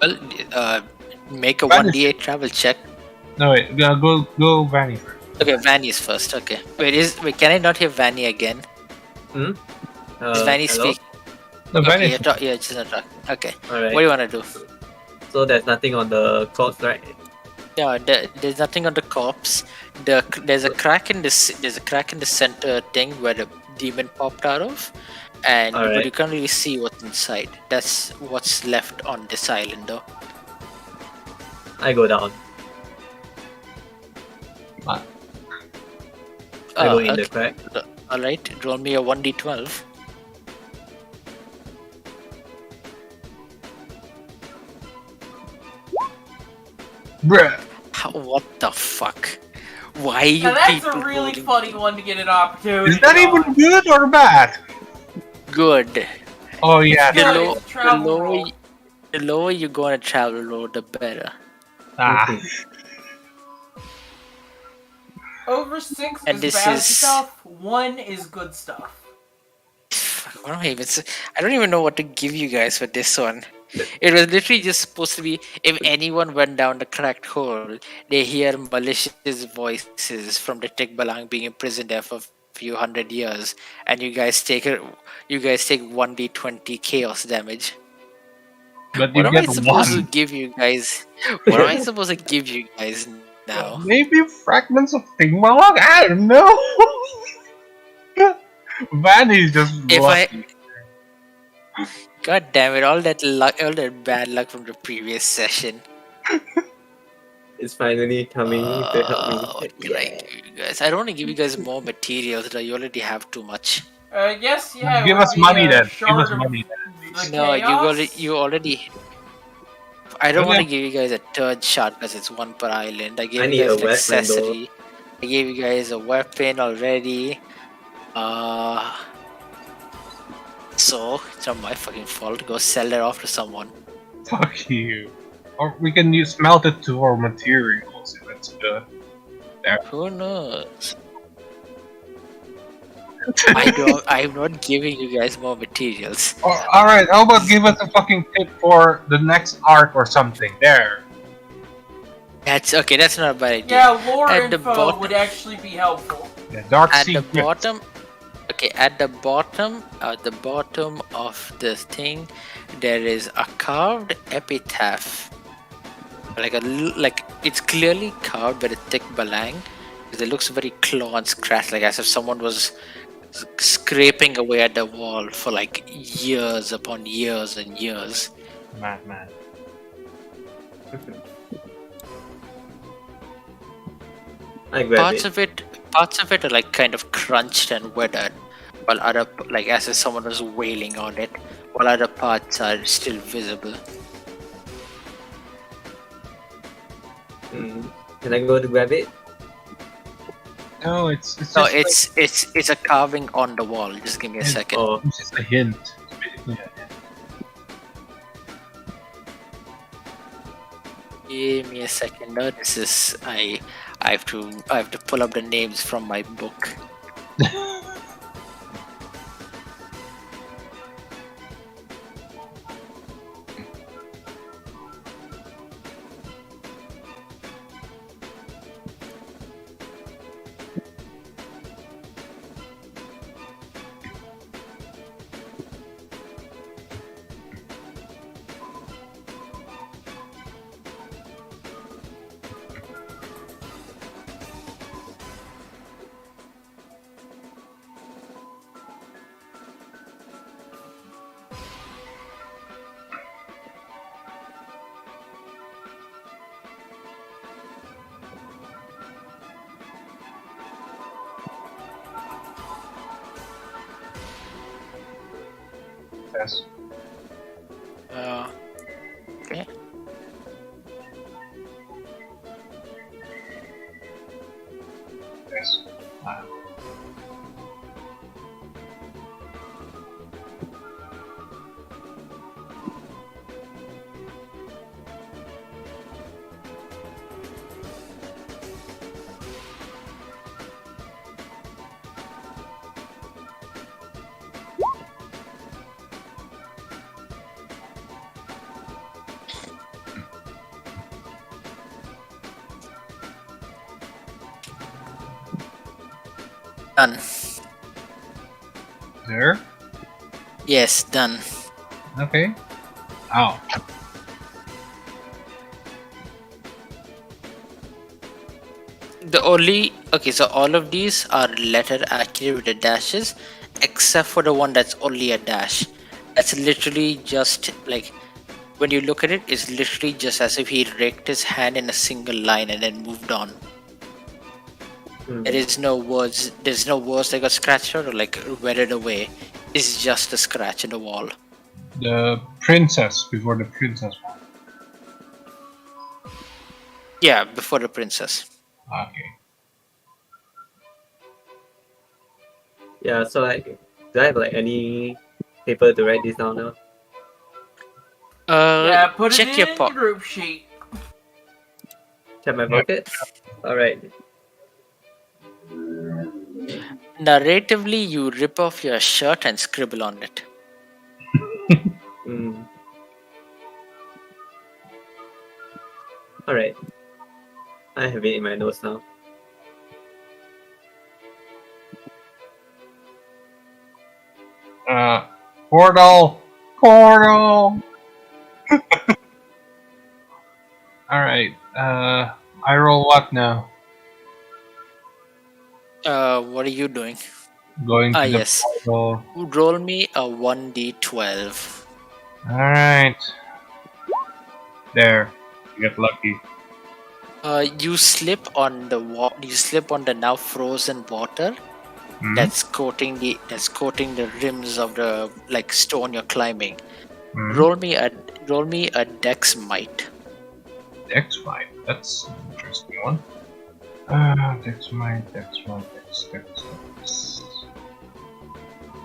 Well, make a Vanny. 1d8 travel check. No, wait, go Vanny first. Okay, Vanny is first. Okay. Wait, can I not hear Vanny again? Is Vanny hello? speak? No, Okay, Vanny. yeah, just not talk. Okay. Alright. What do you want to do? So there's nothing on the corpse, right? Yeah, there's nothing on the corpse. There's a crack in the center thing where the demon popped out of, and but Alright. you can't really see what's inside. That's what's left on this island, though. I go down. I go in the crack. All right, roll me a 1d12. Bruh. What the fuck? Why are you Now that's people a really rolling funny one to get an opportunity. Is that even on. good or bad? good? Oh yeah. Good, The, it's a travel roll. the lower you go on a travel road, the better. Ah. Over 6 And is this bad is stuff, 1 is good stuff. what am I even? I don't even know what to give you guys for this one. It was literally just supposed to be if anyone went down the cracked hole, they hear malicious voices from the Tikbalang being imprisoned there for a few hundred years, and you guys take 1d20 chaos damage. But What you am I get supposed to one. give you guys? What am I supposed to give you guys now? Maybe fragments of Tingmalog? I don't know. Vanny's just If I, lucky. God damn it, all that luck, all that bad luck from the previous session. It's finally coming to help me. What can I Yeah. give you guys? I don't want to give you guys more materials, though. You already have too much. Yes, yeah, it Give would us be money a then. Give us shard of money the No, chaos. you already. I don't then. want to Okay. give you guys a third shot because it's one per island. I I gave you need a guys an weapon though. accessory. I gave you guys a weapon already. Uh, so it's not my fucking fault. Go sell that off to someone. Fuck you. Or we can use smelt it to our materials if it's good. Who knows? I'm not giving you guys more materials. Alright, how about give us a fucking tip for the next arc or something? There. That's okay. That's not a bad idea. Yeah, lore At the info bottom- would actually be helpful. The Dark At the Secret. bottom, okay. At the bottom of the thing, there is a carved epitaph. Like it's clearly carved by the thick balang. It looks very claw and scratched, like as if someone was scraping away at the wall for like years upon years and years. Man. I grab Parts of it are like kind of crunched and weathered, while other like as if someone was wailing on it, while other parts are still visible. Can I go to grab it? No, it's No, just it's a carving on the wall. Just give me a It's- second. Oh, it's just a hint. It's basically a hint. Give me a second. No, this is I have to pull up the names from my book. Yes. Okay. Yes. Done. There. Yes, done. Okay. Oh. The only okay, so all of these are letter accurate with the dashes, except for the one that's only a dash. That's literally just like when you look at it, it's literally just as if he raked his hand in a single line and then moved on. There is no words. There's no words that got scratched out or like weathered away. It's just a scratch in the wall. The princess before the princess one. Yeah, before the princess. Okay. yeah. So like, do I have like any paper to write this down now? Yeah, put check it your in the pocket. group sheet. Check my pocket. All right. Narratively, you rip off your shirt and scribble on it. Mm. Alright. I have it in my notes now. Portal! Portal! Alright, I roll what now? What are you doing? Going to the Yes. portal. Roll me a 1d12. Alright. There. You get lucky. You slip on the you slip on the now frozen water Hmm? that's coating the rims of the like stone you're climbing. Hmm? Roll me a dex might. Dex fight. That's an interesting one. Dex might, Dex.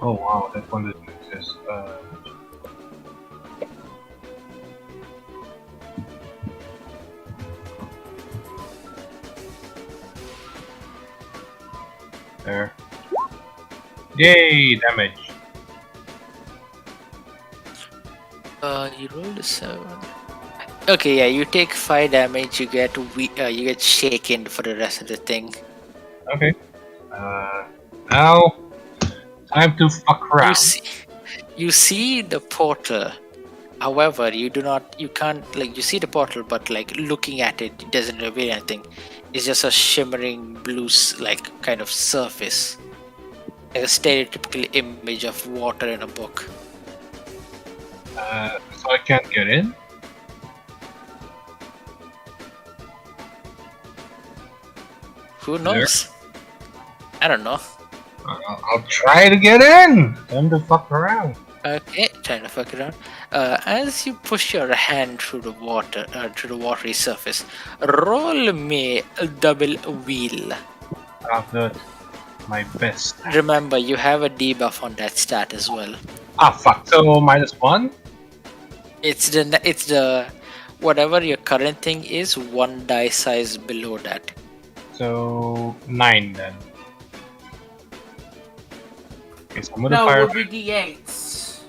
Oh wow, that one doesn't exist. There. Yay, damage. You rolled a 7. Okay, yeah, you take 5 damage. You get shaken for the rest of the thing. Okay. Now, time to fuck You around. see the portal. However, you can't like you see the portal, but like looking at it, it doesn't reveal anything. It's just a shimmering blue like kind of surface, like a stereotypical image of water in a book. So I can't get in? Who knows? I don't know. I'll try to get in! Time to fuck around. Okay, trying to fuck around. As you push your hand through the water, through the watery surface, roll me a double wheel. Ah, good. My best. Remember, you have a debuff on that stat as well. Ah, fuck. So -1? It's the whatever your current thing is, one die size below that. So 9 then. Okay, so I'm gonna No, fire. it would be d8s.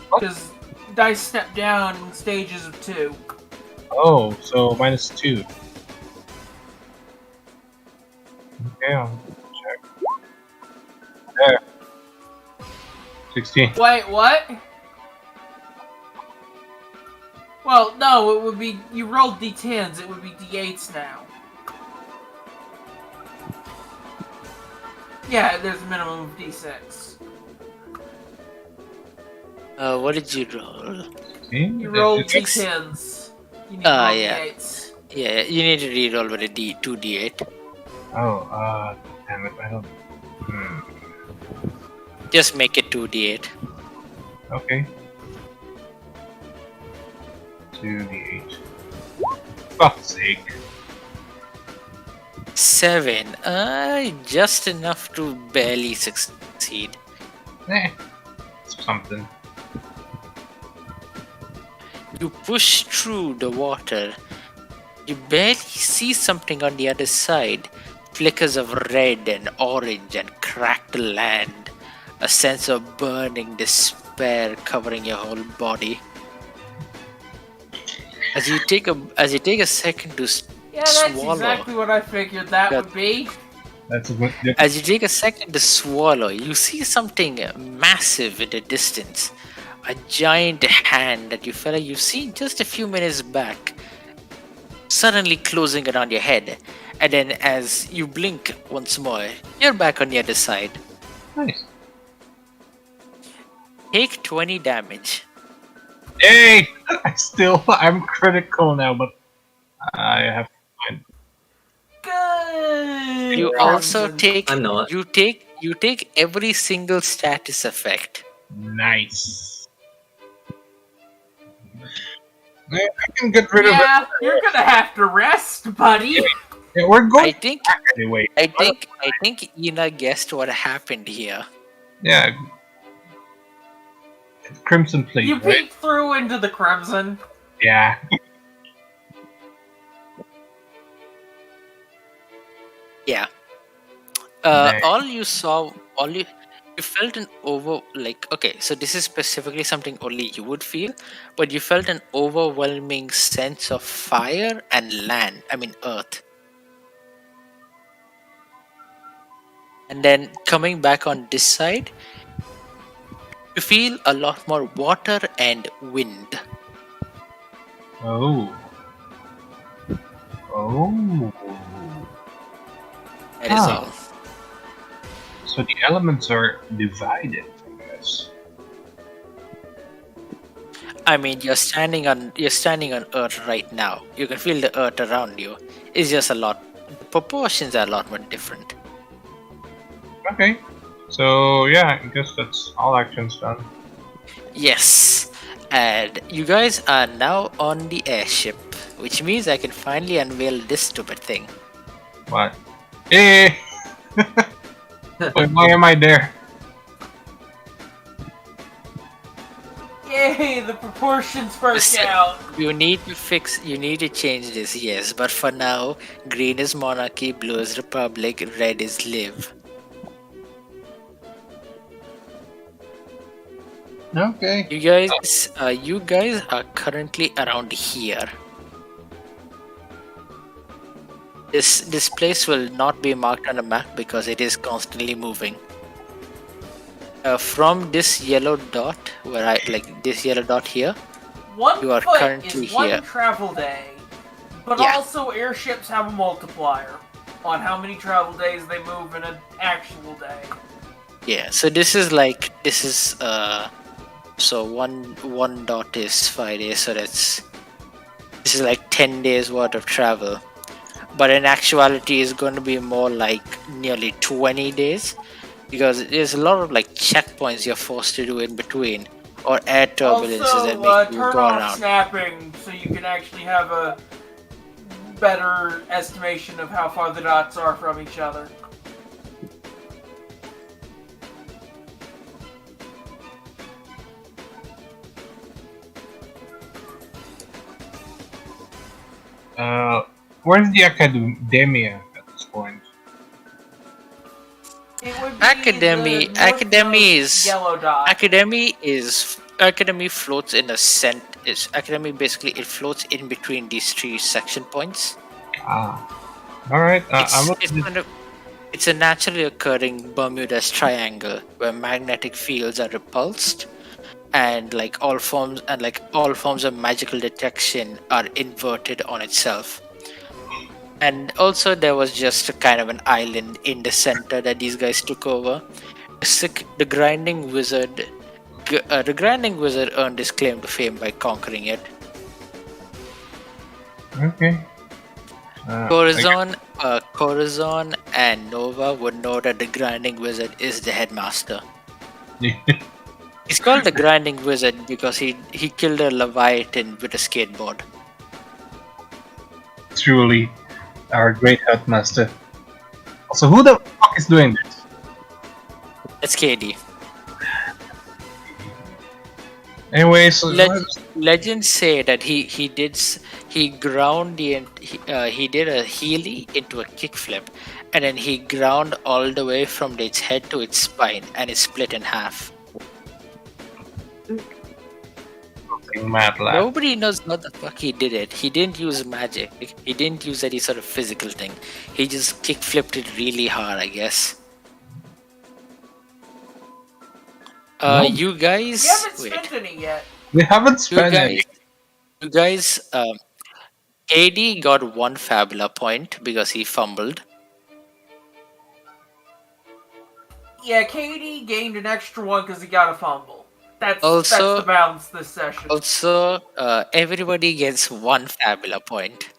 What? Because dice step down in stages of 2. Oh, so -2. Okay, I'll check. There. 16. Wait, what? Well, no, it would be. You rolled d10s, it would be d8s now. Yeah, there's a minimum of d6. What did you roll? See? You rolled It's- d10s. You need to roll Yeah. d8s. Yeah, you need to reroll with a 2d8. Oh, damn it, I don't. Just make it 2d8. Okay. 2d8. Fuck's sake. 7. Just enough to barely succeed. Something. You push through the water. You barely see something on the other side. Flickers of red and orange and cracked land. A sense of burning despair covering your whole body. As you take a second to Yeah, that's swallow. exactly what I figured that That- would be. That's a good. As you take a second to swallow, you see something massive in the distance. A giant hand that you felt like you've seen just a few minutes back, suddenly closing around your head. And then as you blink once more, you're back on the other side. Nice. Take 20 damage. Yay! I'm critical now, but I have to find. Good. You also take I'm not. you take every single status effect. Nice. I can get rid of Yeah, it. you're gonna have to rest, buddy. Yeah, we're I going think back anyway. I think Ina guessed what happened here. Yeah. Crimson Plate, You right? peeked through into the crimson. Yeah. Yeah. Dang. All you saw, all you felt an over like okay. So this is specifically something only you would feel, but you felt an overwhelming sense of fire and land. I mean, earth. And then coming back on this side, you feel a lot more water and wind. Oh. Oh. That is Huh. all. So the elements are divided, I guess. I mean, you're standing on Earth right now. You can feel the Earth around you. It's just a lot. The proportions are a lot more different. Okay. So yeah, I guess that's all actions done. Yes, and you guys are now on the airship, which means I can finally unveil this stupid thing. What? Eh! Why am I there? Yay, the proportions work This- out. You need to change this, yes, but for now, green is monarchy, blue is republic, red is live. Okay. You guys are currently around here. This place will not be marked on a map because it is constantly moving. From this yellow dot, where I like this yellow dot here, One you are foot currently is one here. travel day, but Yeah. also airships have a multiplier on how many travel days they move in an actual day. Yeah, so this is so one dot is 5 days, so this is like 10 days worth of travel. But in actuality is going to be more like nearly 20 days because there's a lot of like checkpoints you're forced to do in between or air turbulences that Also, make you turn go off around. snapping so you can actually have a better estimation of how far the dots are from each other. Where's the academia at this point? It would be Academy the Academy northmost is yellow dot. Academy floats in a cent is Academy basically it floats in between these three section points. Ah. Alright, I will. It's a naturally occurring Bermuda's triangle where magnetic fields are repulsed and all forms of magical detection are inverted on itself. And also there was just a kind of an island in the center that these guys took over. The grinding wizard the grinding wizard earned his claim to fame by conquering it. Okay. Corazon and Nova would know that the grinding wizard is the headmaster. He's called the grinding wizard because he killed a leviathan with a skateboard. Truly, our great headmaster. Also, who the fuck is doing this? That's KD. Anyways, Legends say that he ground he did a healy into a kickflip, and then he ground all the way from its head to its spine, and it split in half. mad lad. Nobody knows how the fuck he did it. He didn't use magic. He didn't use any sort of physical thing. He just kickflipped it really hard, I guess. You guys. We haven't Wait. spent any yet. We haven't You spent guys. any. You guys. AD got one Fabula point because he fumbled. Yeah, Katie gained an extra one because he got a fumble. That's Also- the balance this session. Also, everybody gets one Fabula point.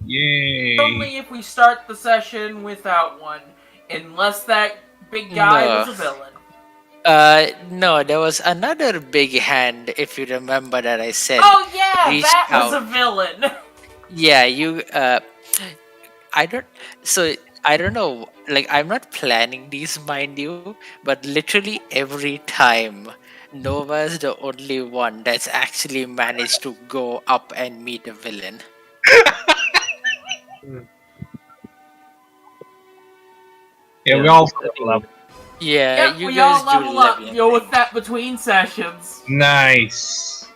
Yay. Only if we start the session without one, unless that big guy No. was a villain. No, there was another big hand, if you remember that I said. Oh yeah, reach that was out. a villain. Yeah, you. I don't. So I don't know. Like I'm not planning these, mind you, but literally every time, Nova is the only one that's actually managed to go up and meet a villain. Yeah, we Yeah, all I think level up. Yeah, Yep, you we guys all do level up. leveling. Yo, with that between sessions. Nice.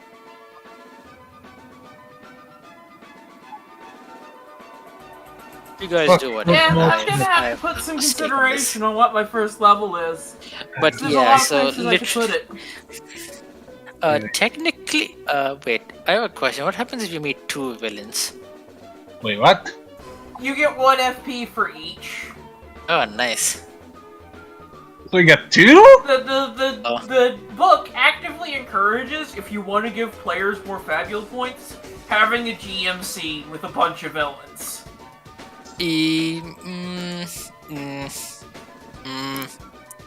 You guys Fuck, do whatever. Yeah, I'm Well, gonna I have to have put some no stake in this. consideration on what my first level is. But There's a yeah, lot of so places I could put it. technically, wait, I have a question. What happens if you meet two villains? Wait, what? You get 1 FP for each. Oh, nice. So we got two? The book actively encourages, if you want to give players more fabulous points, having a GMC with a bunch of villains.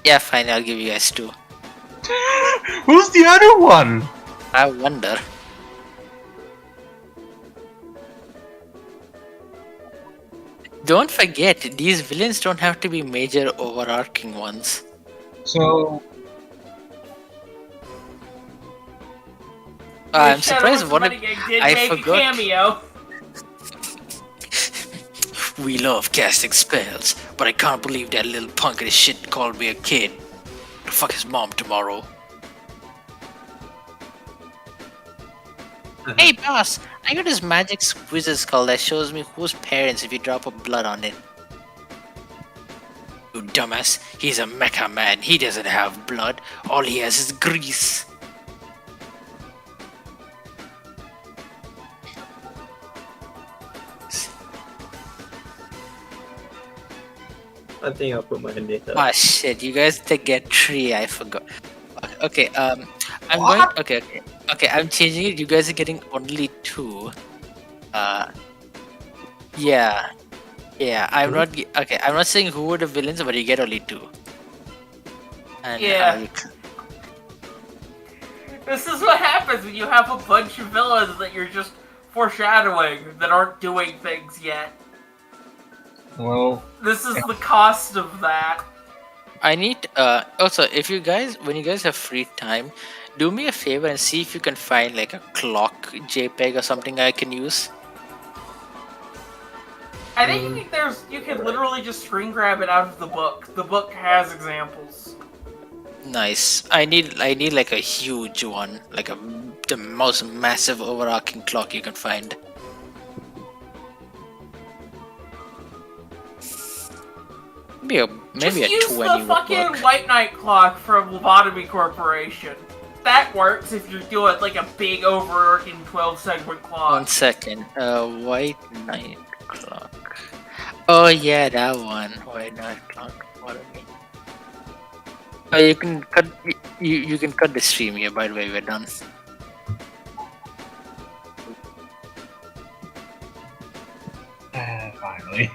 Yeah, fine. I'll give you guys two. Who's the other one? I wonder. Don't forget, these villains don't have to be major overarching ones. So I'm Shadow surprised of one of Beningging did I make a forgot. cameo. We love casting spells, but I can't believe that little punk of shit called me a kid. To fuck his mom tomorrow. Hey boss, I got this magic wizard skull that shows me whose parents if you drop a blood on it. You dumbass, he's a mecha man, he doesn't have blood, all he has is grease. I think I'll put my hand later. Ah shit, you guys did get 3, I forgot. Okay, I'm What? going, okay, I'm changing it, you guys are getting only 2. Yeah, I'm not, okay, I'm not saying who are the villains, but you get only 2. And, Yeah. This is what happens when you have a bunch of villains that you're just foreshadowing that aren't doing things yet. well, This is the cost of that. I need also if you guys when you guys have free time, do me a favor and see if you can find like a clock JPEG or something I can use. I think you can literally just screen grab it out of the book. The book has examples. Nice. I need like a huge one, like the most massive overarching clock you can find. Maybe Just a use 20 the would fucking work. White Knight clock from Lobotomy Corporation. That works if you're doing like a big overarching 12-segment clock. 1 second. White Knight clock. Oh yeah, that one. White Knight clock. What I mean. You can cut. You can cut the stream here. By the way, we're done. finally.